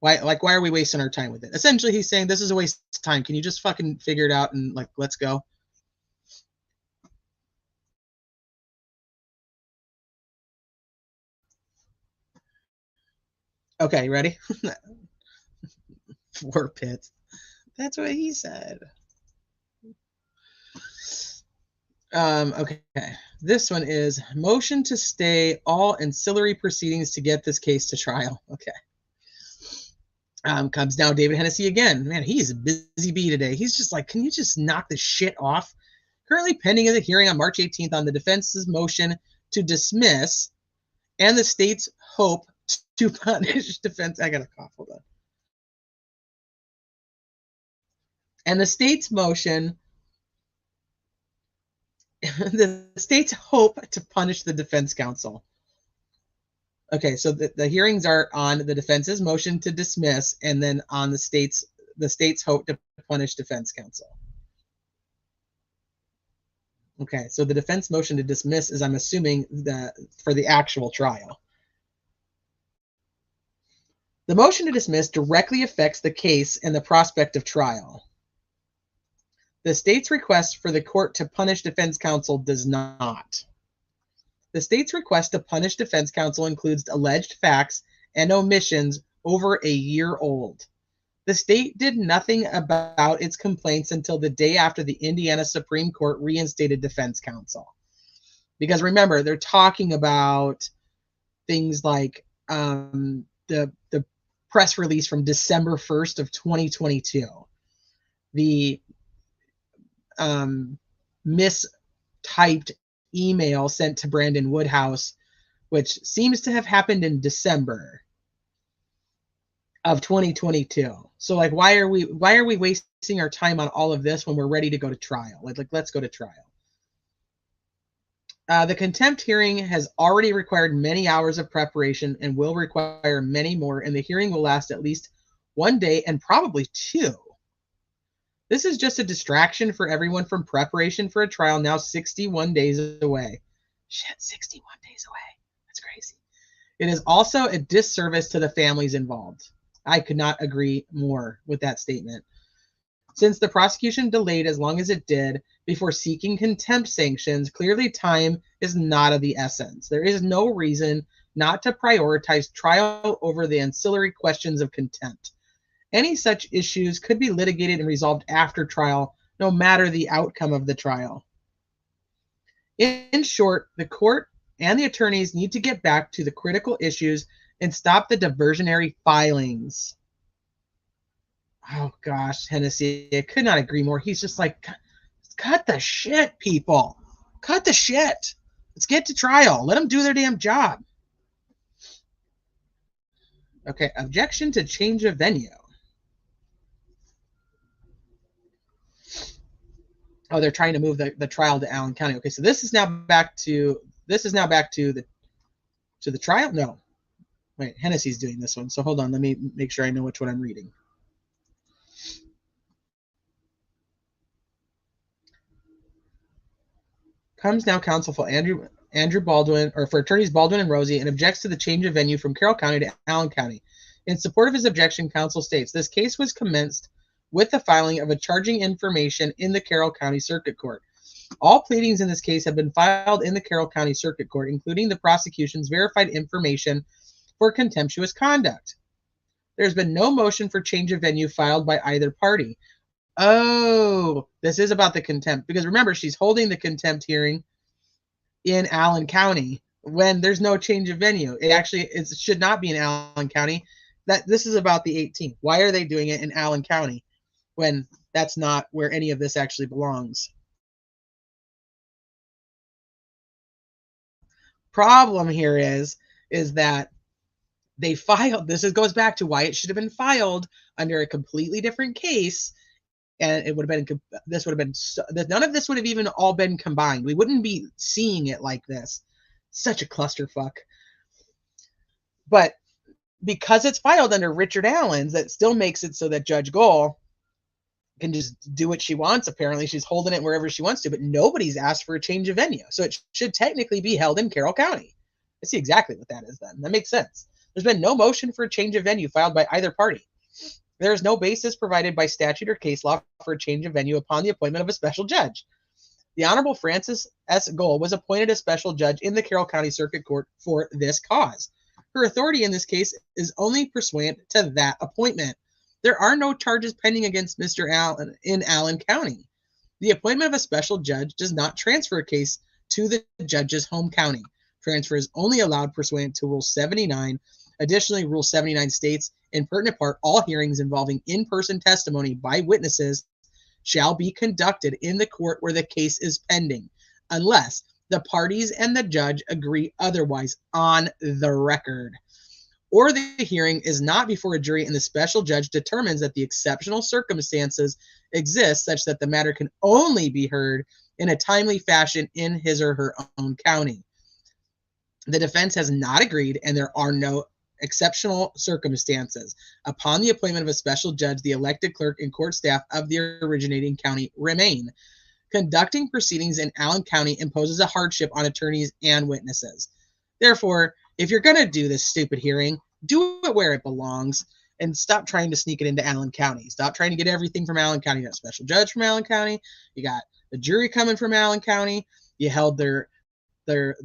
Why are we wasting our time with it? Essentially, he's saying this is a waste of time. Can you just fucking figure it out and like let's go? Okay, ready? 4 pits. That's what he said. Okay. This one is motion to stay all ancillary proceedings to get this case to trial. Okay. Comes now David Hennessy again. Man, he's a busy bee today. He's just like, can you just knock this shit off? Currently pending a hearing on March 18th on the defense's motion to dismiss and the state's hope to punish defense. I got a cough. Hold on. And the state's motion, the state's hope to punish the defense counsel. Okay, so the hearings are on the defense's motion to dismiss and then on the state's hope to punish defense counsel. Okay, so the defense motion to dismiss is, I'm assuming, for the actual trial. The motion to dismiss directly affects the case and the prospect of trial. The state's request for the court to punish defense counsel does not. The state's request to punish defense counsel includes alleged facts and omissions over a year old. The state did nothing about its complaints until the day after the Indiana Supreme Court reinstated defense counsel. Because remember, they're talking about things like the press release from December 1st of 2022. The mistyped email sent to Brandon Woodhouse, which seems to have happened in December of 2022. So like, why are we wasting our time on all of this when we're ready to go to trial? Like let's go to trial. The contempt hearing has already required many hours of preparation and will require many more, and the hearing will last at least 1 day and probably 2. This is just a distraction for everyone from preparation for a trial now 61 days away. Shit, 61 days away. That's crazy. It is also a disservice to the families involved. I could not agree more with that statement. Since the prosecution delayed as long as it did before seeking contempt sanctions, clearly time is not of the essence. There is no reason not to prioritize trial over the ancillary questions of contempt. Any such issues could be litigated and resolved after trial, no matter the outcome of the trial. In short, the court and the attorneys need to get back to the critical issues and stop the diversionary filings. Oh gosh, Hennessy, I could not agree more. He's just like, cut the shit, people. Cut the shit. Let's get to trial. Let them do their damn job. Okay, objection to change of venue. Oh, they're trying to move the trial to Allen County. Okay, so this is now back to the trial? No. Wait, Hennessy's doing this one. So hold on, let me make sure I know which one I'm reading. Comes now counsel for Andrew Baldwin, or for attorneys Baldwin and Rosie, and objects to the change of venue from Carroll County to Allen County. In support of his objection, counsel states, this case was commenced with the filing of a charging information in the Carroll County Circuit Court. All pleadings in this case have been filed in the Carroll County Circuit Court, including the prosecution's verified information for contemptuous conduct. There's been no motion for change of venue filed by either party. Oh, this is about the contempt, because remember, she's holding the contempt hearing in Allen County when there's no change of venue. It should not be in Allen County. This is about the 18th. Why are they doing it in Allen County when that's not where any of this actually belongs? Problem here is that they filed this. It goes back to why it should have been filed under a completely different case. And it would have been, none of this would have even all been combined. We wouldn't be seeing it like this. Such a clusterfuck. But because it's filed under Richard Allen's, that still makes it so that Judge Gohl can just do what she wants. Apparently, she's holding it wherever she wants to, but nobody's asked for a change of venue. So it should technically be held in Carroll County. I see exactly what that is then. That makes sense. There's been no motion for a change of venue filed by either party. There is no basis provided by statute or case law for a change of venue upon the appointment of a special judge. The Honorable Frances S. Gohl was appointed a special judge in the Carroll County Circuit Court for this cause. Her authority in this case is only pursuant to that appointment. There are no charges pending against Mr. Allen in Allen County. The appointment of a special judge does not transfer a case to the judge's home county. Transfer is only allowed pursuant to Rule 79. Additionally, Rule 79 states, in pertinent part, all hearings involving in-person testimony by witnesses shall be conducted in the court where the case is pending, unless the parties and the judge agree otherwise on the record, or the hearing is not before a jury and the special judge determines that the exceptional circumstances exist such that the matter can only be heard in a timely fashion in his or her own county. The defense has not agreed, and there are no exceptional circumstances. Upon the appointment of a special judge, the elected clerk and court staff of the originating county remain. Conducting proceedings in Allen County imposes a hardship on attorneys and witnesses. Therefore, if you're going to do this stupid hearing, do it where it belongs and stop trying to sneak it into Allen County. Stop trying to get everything from Allen County. You got a special judge from Allen County. You got the jury coming from Allen County. You held the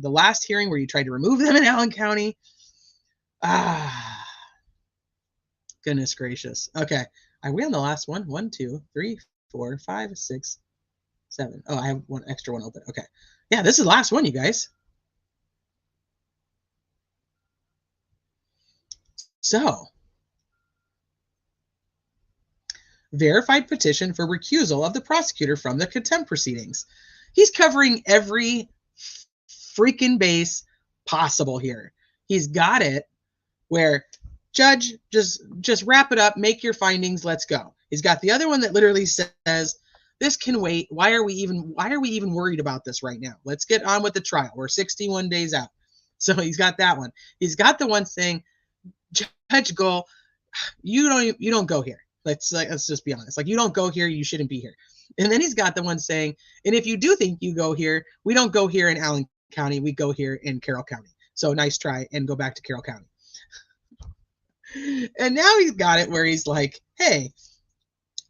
last hearing where you tried to remove them in Allen County. Goodness gracious. Okay. Are we on the last one? 1, 2, 3, 4, 5, 6, 7. Oh, I have one extra one open. Okay. Yeah, this is the last one, you guys. So, verified petition for recusal of the prosecutor from the contempt proceedings. He's covering every freaking base possible here. He's got it where, judge, just wrap it up, make your findings, let's go. He's got the other one that literally says, this can wait. Why are we even worried about this right now? Let's get on with the trial. We're 61 days out. So he's got that one. He's got the one saying, Judge Gull, you don't go here. Let's just be honest. Like, you don't go here, you shouldn't be here. And then he's got the one saying, and if you do think you go here, we don't go here in Allen County, we go here in Carroll County. So nice try, and go back to Carroll County. And now he's got it where he's like, hey,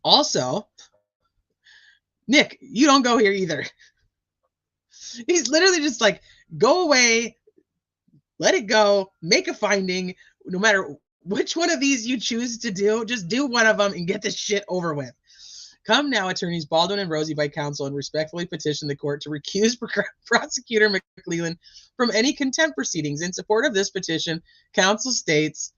also, Nick, you don't go here either. He's literally just like, go away, let it go, make a finding, no matter which one of these you choose to do, just do one of them and get this shit over with. Come now, attorneys Baldwin and Rosie by counsel, and respectfully petition the court to recuse Prosecutor McClellan from any contempt proceedings. In support of this petition, counsel states,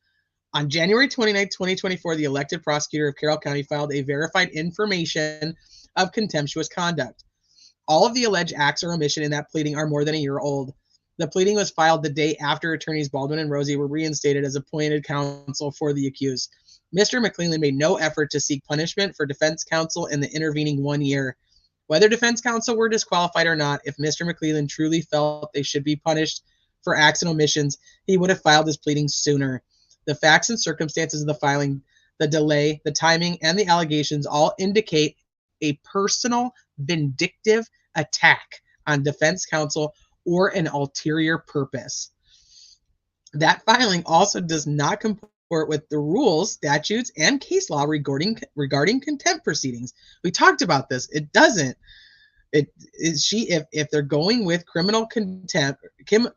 on January 29, 2024, the elected prosecutor of Carroll County filed a verified information of contemptuous conduct. All of the alleged acts or omission in that pleading are more than a year old. The pleading was filed the day after attorneys Baldwin and Rosie were reinstated as appointed counsel for the accused. Mr. McClellan made no effort to seek punishment for defense counsel in the intervening 1 year. Whether defense counsel were disqualified or not, if Mr. McClellan truly felt they should be punished for acts and omissions, he would have filed his pleading sooner. The facts and circumstances of the filing, the delay, the timing, and the allegations all indicate a personal, vindictive attack on defense counsel or an ulterior purpose. That filing also does not comport with the rules, statutes, and case law regarding contempt proceedings. We talked about this. It doesn't. If they're going with criminal contempt,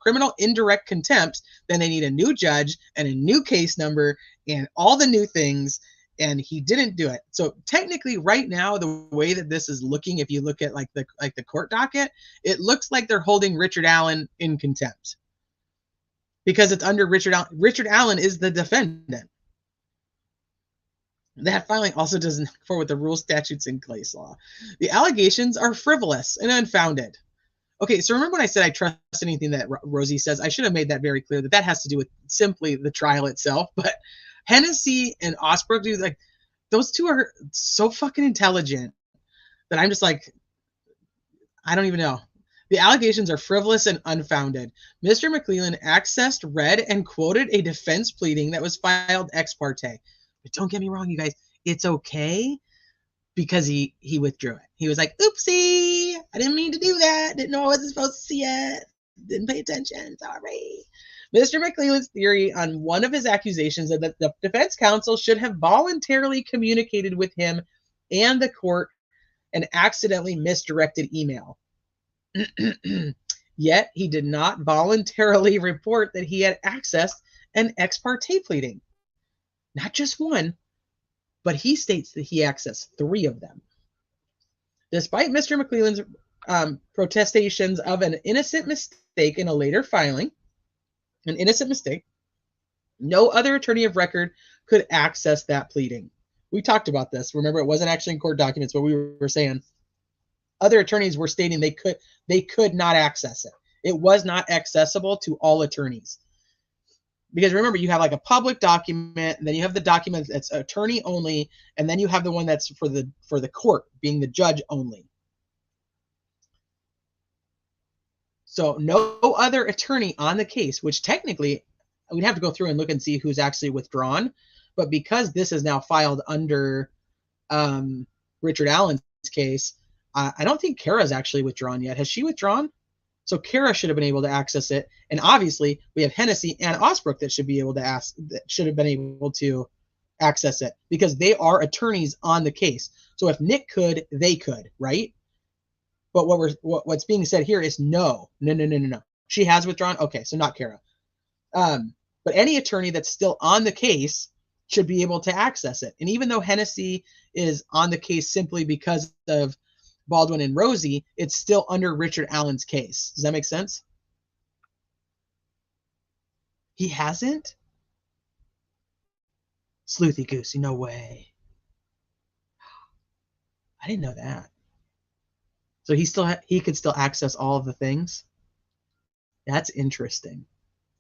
criminal indirect contempt, then they need a new judge and a new case number and all the new things. And he didn't do it. So technically, right now, the way that this is looking, if you look at like the court docket, it looks like they're holding Richard Allen in contempt because it's under Richard Allen. Richard Allen is the defendant. That filing also doesn't conform with the rules, statutes, and case law. The allegations are frivolous and unfounded. Okay, so remember when I said I trust anything that Rosie says? I should have made that very clear that has to do with simply the trial itself. But Hennessy and Osbrook, dude, like, those two are so fucking intelligent that I'm just like, I don't even know. The allegations are frivolous and unfounded. Mr. McClellan accessed, read, and quoted a defense pleading that was filed ex parte. But don't get me wrong, you guys, it's okay because he withdrew it. He was like, oopsie, I didn't mean to do that. Didn't know I wasn't supposed to see it. Didn't pay attention. Sorry. Mr. McClellan's theory on one of his accusations is that the defense counsel should have voluntarily communicated with him and the court an accidentally misdirected email. Yet he did not voluntarily report that he had accessed an ex parte pleading. Not just one, but he states that he accessed 3 of them. Despite Mr. McClellan's protestations of an innocent mistake in a later filing, an innocent mistake, no other attorney of record could access that pleading. We talked about this. Remember, it wasn't actually in court documents, but we were saying other attorneys were stating they could not access it. It was not accessible to all attorneys. Because remember, you have like a public document, and then you have the document that's attorney only, and then you have the one that's for the court, being the judge only. So no other attorney on the case, which technically we'd have to go through and look and see who's actually withdrawn. But because this is now filed under Richard Allen's case, I don't think Kara's actually withdrawn yet. Has she withdrawn? So Kara should have been able to access it. And obviously we have Hennessy and Osbrook that should have been able to access it because they are attorneys on the case. So if Nick could, they could, right? But what's being said here is no. She has withdrawn. Okay, so not Kara. But any attorney that's still on the case should be able to access it. And even though Hennessy is on the case simply because of Baldwin and Rosie, it's still under Richard Allen's case. Does that make sense? He hasn't? Sleuthy goosey, no way. didn't know that. So he could still access all of the things. That's interesting.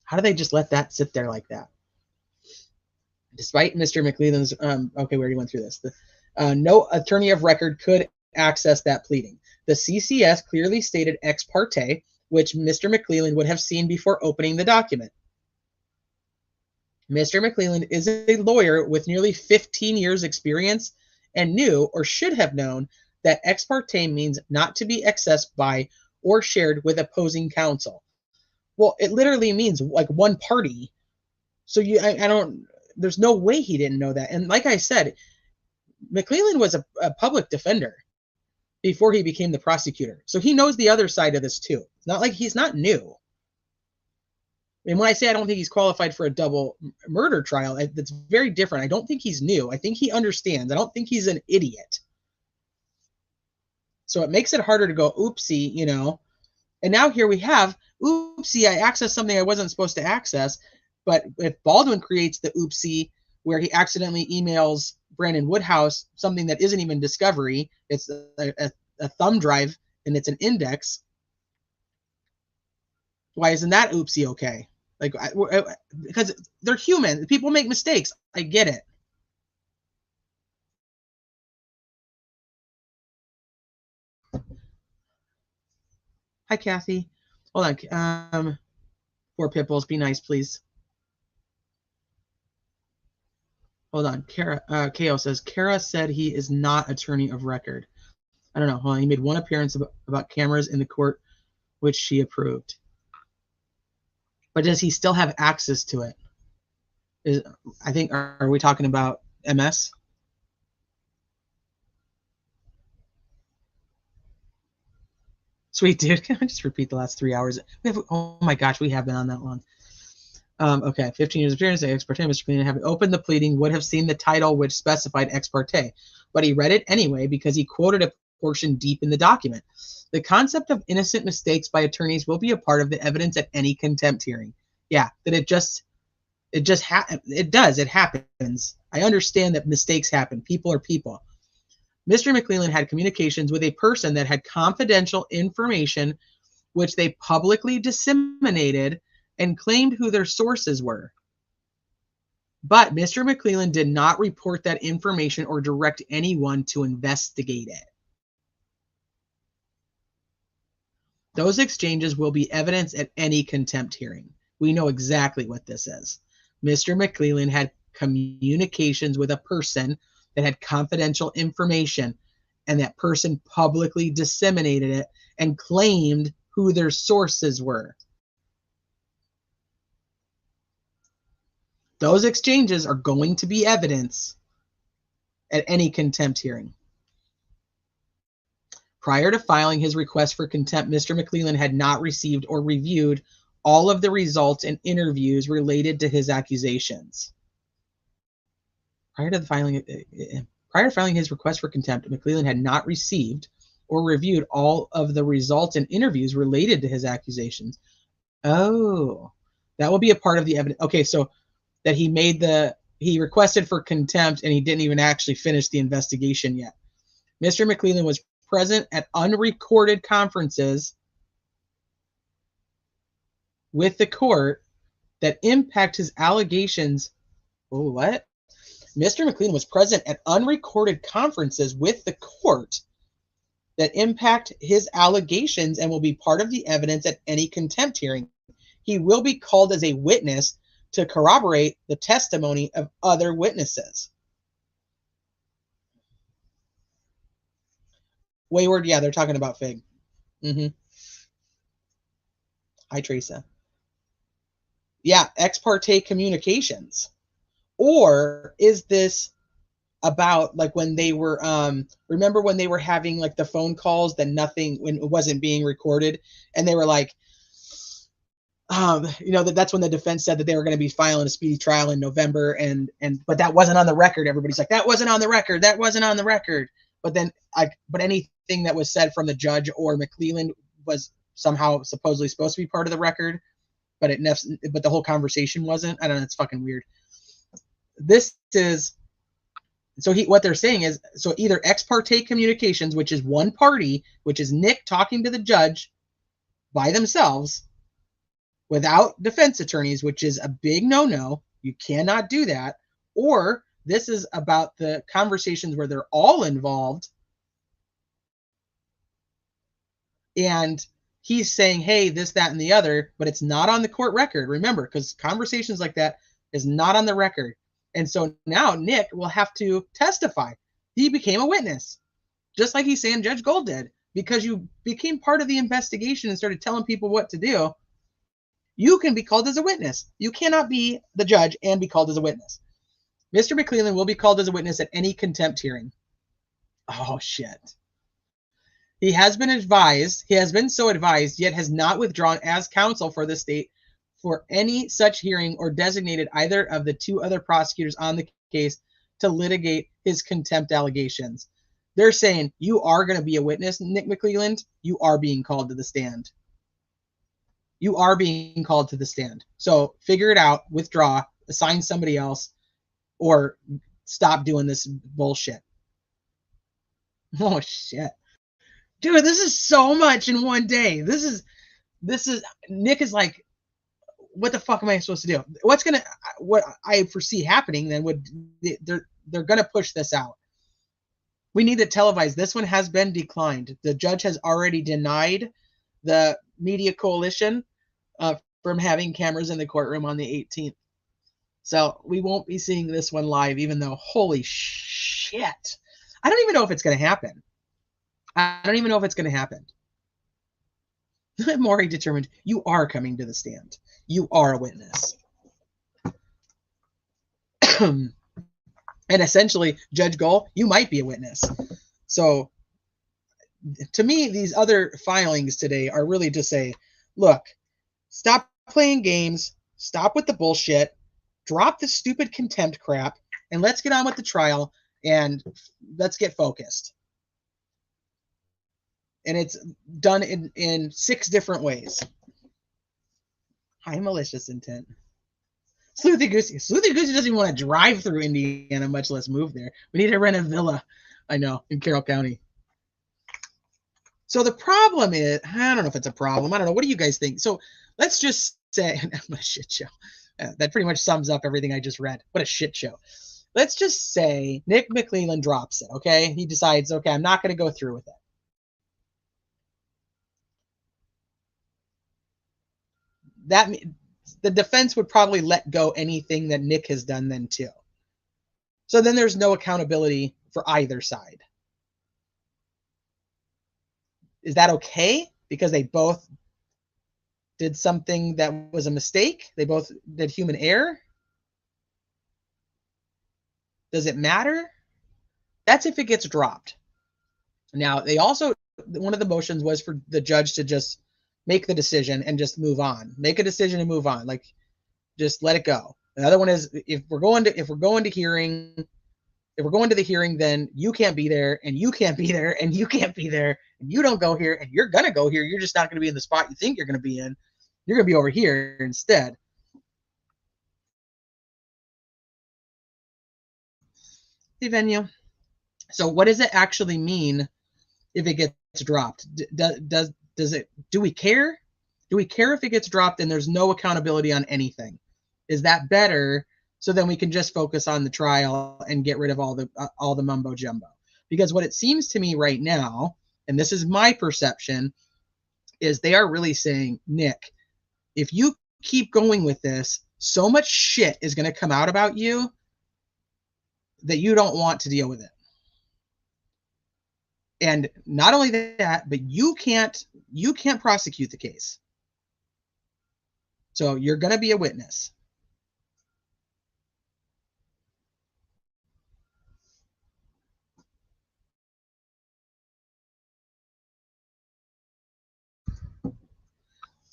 How do they just let that sit there like that? Despite Mr. McClelland's, okay, we already went through this. No attorney of record could access that pleading. The CCS clearly stated ex parte, which Mr. McClelland would have seen before opening the document. Mr. McClelland is a lawyer with nearly 15 years experience and knew or should have known that ex parte means not to be accessed by or shared with opposing counsel. Well, it literally means like one party. So there's no way he didn't know that. And like I said, McClelland was a public defender before he became the prosecutor. So he knows the other side of this too. It's not like he's not new. And when I say I don't think he's qualified for a double murder trial, that's very different. I don't think he's new. I think he understands. I don't think he's an idiot. So it makes it harder to go, oopsie, you know. And now here we have, oopsie, I accessed something I wasn't supposed to access. But if Baldwin creates the oopsie where he accidentally emails Brandon Woodhouse something that isn't even discovery, it's a thumb drive and it's an index, why isn't that oopsie okay? Like, because they're human. People make mistakes. I get it. Hi, Kathy. Hold on. Poor Pipples, be nice, please. Hold on. Ko says, Kara said he is not attorney of record. I don't know. Hold on. He made one appearance about cameras in the court, which she approved. But does he still have access to it? I think, are we talking about MS? Sweet dude. Can I just repeat the last 3 hours? Oh my gosh, we have been on that long. Okay, 15 years of experience, ex parte. Mr. McClelland, having opened the pleading, would have seen the title which specified ex parte, but he read it anyway because he quoted a portion deep in the document. The concept of innocent mistakes by attorneys will be a part of the evidence at any contempt hearing. Yeah, that it happens. I understand that mistakes happen. People are people. Mr. McClelland had communications with a person that had confidential information which they publicly disseminated and claimed who their sources were. But Mr. McClelland did not report that information or direct anyone to investigate it. Those exchanges will be evidence at any contempt hearing. We know exactly what this is. Mr. McClelland had communications with a person that had confidential information, and that person publicly disseminated it and claimed who their sources were. Those exchanges are going to be evidence at any contempt hearing. Prior to filing his request for contempt, Mr. McClelland had not received or reviewed all of the results and interviews related to his accusations. Prior to filing his request for contempt, McClelland had not received or reviewed all of the results and interviews related to his accusations. Oh, that will be a part of the evidence. Okay, so that he requested for contempt and he didn't even actually finish the investigation yet. Mr. McClelland was present at unrecorded conferences with the court that impact his allegations. Oh, what? Mr. McClelland was present at unrecorded conferences with the court that impact his allegations and will be part of the evidence at any contempt hearing. He will be called as a witness to corroborate the testimony of other witnesses. Wayward, yeah, they're talking about Fig. Hi, Teresa. Yeah, ex parte communications. Or is this about like when they were, remember when they were having like the phone calls that when it wasn't being recorded, and they were like, that's when the defense said that they were going to be filing a speedy trial in November, but that wasn't on the record. Everybody's like, that wasn't on the record. That wasn't on the record. But then, but anything that was said from the judge or McClelland was somehow supposedly supposed to be part of the record, but the whole conversation wasn't. I don't know. It's fucking weird. This is So what they're saying is, so either ex parte communications, which is one party, which is Nick talking to the judge by themselves without defense attorneys, which is a big no-no. You cannot do that. Or this is about the conversations where they're all involved and he's saying, hey, this, that, and the other, but it's not on the court record. Remember, because conversations like that is not on the record. And so now Nick will have to testify. He became a witness, just like he's saying Judge Gold did, because you became part of the investigation and started telling people what to do. You can be called as a witness. You cannot be the judge and be called as a witness. Mr. McClelland will be called as a witness at any contempt hearing. Oh, shit. He has been advised, he has been so advised, yet has not withdrawn as counsel for the state for any such hearing or designated either of the two other prosecutors on the case to litigate his contempt allegations. They're saying, you are going to be a witness, Nick McClelland. You are being called to the stand. You are being called to the stand. So figure it out, withdraw, assign somebody else, or stop doing this bullshit. Oh, shit. Dude, this is so much in one day. This is Nick is like, what the fuck am I supposed to do? What I foresee happening then would, they're going to push this out. We need to televise. This one has been declined. The judge has already denied the media coalition from having cameras in the courtroom on the 18th. So we won't be seeing this one live, even though, holy shit. I don't even know if it's going to happen. I don't even know if it's going to happen. I'm already determined. You are coming to the stand. You are a witness. And essentially, Judge Gull, you might be a witness. So to me, these other filings today are really to say, look, stop playing games, stop with the bullshit, drop the stupid contempt crap, and let's get on with the trial, and let's get focused. And it's done in 6 different ways. High malicious intent. Sleuthy Goosey. Sleuthy Goosey doesn't even want to drive through Indiana, much less move there. We need to rent a villa, I know, in Carroll County. So the problem is, I don't know if it's a problem. I don't know. What do you guys think? So let's just say, what a shit show. That pretty much sums up everything I just read. What a shit show. Let's just say Nick McClelland drops it, okay? He decides, okay, I'm not going to go through with it. That the defense would probably let go anything that Nick has done then too. So then there's no accountability for either side. Is that okay? Because they both did something that was a mistake? They both did human error? Does it matter? That's if it gets dropped. Now, they also, one of the motions was for the judge to just make the decision and just move on. Make a decision and move on. Like, just let it go. The other one is, if we're going to the hearing, then you can't be there, and you can't be there, and you can't be there, and you don't go here, and you're gonna go here. You're just not gonna be in the spot you think you're gonna be in. You're gonna be over here instead. The venue. So what does it actually mean if it gets dropped? Do we care? Do we care if it gets dropped and there's no accountability on anything? Is that better? So then we can just focus on the trial and get rid of all the mumbo jumbo. Because what it seems to me right now, and this is my perception, is they are really saying, Nick, if you keep going with this, so much shit is going to come out about you that you don't want to deal with it. And not only that, but you can't prosecute the case. So you're going to be a witness.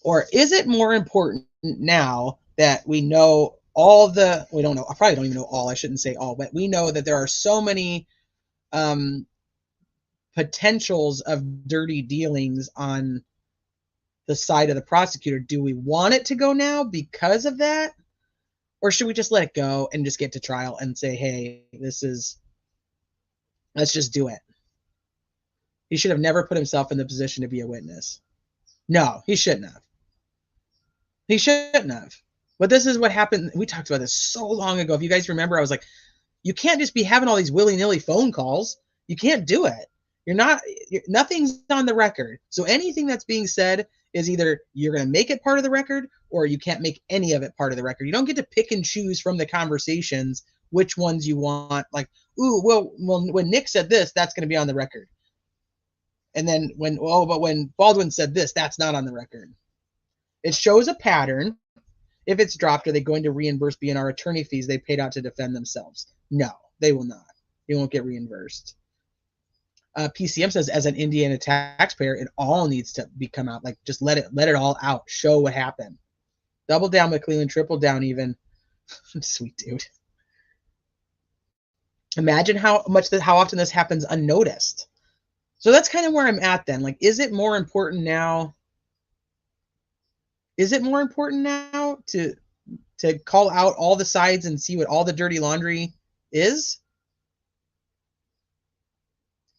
Or is it more important now that we know we don't know, I probably don't even know all, I shouldn't say all, but we know that there are so many potentials of dirty dealings on the side of the prosecutor. Do we want it to go now because of that? Or should we just let it go and just get to trial and say, hey, this is Let's just do it. He should have never put himself in the position to be a witness. No, he shouldn't have. He shouldn't have. But this is what happened. We talked about this so long ago. If you guys remember, I was like, you can't just be having all these willy-nilly phone calls. You can't do it. Nothing's on the record. So anything that's being said is either you're going to make it part of the record or you can't make any of it part of the record. You don't get to pick and choose from the conversations which ones you want. Like, ooh, well, when Nick said this, that's going to be on the record. And then but when Baldwin said this, that's not on the record. It shows a pattern. If it's dropped, are they going to reimburse BNR attorney fees they paid out to defend themselves? No, they will not. They won't get reimbursed. PCM says, as an Indiana taxpayer, it all needs to come out. Like, just let it all out. Show what happened. Double down, McClellan. Triple down, even. Sweet dude. Imagine how often this happens unnoticed. So that's kind of where I'm at then. Like, is it more important now? Is it more important now to call out all the sides and see what all the dirty laundry is?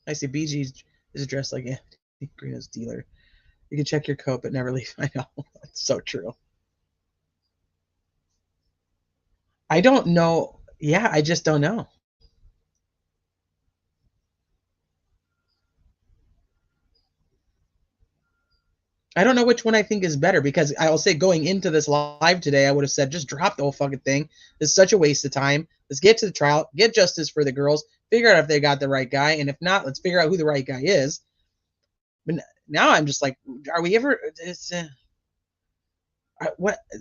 I see BG is dressed like a Greeno's dealer. You can check your coat, but never leave. I know. That's so true. I don't know. Yeah, I just don't know. I don't know which one I think is better, because I'll say going into this live today, I would have said, just drop the whole fucking thing. It's such a waste of time. Let's get to the trial, get justice for the girls, figure out if they got the right guy. And if not, let's figure out who the right guy is. But now I'm just like, are we ever,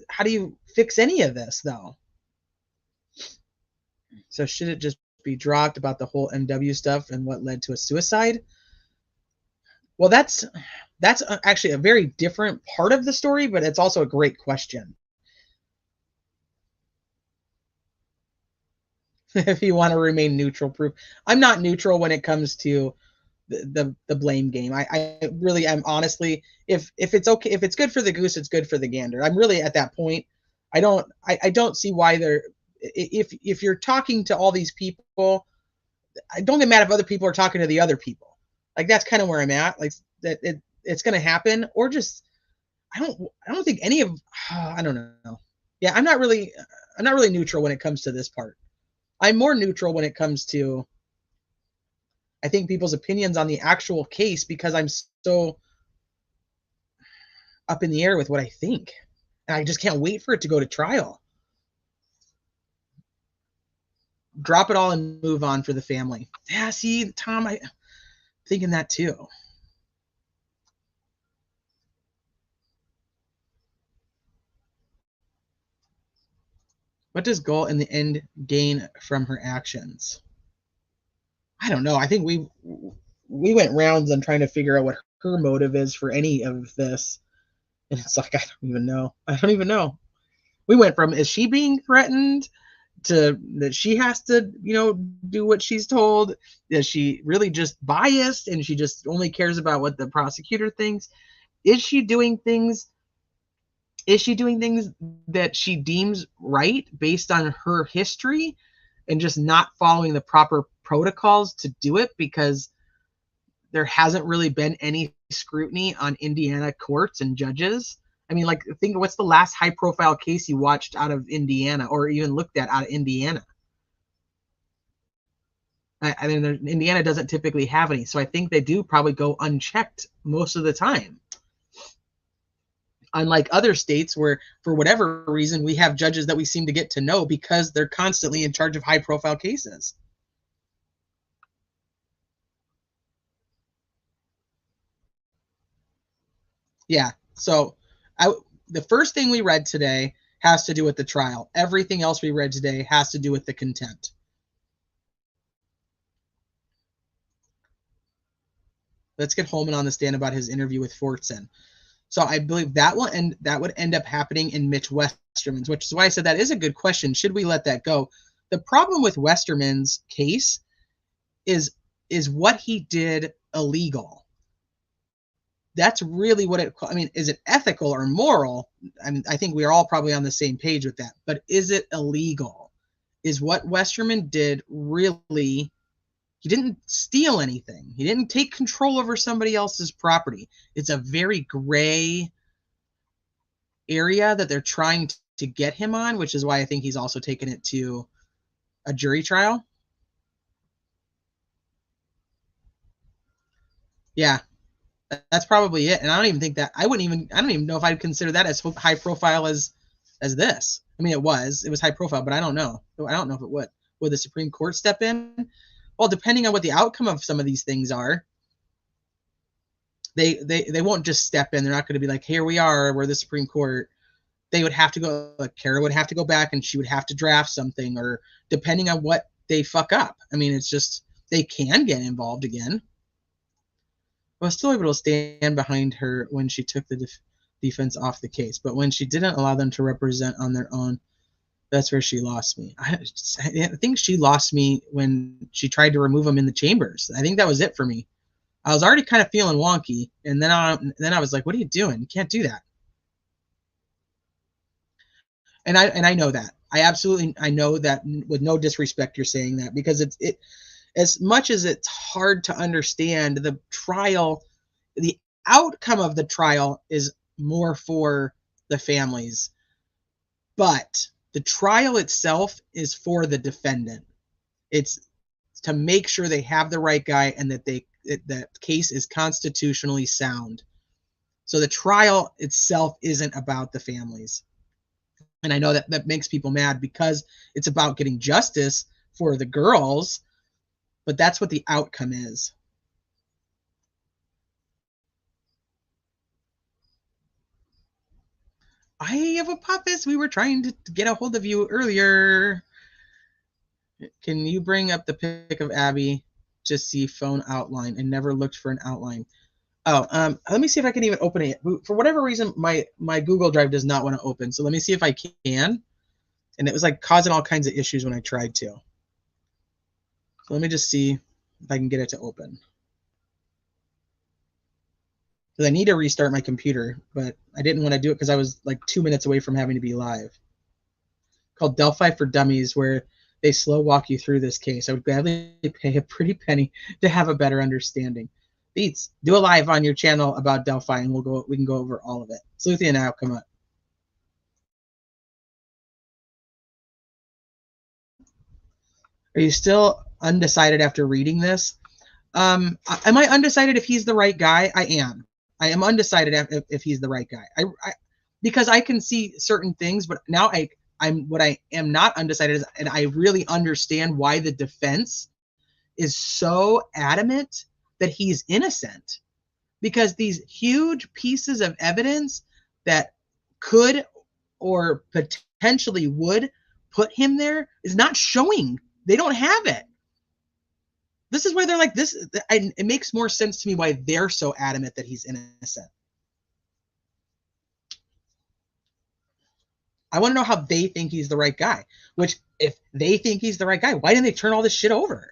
how do you fix any of this though? So should it just be dropped about the whole MW stuff and what led to a suicide? Well, that's actually a very different part of the story, but it's also a great question. If you want to remain neutral, proof. I'm not neutral when it comes to the blame game. I really am, honestly, if it's okay, if it's good for the goose, it's good for the gander. I'm really at that point. I don't see why they're, if you're talking to all these people, I don't get mad if other people are talking to the other people. Like, that's kind of where I'm at. Like, that it's going to happen, or just, I don't think any of, I don't know. Yeah, I'm not really neutral when it comes to this part. I'm more neutral when it comes to, I think, people's opinions on the actual case, because I'm so up in the air with what I think. And I just can't wait for it to go to trial. Drop it all and move on for the family. Yeah, see, Tom, I'm thinking that too. What does Gull in the end gain from her actions? I don't know. I think we went rounds on trying to figure out what her motive is for any of this. And it's like, I don't even know. We went from, is she being threatened, to that she has to, do what she's told? Is she really just biased and she just only cares about what the prosecutor thinks? Is she doing things that she deems right based on her history and just not following the proper protocols to do it because there hasn't really been any scrutiny on Indiana courts and judges? I mean, like, think, what's the last high profile case you watched out of Indiana, or even looked at out of Indiana? I mean, Indiana doesn't typically have any, so I think they do probably go unchecked most of the time. Unlike other states where, for whatever reason, we have judges that we seem to get to know because they're constantly in charge of high profile cases. Yeah, so the first thing we read today has to do with the trial. Everything else we read today has to do with the contempt. Let's get Holman on the stand about his interview with Fortson. So I believe that would end up happening in Mitch Westerman's, which is why I said that is a good question. Should we let that go? The problem with Westerman's case is what he did illegal. That's really what I mean, is it ethical or moral? I mean, I think we're all probably on the same page with that. But is it illegal? Is what Westerman did really, He didn't steal anything. He didn't take control over somebody else's property. It's a very gray area that they're trying to get him on, which is why I think he's also taken it to a jury trial. Yeah, that's probably it. And I don't even think that I don't even know if I'd consider that as high profile as this. I mean, it was high profile, but I don't know. I don't know if it would. Would the Supreme Court step in? Well, depending on what the outcome of some of these things are, they won't just step in. They're not going to be like, here we are, we're the Supreme Court. They would have to go, like Kara would have to go back and she would have to draft something, or depending on what they fuck up. I mean, it's just, they can get involved again. I was still able to stand behind her when she took the defense off the case, but when she didn't allow them to represent on their own, that's where she lost me. I think she lost me when she tried to remove them in the chambers. I think that was it for me. I was already kind of feeling wonky, and then I was like, what are you doing? You can't do that. And I know that. I know that with no disrespect you're saying that, because it as much as it's hard to understand, the trial, the outcome of the trial is more for the families, but the trial itself is for the defendant. It's to make sure they have the right guy and that that case is constitutionally sound. So the trial itself isn't about the families. And I know that makes people mad because it's about getting justice for the girls, but that's what the outcome is. I have a Pappas. We were trying to get a hold of you earlier. Can you bring up the pic of Abby to see phone outline? I never looked for an outline. Oh, let me see if I can even open it. For whatever reason, my Google Drive does not want to open. So let me see if I can. And it was like causing all kinds of issues when I tried to. So let me just see if I can get it to open. Because I need to restart my computer, but I didn't want to do it because I was like 2 minutes away from having to be live. Called Delphi for Dummies, where they slow walk you through this case. I would gladly pay a pretty penny to have a better understanding. Beats, do a live on your channel about Delphi, and we can go over all of it. Sleuthy and I will come up. Are you still undecided after reading this? Am I undecided if he's the right guy? I am. I am undecided if he's the right guy. Because I can see certain things, but now what I am not undecided is, and I really understand why the defense is so adamant that he's innocent, because these huge pieces of evidence that could or potentially would put him there is not showing. They don't have it. This is why they're like this. It makes more sense to me why they're so adamant that he's innocent. I want to know how they think he's the right guy, which if they think he's the right guy, why didn't they turn all this shit over?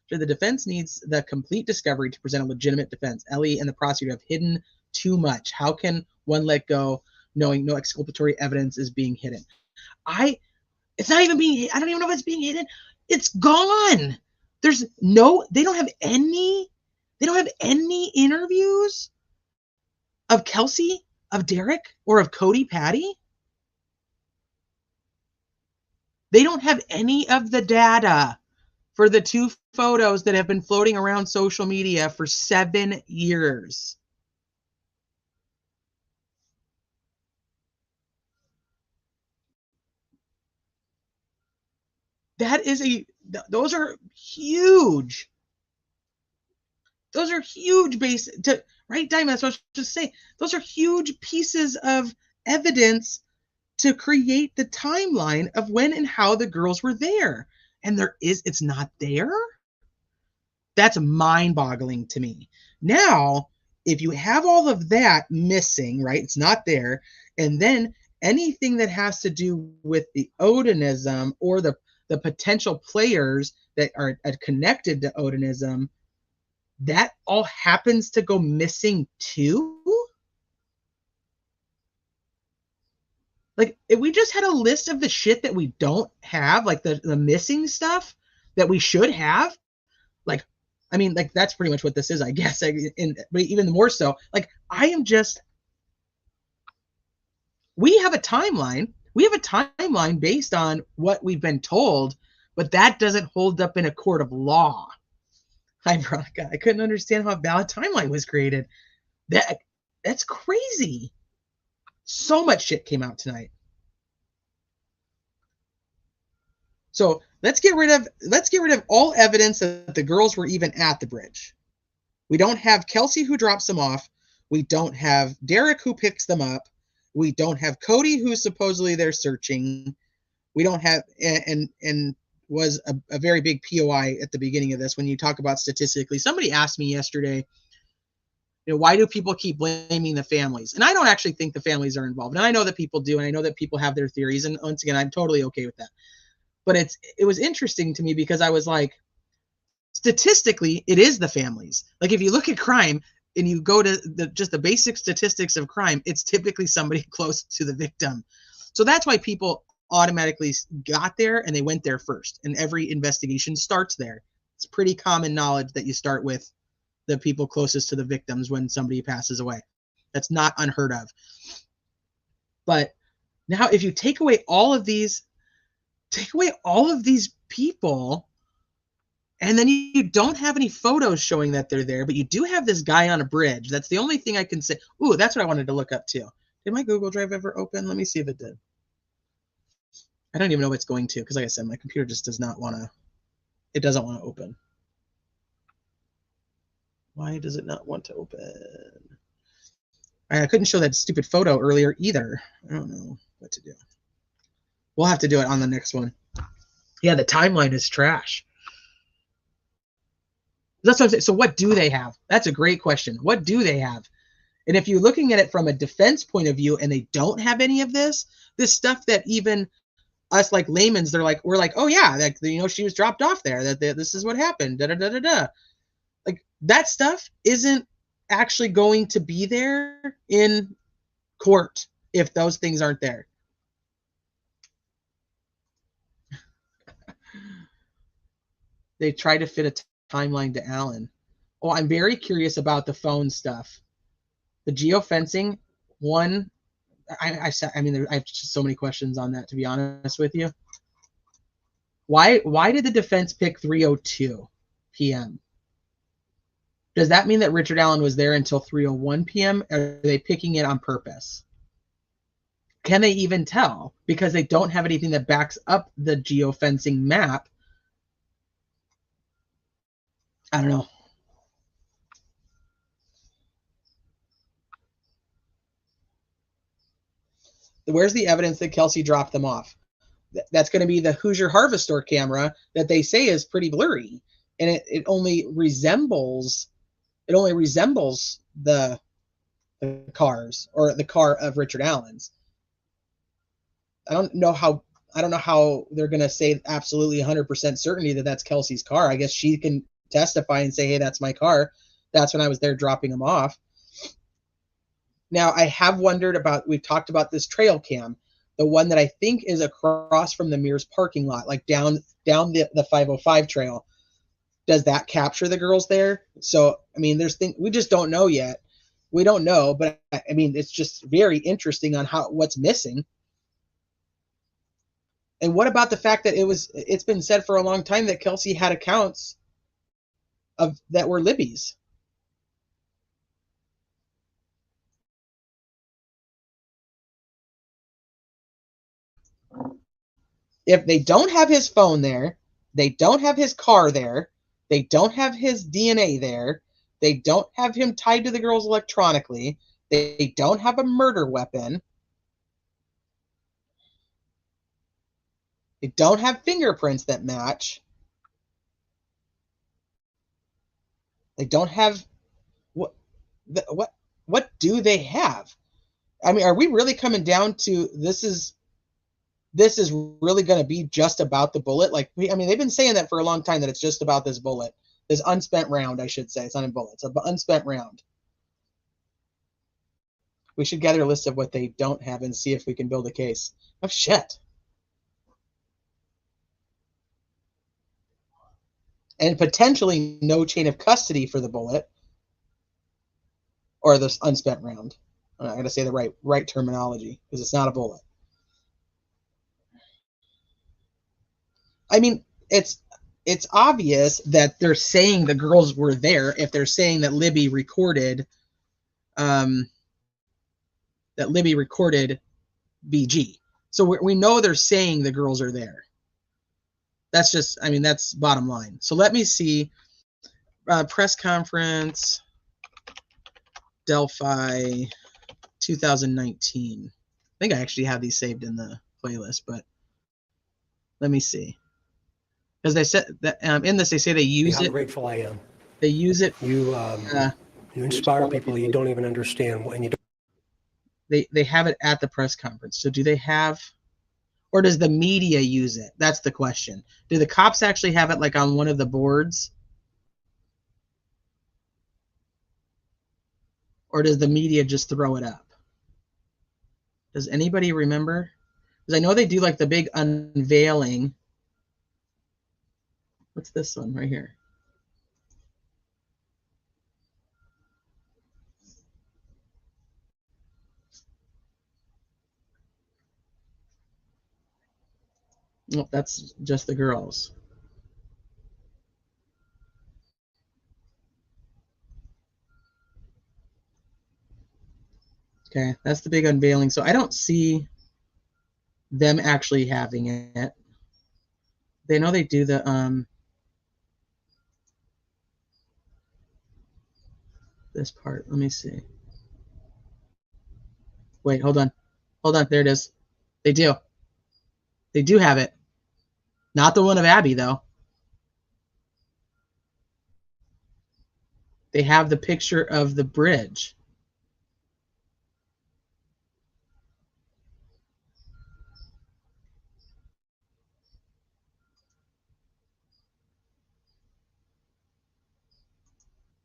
So the defense needs the complete discovery to present a legitimate defense. Ellie and the prosecutor have hidden too much. How can one let go knowing no exculpatory evidence is being hidden? It's not even being, I don't even know if it's being hidden. It's gone. They don't have any interviews of Kelsey, of Derek, or of Cody Patty. They don't have any of the data for the 2 photos that have been floating around social media for 7 years. Those are huge. Those are huge right, Diamond? That's what I was just saying. Those are huge pieces of evidence to create the timeline of when and how the girls were there. And it's not there. That's mind-boggling to me. Now, if you have all of that missing, right? It's not there. And then anything that has to do with the Odinism or the potential players that are connected to Odinism, that all happens to go missing too? Like, if we just had a list of the shit that we don't have, like the missing stuff that we should have, like I mean, like, that's pretty much what this is, I guess. But even more so, like, we have a timeline. We have a timeline based on what we've been told, but that doesn't hold up in a court of law. Hi, Veronica. I couldn't understand how a valid timeline was created. That's crazy. So much shit came out tonight. So let's get rid of all evidence that the girls were even at the bridge. We don't have Kelsey who drops them off. We don't have Derek who picks them up. We don't have Cody who's supposedly they're searching. We don't have and was a very big POI at the beginning of this when you talk about statistically. Somebody asked me yesterday, why do people keep blaming the families? And I don't actually think the families are involved. And I know that people do, and I know that people have their theories. And once again, I'm totally okay with that. But it was interesting to me because I was like, statistically, it is the families. Like, if you look at crime and you go to just the basic statistics of crime, it's typically somebody close to the victim. So that's why people automatically got there and they went there first. And every investigation starts there. It's pretty common knowledge that you start with the people closest to the victims when somebody passes away. That's not unheard of. But now if you take away all of these people, and then you don't have any photos showing that they're there, but you do have this guy on a bridge. That's the only thing I can say. Ooh, that's what I wanted to look up too. Did my Google Drive ever open? Let me see if it did. I don't even know if it's going to, because like I said, my computer just doesn't want to open. Why does it not want to open? I couldn't show that stupid photo earlier either. I don't know what to do. We'll have to do it on the next one. Yeah, the timeline is trash. That's what I'm saying. So what do they have? That's a great question. What do they have? And if you're looking at it from a defense point of view and they don't have any of this stuff that even us like layman's, we're like, oh yeah, like, she was dropped off there. That this is what happened. Da da da da da. Like, that stuff isn't actually going to be there in court if those things aren't there. They try to fit a timeline to Alan. Oh, I'm very curious about the phone stuff. The geofencing one, I have just so many questions on that, to be honest with you. Why did the defense pick 3:02 p.m.? Does that mean that Richard Allen was there until 3:01 p.m.? Are they picking it on purpose? Can they even tell? Because they don't have anything that backs up the geofencing map. I don't know. Where's the evidence that Kelsey dropped them off? That's going to be the Hoosier Harvest Store camera that they say is pretty blurry, and it only resembles the cars, or the car of Richard Allen's. I don't know how they're going to say absolutely 100% certainty that that's Kelsey's car. I guess she can testify and say, hey, that's my car. That's when I was there dropping them off. Now, I have wondered about, we've talked about this trail cam, the one that I think is across from the Mears parking lot, like down the 505 trail. Does that capture the girls there? So, I mean, we just don't know yet. We don't know, but I mean, it's just very interesting on what's missing. And what about the fact that it's been said for a long time that Kelsey had accounts that were Libby's? If they don't have his phone there, they don't have his car there, they don't have his DNA there, they don't have him tied to the girls electronically, they don't have a murder weapon, they don't have fingerprints that match, they don't have what do they have? I mean, are we really coming down to this is really going to be just about the bullet? Like, I mean, they've been saying that for a long time, that it's just about this bullet, this unspent round, I should say. It's not a bullet, it's an unspent round. We should gather a list of what they don't have and see if we can build a case. Oh, shit. and potentially no chain of custody for the bullet or this unspent round. I'm going to say the right terminology because it's not a bullet. I mean, it's obvious that they're saying the girls were there if they're saying that Libby recorded BG. So we know they're saying the girls are there. That's just, I mean, that's bottom line. So let me see. Press conference, Delphi 2019. I think I actually have these saved in the playlist, but let me see. Because they said that in this, they say they use it. How grateful I am. They use it. You inspire people you don't even understand, and you don't. They have it at the press conference. So do they have, or does the media use it? That's the question. Do the cops actually have it like on one of the boards? Or does the media just throw it up? Does anybody remember? Because I know they do like the big unveiling. What's this one right here? Nope, that's just the girls. Okay, that's the big unveiling. So I don't see them actually having it. They know they do the this part. Let me see. Wait, hold on. Hold on, there it is. They do. They do have it. Not the one of Abby, though. They have the picture of the bridge.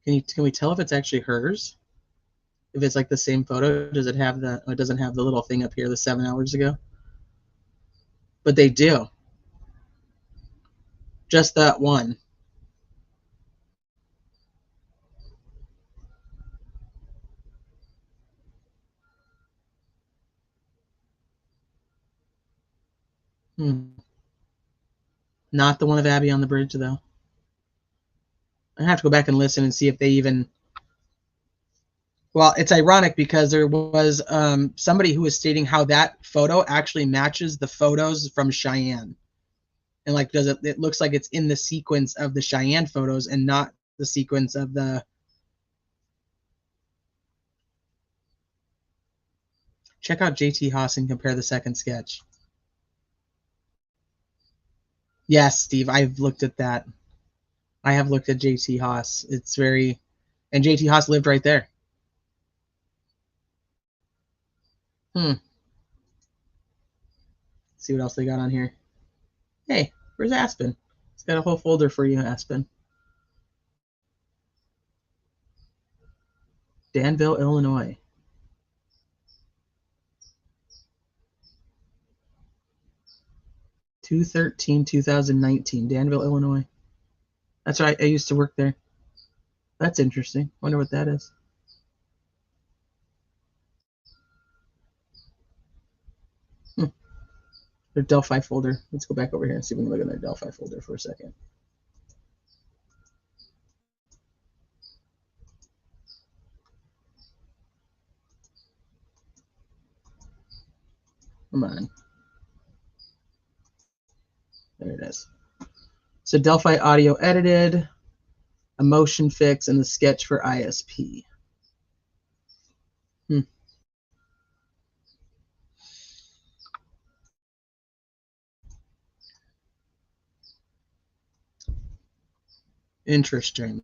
Can we tell if it's actually hers? If it's like the same photo, does it have the? It doesn't have the little thing up here, the 7 hours ago. But they do. Just that one. Not the one of Abby on the bridge, though. I have to go back and listen and see if they even. Well, it's ironic because there was somebody who was stating how that photo actually matches the photos from Cheyenne, and like it looks like it's in the sequence of the Cheyenne photos and not the sequence of the. Check out JT Haas and compare the second sketch. Yes, Steve, I've looked at that. I have looked at JT Haas. It's very, and JT Haas lived right there. See what else they got on here. Hey, where's Aspen? It's got a whole folder for you, Aspen. Danville, Illinois. 2019, Danville, Illinois. That's right. I used to work there. That's interesting. Wonder what that is. Their Delphi folder. Let's go back over here and see if we can look at their Delphi folder for a second. Come on. There it is. So Delphi audio edited, a motion fix, and the sketch for ISP. Interesting.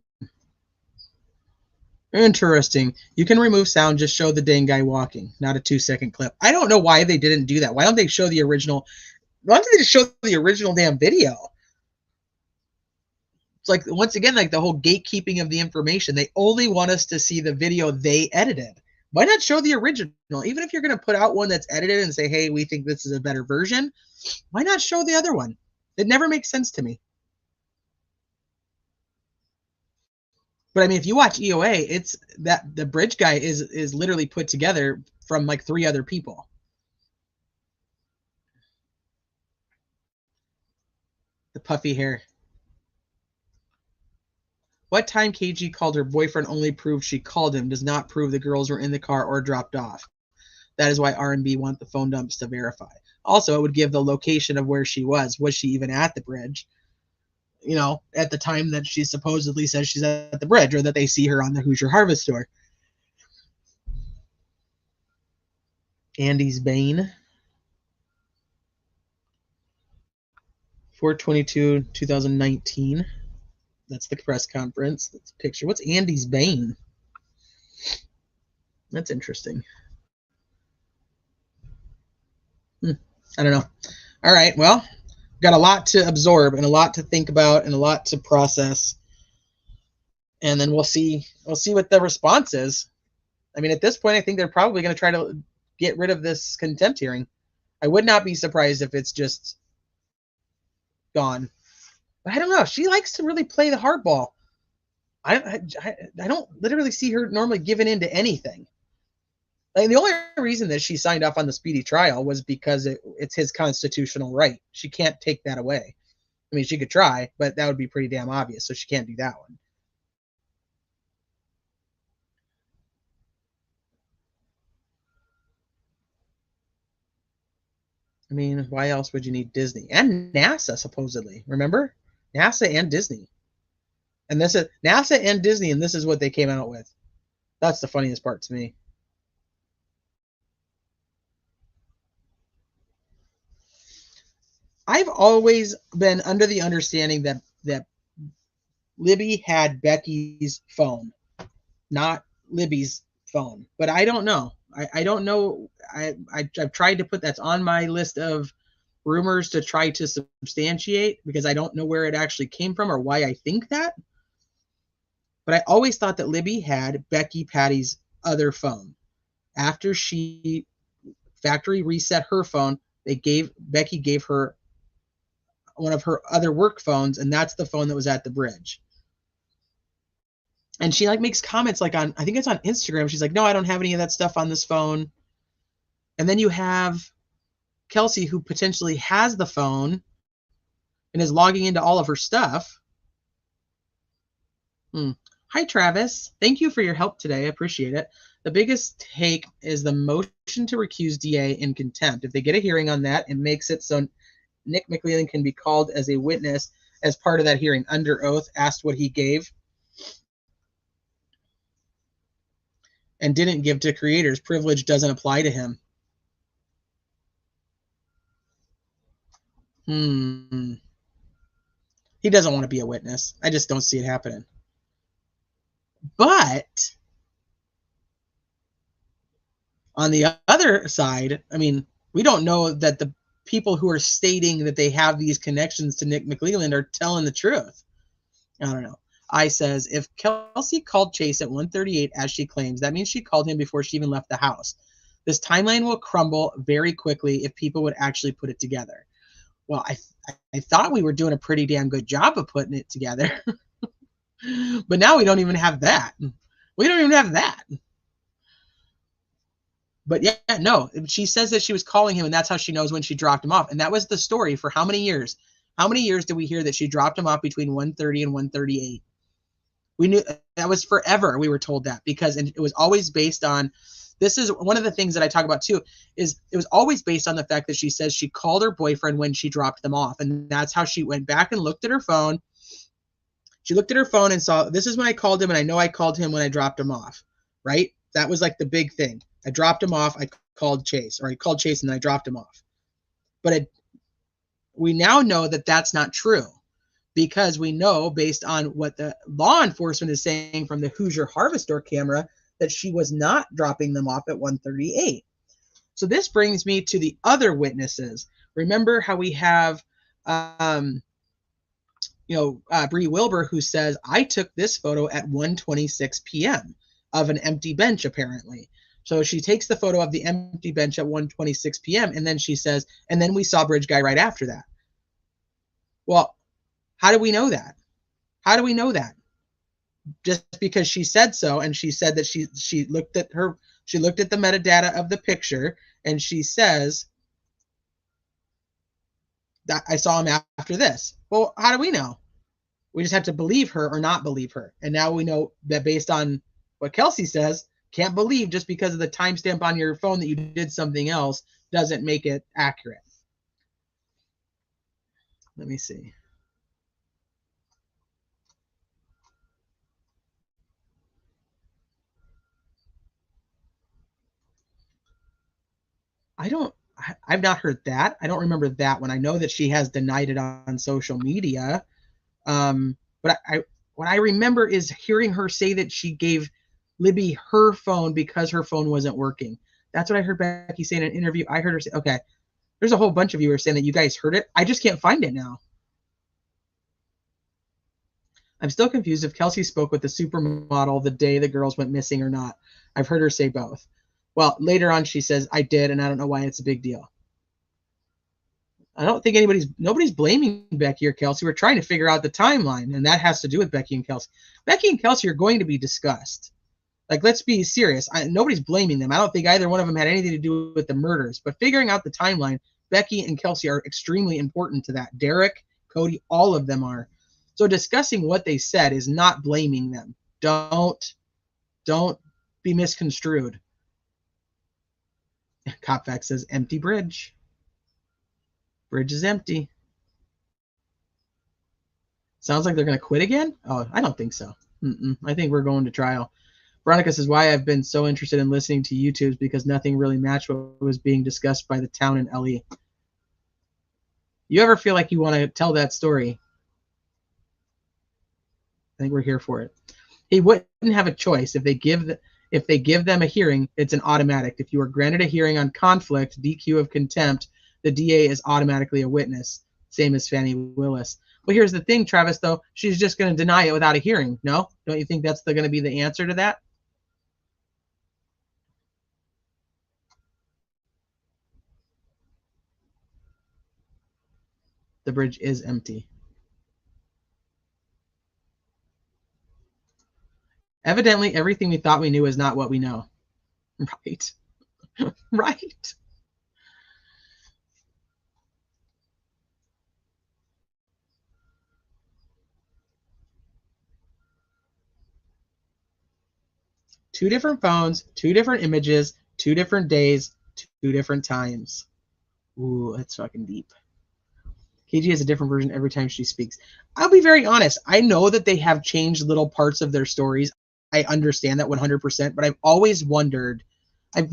Interesting. You can remove sound, just show the dang guy walking, not a 2-second clip. I don't know why they didn't do that. Why don't they show the original? Why don't they just show the original damn video? It's like, once again, like the whole gatekeeping of the information. They only want us to see the video they edited. Why not show the original? Even if you're going to put out one that's edited and say, hey, we think this is a better version, why not show the other one? It never makes sense to me. But I mean, if you watch EOA, it's that the bridge guy is literally put together from like 3 other people. The puffy hair. What time KG called her boyfriend only proves she called him, does not prove the girls were in the car or dropped off. That is why R&B want the phone dumps to verify. Also, it would give the location of where she was. Was she even at the bridge? You know, at the time that she supposedly says she's at the bridge, or that they see her on the Hoosier Harvest store. Andy's Bane. 4/22/2019. That's the press conference. That's a picture. What's Andy's Bane? That's interesting. I don't know. All right. Well, got a lot to absorb and a lot to think about and a lot to process. And then we'll see what the response is. I mean, at this point, I think they're probably going to try to get rid of this contempt hearing. I would not be surprised if it's just gone. But I don't know. She likes to really play the hardball. I don't literally see her normally giving in to anything. Like, the only reason that she signed off on the speedy trial was because it's his constitutional right. She can't take that away. I mean, she could try, but that would be pretty damn obvious, so she can't do that one. I mean, why else would you need Disney? And NASA, supposedly. Remember? NASA and Disney. And this is NASA and Disney, and this is what they came out with. That's the funniest part to me. I've always been under the understanding that Libby had Becky's phone, not Libby's phone. But I don't know. I don't know. I've tried to put that's on my list of rumors to try to substantiate, because I don't know where it actually came from or why I think that. But I always thought that Libby had Becky Patty's other phone. After she factory reset her phone, Becky gave her one of her other work phones, and that's the phone that was at the bridge. And she like makes comments like on, I think it's on Instagram. She's like, no, I don't have any of that stuff on this phone. And then you have Kelsey, who potentially has the phone and is logging into all of her stuff. Hi, Travis. Thank you for your help today. I appreciate it. The biggest take is the motion to recuse DA in contempt. If they get a hearing on that, it makes it so Nick McLeland can be called as a witness as part of that hearing under oath, asked what he gave and didn't give to creators. Privilege doesn't apply to him. He doesn't want to be a witness. I just don't see it happening. But on the other side, I mean, we don't know that the people who are stating that they have these connections to Nick McLeland are telling the truth. I don't know. I says, if Kelsey called Chase at 1:38 as she claims, that means she called him before she even left the house. This timeline will crumble very quickly if people would actually put it together. Well, I thought we were doing a pretty damn good job of putting it together. But now we don't even have that. We don't even have that. But yeah, no, she says that she was calling him, and that's how she knows when she dropped him off. And that was the story for how many years? How many years did we hear that she dropped him off between 1:30 and 1:38? We knew that was forever. We were told that, because it was always based on, this is one of the things that I talk about too, is it was always based on the fact that she says she called her boyfriend when she dropped them off. And that's how she went back and looked at her phone. She looked at her phone and saw, this is when I called him, and I know I called him when I dropped him off, right? That was like the big thing. I dropped him off, I called Chase, or I called Chase and then I dropped him off. But we now know that that's not true, because we know, based on what the law enforcement is saying from the Hoosier Harvest Store camera, that she was not dropping them off at 1:38. So this brings me to the other witnesses. Remember how we have Bree Wilbur, who says, I took this photo at 1:26 p.m. of an empty bench, apparently. So she takes the photo of the empty bench at 1:26 p.m. and then she says, and then we saw Bridge Guy right after that. Well, how do we know that? How do we know that? just because she said so, and she said that she looked at the metadata of the picture, and she says that I saw him after this. Well, how do we know? We just have to believe her or not believe her. And now we know that based on what Kelsey says, can't believe just because of the timestamp on your phone that you did something else doesn't make it accurate. Let me see. I've not heard that. I don't remember that one. I know that she has denied it on social media. But what I remember is hearing her say that she gave Libby her phone because her phone wasn't working. That's what I heard Becky say in an interview. I heard her say, okay, there's a whole bunch of you are saying that you guys heard it. I just can't find it now. I'm still confused if Kelsey spoke with the supermodel the day the girls went missing or not. I've heard her say both. Well, later on she says, I did, and I don't know why it's a big deal. I don't think nobody's blaming Becky or Kelsey. We're trying to figure out the timeline, and that has to do with Becky and Kelsey. Becky and Kelsey are going to be discussed. Like, let's be serious. Nobody's blaming them. I don't think either one of them had anything to do with the murders. But figuring out the timeline, Becky and Kelsey are extremely important to that. Derek, Cody, all of them are. So discussing what they said is not blaming them. Don't be misconstrued. Copfax says, empty bridge. Bridge is empty. Sounds like they're going to quit again? Oh, I don't think so. I think we're going to trial. Veronica says, why I've been so interested in listening to YouTube's because nothing really matched what was being discussed by the town in LE. You ever feel like you want to tell that story? I think we're here for it. He wouldn't have a choice. If they give them a hearing, it's an automatic. If you are granted a hearing on conflict, DQ of contempt, the DA is automatically a witness, same as Fannie Willis. Well, here's the thing, Travis, though. She's just going to deny it without a hearing. No? Don't you think that's going to be the answer to that? The bridge is empty. Evidently, everything we thought we knew is not what we know. Right. Right. Two different phones, two different images, two different days, two different times. Ooh, that's fucking deep. KG has a different version every time she speaks. I'll be very honest. I know that they have changed little parts of their stories. I understand that 100%, but I've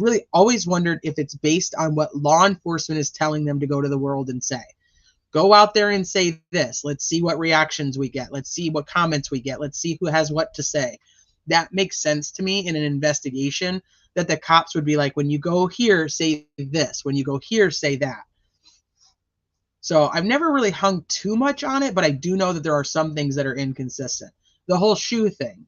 really always wondered if it's based on what law enforcement is telling them to go to the world and say. Go out there and say this. Let's see what reactions we get. Let's see what comments we get. Let's see who has what to say. That makes sense to me in an investigation, that the cops would be like, when you go here, say this. When you go here, say that. So I've never really hung too much on it, but I do know that there are some things that are inconsistent. The whole shoe thing.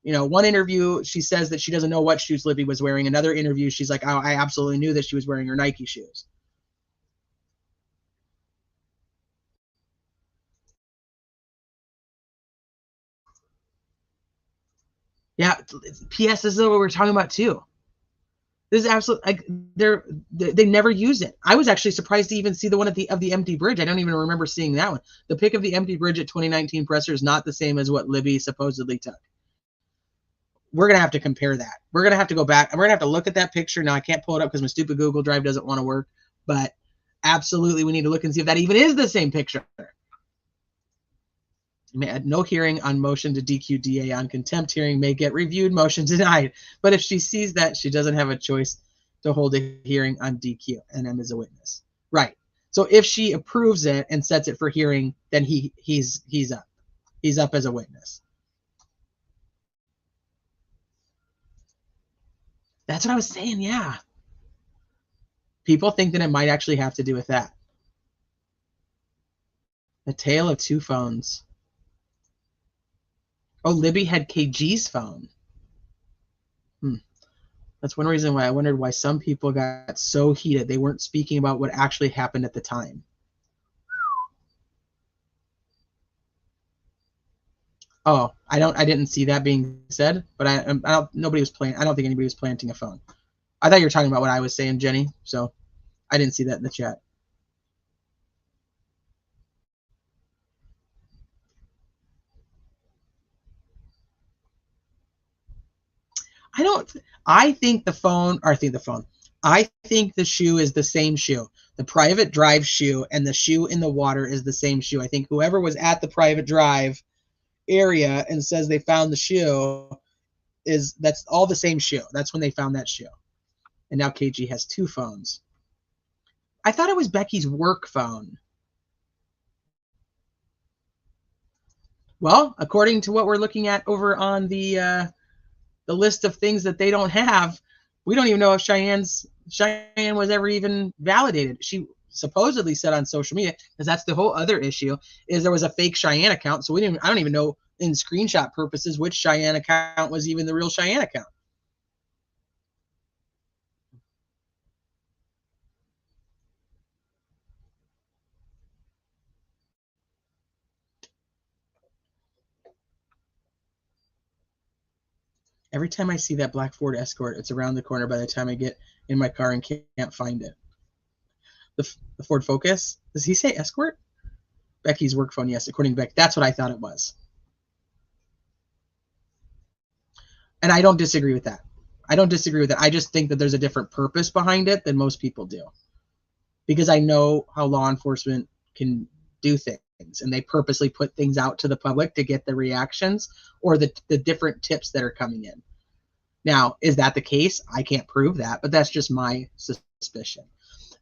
You know, one interview, she says that she doesn't know what shoes Libby was wearing. Another interview, she's like, oh, I absolutely knew that she was wearing her Nike shoes. Yeah, PS, this is what we're talking about too. This is absolutely, like, they never use it. I was actually surprised to even see the one of the empty bridge. I don't even remember seeing that one. The pic of the empty bridge at 2019 presser is not the same as what Libby supposedly took. We're going to have to compare that. We're going to have to go back and we're going to have to look at that picture. Now, I can't pull it up because my stupid Google Drive doesn't want to work, but absolutely we need to look and see if that even is the same picture. No hearing on motion to DQ DA on contempt hearing may get reviewed, motion denied. But if she sees that, she doesn't have a choice to hold a hearing on DQ and M as a witness. Right. So if she approves it and sets it for hearing, then he's up. He's up as a witness. That's what I was saying, yeah. People think that it might actually have to do with that. A tale of two phones. Oh, Libby had KG's phone. That's one reason why I wondered why some people got so heated. They weren't speaking about what actually happened at the time. Oh, I didn't see that being said, but I don't. Nobody was I don't think anybody was planting a phone. I thought you were talking about what I was saying, Jenny. So I didn't see that in the chat. I think the phone, or I think the phone. I think the shoe is the same shoe. The private drive shoe and the shoe in the water is the same shoe. I think whoever was at the private drive area and says they found the shoe that's all the same shoe. That's when they found that shoe. And now KG has two phones. I thought it was Becky's work phone. Well, according to what we're looking at over on the list of things that they don't have, we don't even know if Cheyenne was ever even validated. She supposedly said on social media, because that's the whole other issue, is there was a fake Cheyenne account. So I don't even know in screenshot purposes which Cheyenne account was even the real Cheyenne account. Every time I see that black Ford Escort, it's around the corner by the time I get in my car and can't find it. The Ford Focus? Does he say Escort? Becky's work phone, yes, according to Beck. That's what I thought it was. And I don't disagree with that. I just think that there's a different purpose behind it than most people do. Because I know how law enforcement can do things. And they purposely put things out to the public to get the reactions or the different tips that are coming in. Now, is that the case? I can't prove that, but that's just my suspicion.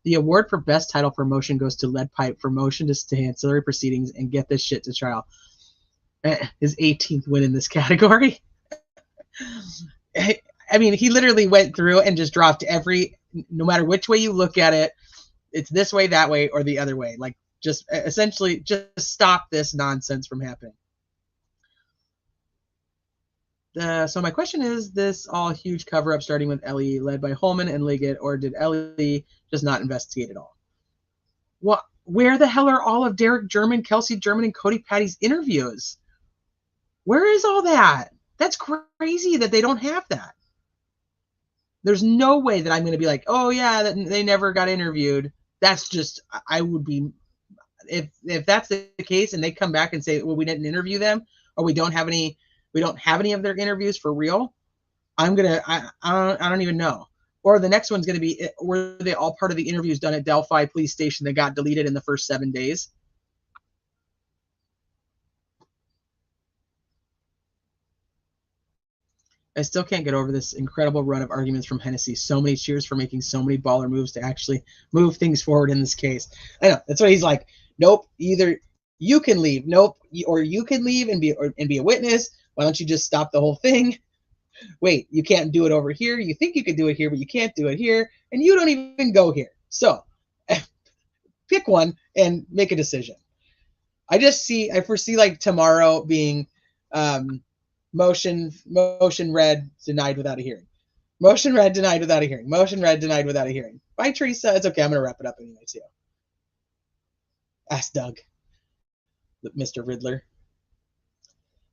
The award for best title for motion goes to Lead Pipe for motion to stay ancillary proceedings and get this shit to trial. His 18th win in this category. I mean, he literally went through and just dropped no matter which way you look at it, it's this way, that way, or the other way. Like, just essentially just stop this nonsense from happening. So my question is, this all huge cover-up starting with Ellie led by Holman and Liggett, or did Ellie just not investigate at all? Well, where the hell are all of Derek German, Kelsey German, and Cody Patty's interviews? Where is all that? That's crazy that they don't have that. There's no way that I'm going to be like, oh yeah, they never got interviewed. That's just, I would be, if that's the case and they come back and say, well, we didn't interview them, or we don't have any of their interviews for real, I don't even know. Or the next one's going to be, were they all part of the interviews done at Delphi police station that got deleted in the first 7 days? I still can't get over this incredible run of arguments from Hennessy. So many cheers for making so many baller moves to actually move things forward in this case. I know, that's why he's like, nope, either you can leave, nope, or you can leave and be a witness. Why don't you just stop the whole thing? Wait, you can't do it over here. You think you could do it here, but you can't do it here, and you don't even go here. So pick one and make a decision. I foresee like tomorrow being motion read, denied without a hearing. Motion read, denied without a hearing. Motion read, denied without a hearing. Bye, Teresa. It's okay. I'm going to wrap it up anyway, too. Ask Doug, Mr. Riddler.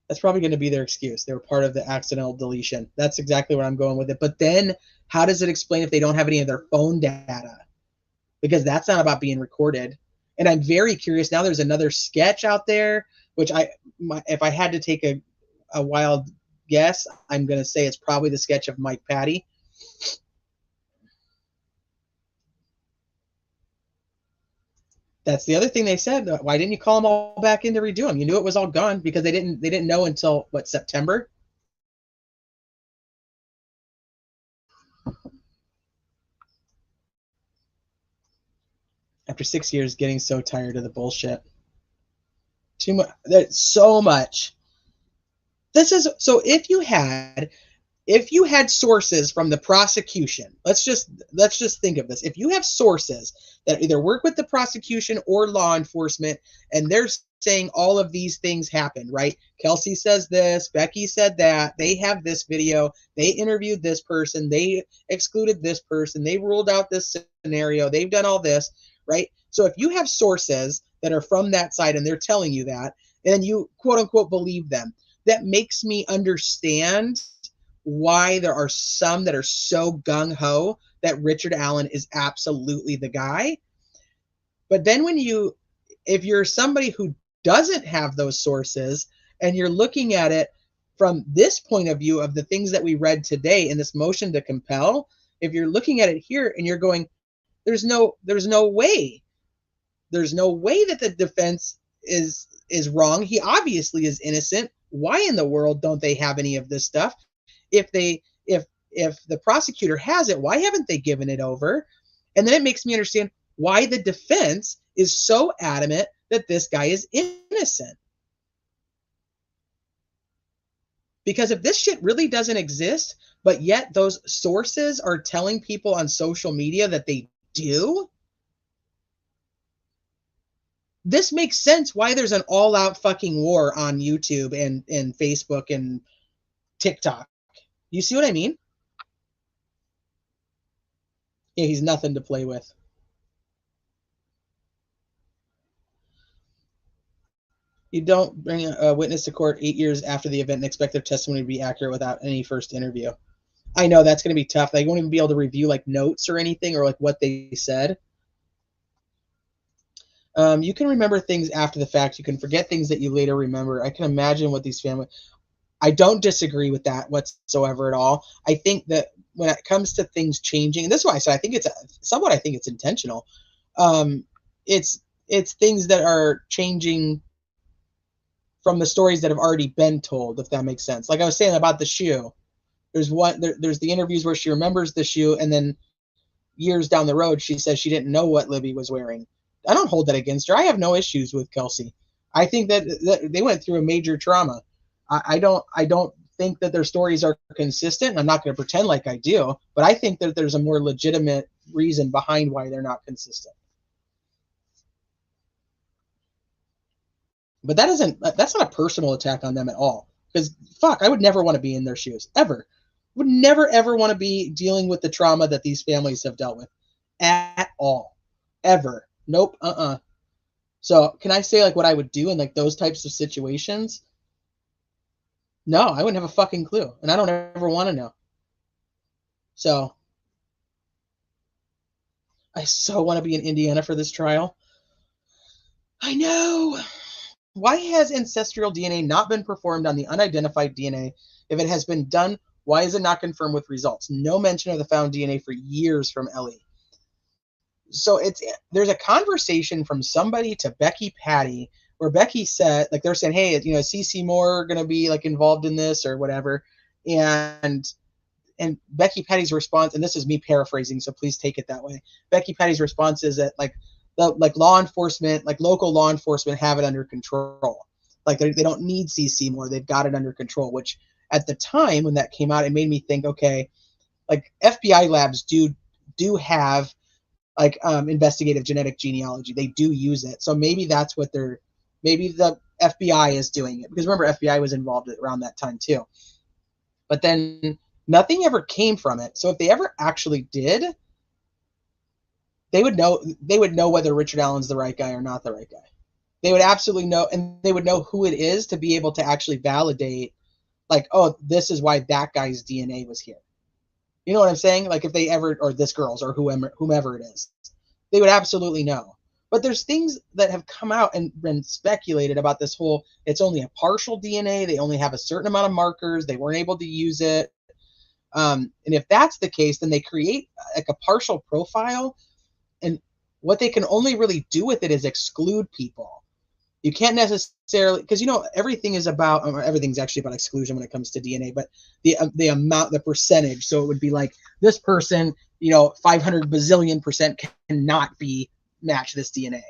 That's probably going to be their excuse. They were part of the accidental deletion. That's exactly where I'm going with it. But then how does it explain if they don't have any of their phone data? Because that's not about being recorded. And I'm very curious. Now there's another sketch out there, which if I had to take a wild guess, I'm going to say it's probably the sketch of Mike Patty. That's the other thing they said. Why didn't you call them all back in to redo them? You knew it was all gone because they didn't know until what, September? After 6 years, getting so tired of the bullshit. Too much. There's so much. This is so. If you had sources from the prosecution, let's just think of this. If you have sources that either work with the prosecution or law enforcement, and they're saying all of these things happened, right? Kelsey says this, Becky said that, they have this video, they interviewed this person, they excluded this person, they ruled out this scenario, they've done all this, right? So if you have sources that are from that side and they're telling you that, and you quote unquote believe them, that makes me understand why there are some that are so gung-ho that Richard Allen is absolutely the guy. But then if you're somebody who doesn't have those sources and you're looking at it from this point of view of the things that we read today in this motion to compel, if you're looking at it here and you're going, there's no way that the defense is wrong. He obviously is innocent. Why in the world don't they have any of this stuff? If the prosecutor has it, why haven't they given it over? And then it makes me understand why the defense is so adamant that this guy is innocent. Because if this shit really doesn't exist, but yet those sources are telling people on social media that they do, this makes sense why there's an all-out fucking war on YouTube and Facebook and TikTok. You see what I mean? Yeah, he's nothing to play with. You don't bring a witness to court 8 years after the event and expect their testimony to be accurate without any first interview. I know that's going to be tough. They won't even be able to review like notes or anything or like what they said. You can remember things after the fact. You can forget things that you later remember. I can imagine what these families... I don't disagree with that whatsoever at all. I think that when it comes to things changing, and this is why I said I think it's intentional. It's things that are changing from the stories that have already been told, if that makes sense. Like I was saying about the shoe. There's the interviews where she remembers the shoe, and then years down the road, she says she didn't know what Libby was wearing. I don't hold that against her. I have no issues with Kelsey. I think that they went through a major trauma. I don't think that their stories are consistent. I'm not going to pretend like I do, but I think that there's a more legitimate reason behind why they're not consistent. But that's not a personal attack on them at all. Because fuck, I would never want to be in their shoes ever. Would never ever want to be dealing with the trauma that these families have dealt with at all, ever. Nope. So can I say like what I would do in like those types of situations? No, I wouldn't have a fucking clue, and I don't ever want to know. So I so want to be in Indiana for this trial. I know. Why has ancestral DNA not been performed on the unidentified DNA? If it has been done, why is it not confirmed with results? No mention of the found DNA for years from Ellie. So there's a conversation from somebody to Becky Patty where Becky said, like they're saying, hey, is CC Moore going to be like involved in this or whatever? And Becky Patty's response, and this is me paraphrasing, so please take it that way. Becky Patty's response is that like law enforcement, like local law enforcement have it under control. Like they don't need CC Moore. They've got it under control, which at the time when that came out, it made me think, okay, like FBI labs do have like investigative genetic genealogy. They do use it. So maybe that's what maybe the FBI is doing it, because remember FBI was involved around that time too. But then nothing ever came from it. So if they ever actually did, they would know whether Richard Allen's the right guy or not the right guy. They would absolutely know, and they would know who it is to be able to actually validate, like, oh, this is why that guy's DNA was here. You know what I'm saying? Like if they ever, or this girl's, or whomever it is, they would absolutely know. But there's things that have come out and been speculated about this whole, it's only a partial DNA. They only have a certain amount of markers. They weren't able to use it. And if that's the case, then they create like a partial profile. And what they can only really do with it is exclude people. You can't necessarily, because everything's actually about exclusion when it comes to DNA, but the amount, the percentage. So it would be like this person, 500 bazillion% cannot match this DNA.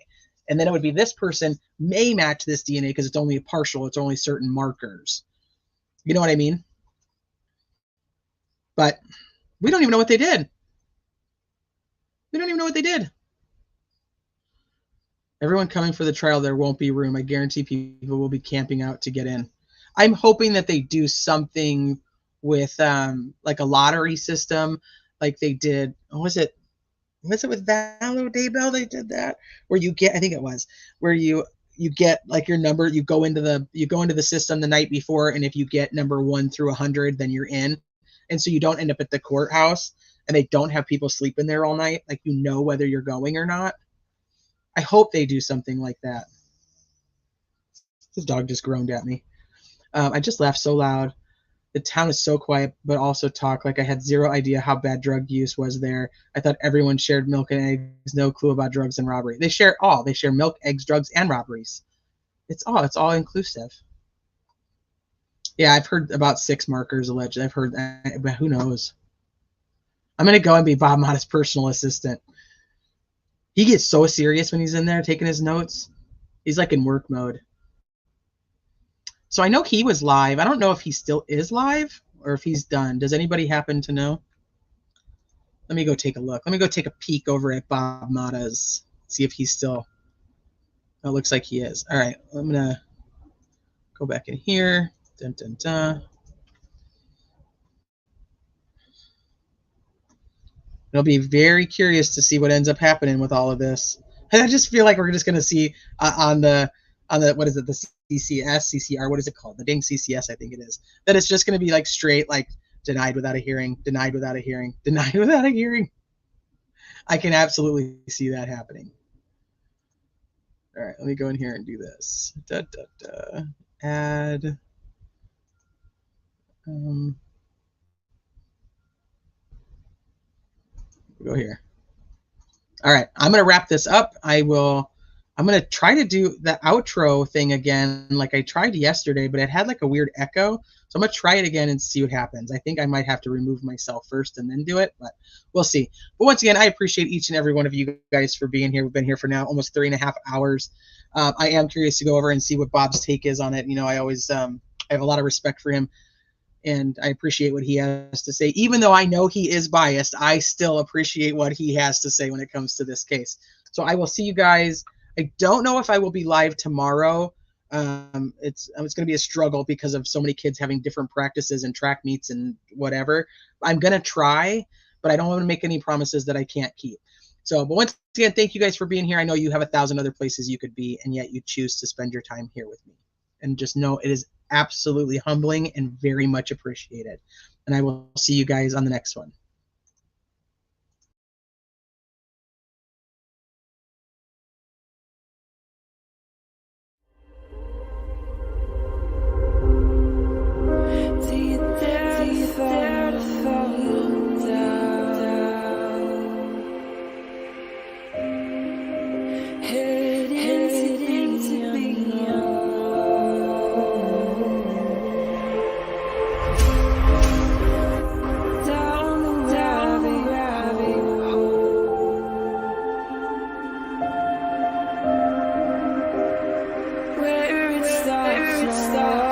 And then it would be this person may match this DNA because it's only a partial, it's only certain markers. You know what I mean? But we don't even know what they did. We don't even know what they did. Everyone coming for the trial, there won't be room. I guarantee people will be camping out to get in. I'm hoping that they do something with like a lottery system, like they did. Was it with Vallow Daybell? They did that where you get, I think it was, where you you get like your number, you go into the system the night before, and if you get number 1 through 100, then you're in. And so you don't end up at the courthouse, and they don't have people sleeping there all night. Like, you know whether you're going or not. I hope they do something like that. This dog just groaned at me. I just laughed so loud. The town is so quiet, but also talk like I had zero idea how bad drug use was there. I thought everyone shared milk and eggs, no clue about drugs and robbery. They share all. They share milk, eggs, drugs, and robberies. It's all inclusive. Yeah, I've heard about 6 markers alleged. I've heard that, but who knows? I'm going to go and be Bob Motta's personal assistant. He gets so serious when he's in there taking his notes. He's like in work mode. So I know he was live. I don't know if he still is live or if he's done. Does anybody happen to know? Let me go take a look. Let me go take a peek over at Bob Motta's, see if he's still. Oh, it looks like he is. All right, I'm going to go back in here. Dun, dun, dun. I'll be very curious to see what ends up happening with all of this. And I just feel like we're just going to see on the what is it, the CCR, what is it called? The dang CCS, I think it is. That it's just going to be like straight, like denied without a hearing, denied without a hearing, denied without a hearing. I can absolutely see that happening. All right, let me go in here and do this. Add. Go here. All right, I'm going to wrap this up. I'm going to try to do the outro thing again like I tried yesterday, but it had like a weird echo. So I'm going to try it again and see what happens. I think I might have to remove myself first and then do it, but we'll see. But once again, I appreciate each and every one of you guys for being here. We've been here for now almost 3.5 hours. I am curious to go over and see what Bob's take is on it. You know, I always I have a lot of respect for him, and I appreciate what he has to say. Even though I know he is biased, I still appreciate what he has to say when it comes to this case. So I will see you guys. I don't know if I will be live tomorrow. It's going to be a struggle because of so many kids having different practices and track meets and whatever. I'm going to try, but I don't want to make any promises that I can't keep. So, but once again, thank you guys for being here. I know you have 1,000 other places you could be, and yet you choose to spend your time here with me. And just know it is absolutely humbling and very much appreciated. And I will see you guys on the next one. Where it stops.